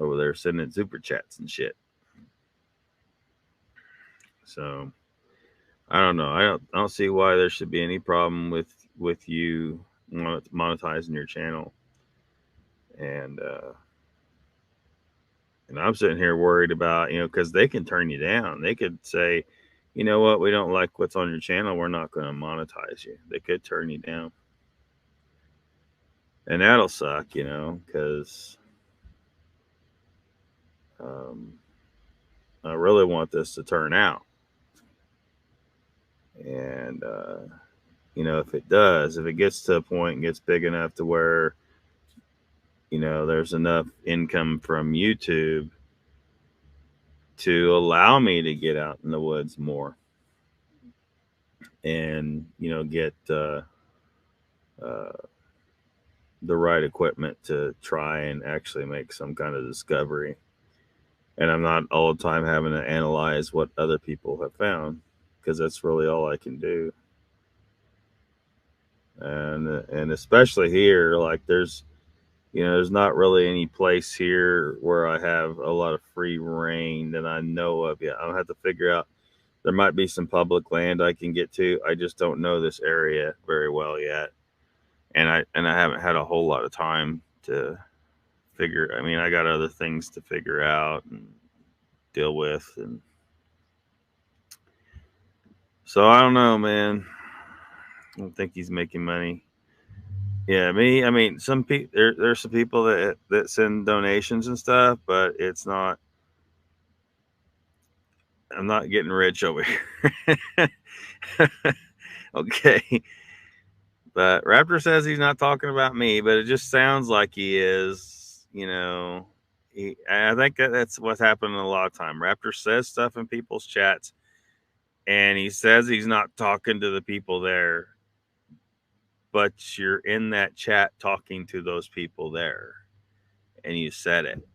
Over there sending super chats and shit. So I don't know. I don't see why there should be any problem with you monetizing your channel. And I'm sitting here worried about, you know, because they can turn you down. They could say, you know what, we don't like what's on your channel. We're not going to monetize you. They could turn you down. And that'll suck, you know, because I really want this to turn out. And, you know, if it does, if it gets to a point and gets big enough to where, you know, there's enough income from YouTube to allow me to get out in the woods more and, you know, get the right equipment to try and actually make some kind of discovery. And I'm not all the time having to analyze what other people have found, because that's really all I can do. And especially here, like there's not really any place here where I have a lot of free reign that I know of yet. I'll have to figure out. There might be some public land I can get to. I just don't know this area very well yet. And I haven't had a whole lot of time to figure. I mean, I got other things to figure out and deal with, and so I don't know, man. I don't think he's making money. Yeah, me. I mean, some people. There's some people that send donations and stuff, but it's not. I'm not getting rich over here. Okay. But Raptor says he's not talking about me, but it just sounds like he is. You know, I think that's what's happening a lot of time. Raptor says stuff in people's chats, and he says he's not talking to the people there, but you're in that chat talking to those people there, and you said it,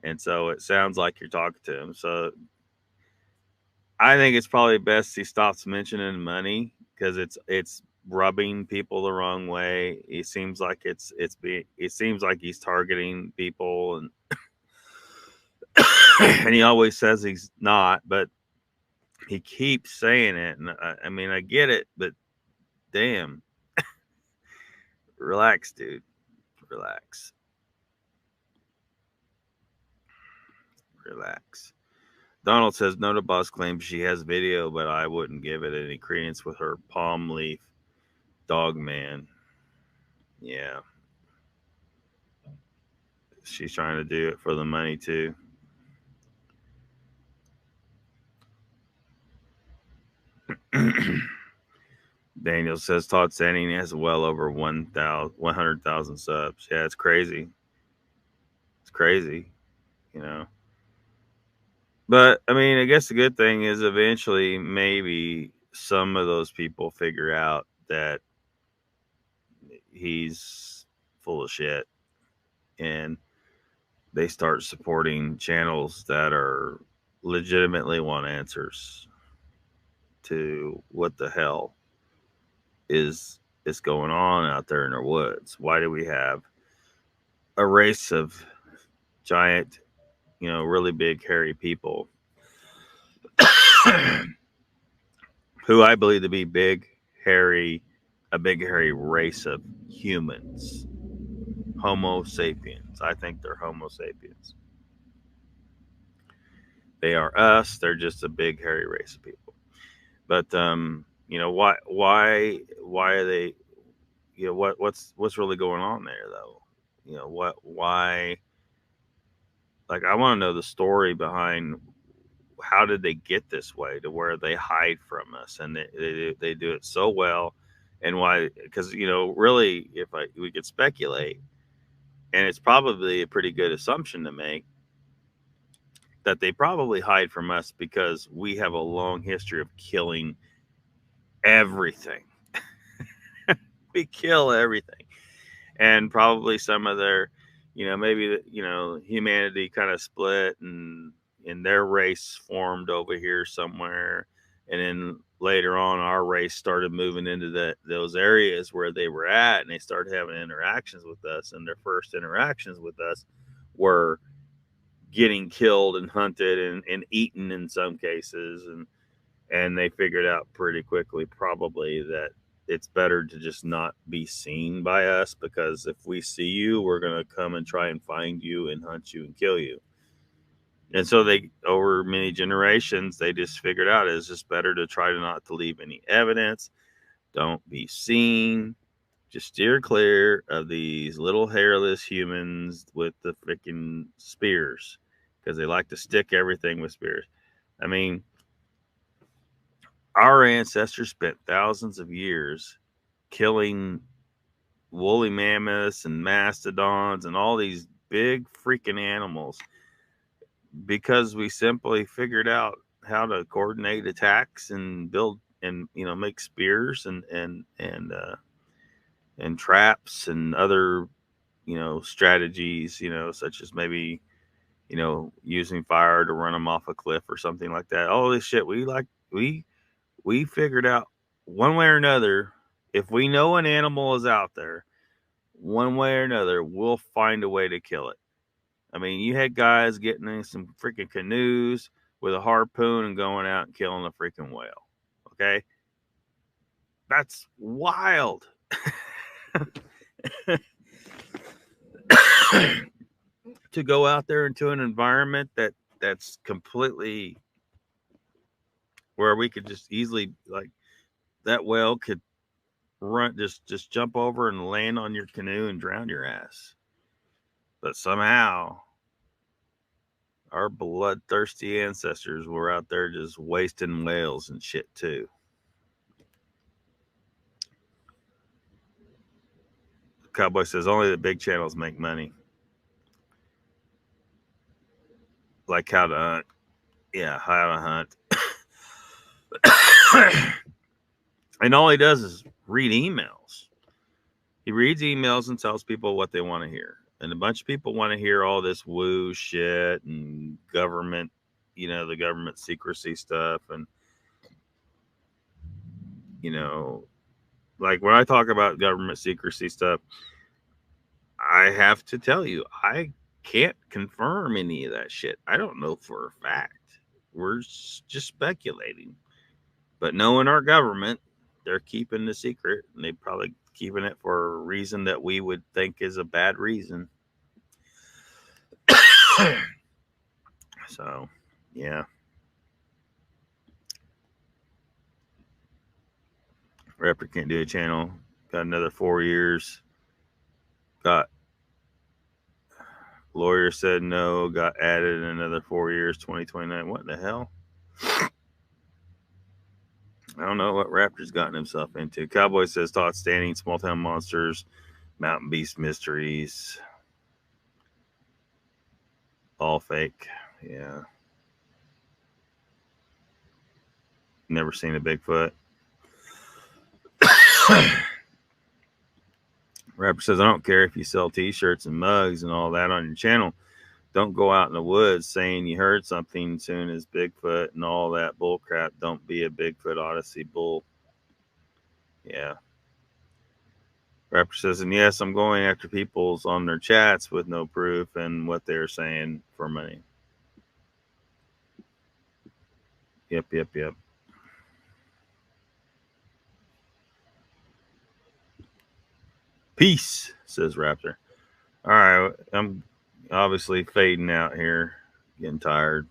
and so it sounds like you're talking to him. So I think it's probably best he stops mentioning money, because it's rubbing people the wrong way. It seems like it seems like he's targeting people, and and he always says he's not, but he keeps saying it. And I mean, I get it, but damn, relax, dude, relax. Relax. Donald says, Nota Boss claims she has video, but I wouldn't give it any credence with her palm leaf dog man. Yeah. She's trying to do it for the money, too. Daniel says, Todd Standing has well over 100,000 subs. Yeah, it's crazy. It's crazy, you know. But, I mean, I guess the good thing is eventually maybe some of those people figure out that he's full of shit and they start supporting channels that are legitimately want answers to what the hell is going on out there in the woods. Why do we have a race of giant, you know, really big hairy people who I believe to be a big hairy race of humans, Homo sapiens. I think they're Homo sapiens. They are us. They're just a big hairy race of people. But you know, why are they? You know, what's really going on there, though? You know, why? Like, I want to know the story behind how did they get this way to where they hide from us, and they do it so well, and why? Because, you know, really, we could speculate, and it's probably a pretty good assumption to make that they probably hide from us because we have a long history of killing everything. We kill everything, and probably some of their, you know, maybe you know, humanity kind of split and their race formed over here somewhere, and then later on our race started moving into those areas where they were at, and they started having interactions with us, and their first interactions with us were getting killed and hunted and eaten in some cases, and they figured out pretty quickly probably that it's better to just not be seen by us, because if we see you, we're going to come and try and find you and hunt you and kill you. And so they, over many generations, they just figured out it's just better to try not to leave any evidence. Don't be seen. Just steer clear of these little hairless humans with the freaking spears, because they like to stick everything with spears. I mean, our ancestors spent thousands of years killing woolly mammoths and mastodons and all these big freaking animals because we simply figured out how to coordinate attacks and build and, you know, make spears and traps and other, you know, strategies, you know, such as maybe, you know, using fire to run them off a cliff or something like that. All this shit we figured out one way or another. If we know an animal is out there, one way or another, we'll find a way to kill it. I mean, you had guys getting in some freaking canoes with a harpoon and going out and killing a freaking whale. Okay? That's wild. To go out there into an environment that's completely where we could just easily, like, that whale could run, just jump over and land on your canoe and drown your ass. But somehow our bloodthirsty ancestors were out there just wasting whales and shit too. Cowboy says only the big channels make money. Like how to hunt. Yeah, how to hunt. And all he does is read emails. He reads emails and tells people what they want to hear. And a bunch of people want to hear all this woo shit and government, you know, the government secrecy stuff. And, you know, like when I talk about government secrecy stuff, I have to tell you, I can't confirm any of that shit. I don't know for a fact. We're just speculating. But knowing our government, they're keeping the secret, and they probably keeping it for a reason that we would think is a bad reason. So, yeah. Raptor can't do a channel. Got another 4 years. Got lawyer said no. Got added another 4 years, 2029. What the hell? I don't know what Raptor's gotten himself into. Cowboy says Todd Standing, Small Town Monsters, Mountain Beast Mysteries. All fake. Yeah. Never seen a Bigfoot. Rapper says, I don't care if you sell t-shirts and mugs and all that on your channel. Don't go out in the woods saying you heard something soon as Bigfoot and all that bull crap. Don't be a Bigfoot Odyssey bull. Yeah. Rapper says, and yes, I'm going after people's on their chats with no proof and what they're saying for money. Yep. Peace, says Raptor. All right, I'm obviously fading out here, getting tired.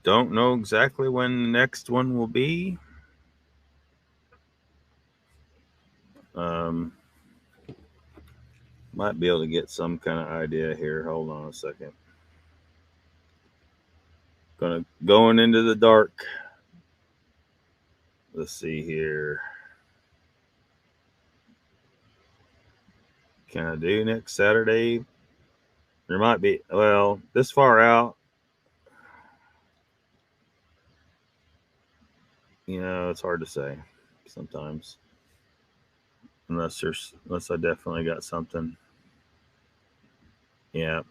Don't know exactly when the next one will be. Might be able to get some kind of idea here. Hold on a second. Going into the dark. Let's see here. Can I do next Saturday? There might be, well, this far out, you know, it's hard to say sometimes. Unless I definitely got something. Yeah.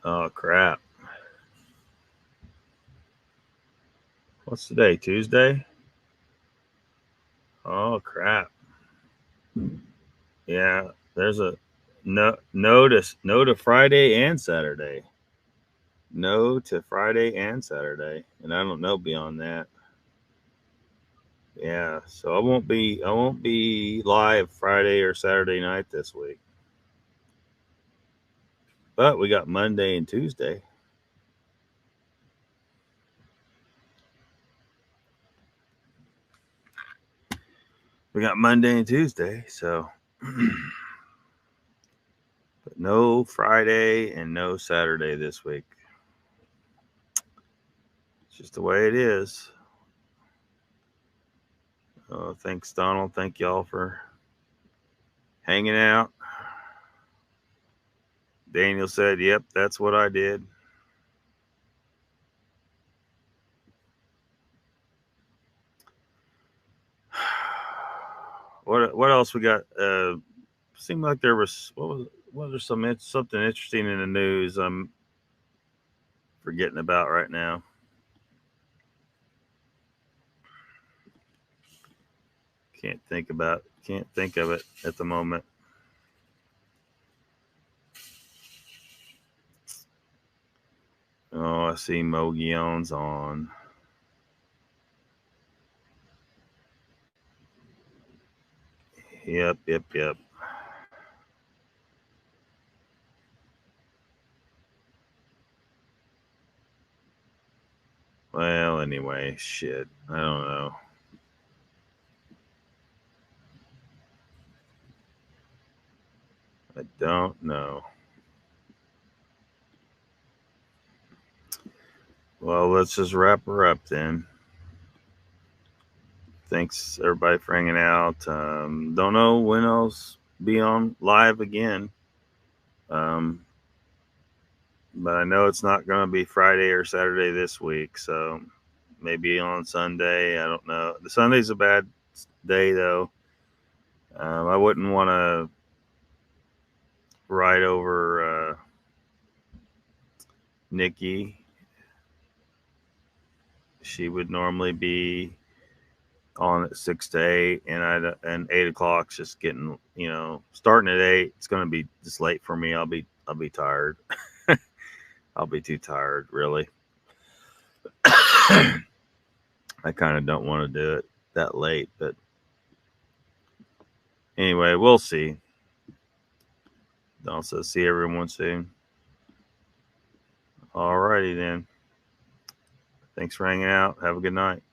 Oh, crap. What's today? Tuesday? Oh, crap. Yeah, there's a no to Friday and Saturday. No to Friday and Saturday. And I don't know beyond that. Yeah, so I won't be live Friday or Saturday night this week. But we got Monday and Tuesday. We got Monday and Tuesday, so but no Friday and no Saturday this week. It's just the way it is. Thanks, Donald. Thank y'all for hanging out. Daniel said, yep, that's what I did. What else we got? Seemed like there was something interesting in the news I'm forgetting about right now. Can't think of it at the moment. Oh, I see Mogion's on. Yep. Well, anyway, shit. I don't know. I don't know. Well, let's just wrap her up then. Thanks everybody for hanging out. Don't know when I'll be on live again. But I know it's not going to be Friday or Saturday this week. So maybe on Sunday. I don't know. The Sunday's a bad day though. I wouldn't want to ride over Nikki. She would normally be on at 6 to 8, and 8 o'clock's just getting, starting at 8. It's going to be just late for me. I'll be tired. I'll be too tired, really. I kind of don't want to do it that late, but anyway. anyway, we'll see. Also, see everyone soon. All righty then. Thanks for hanging out. Have a good night.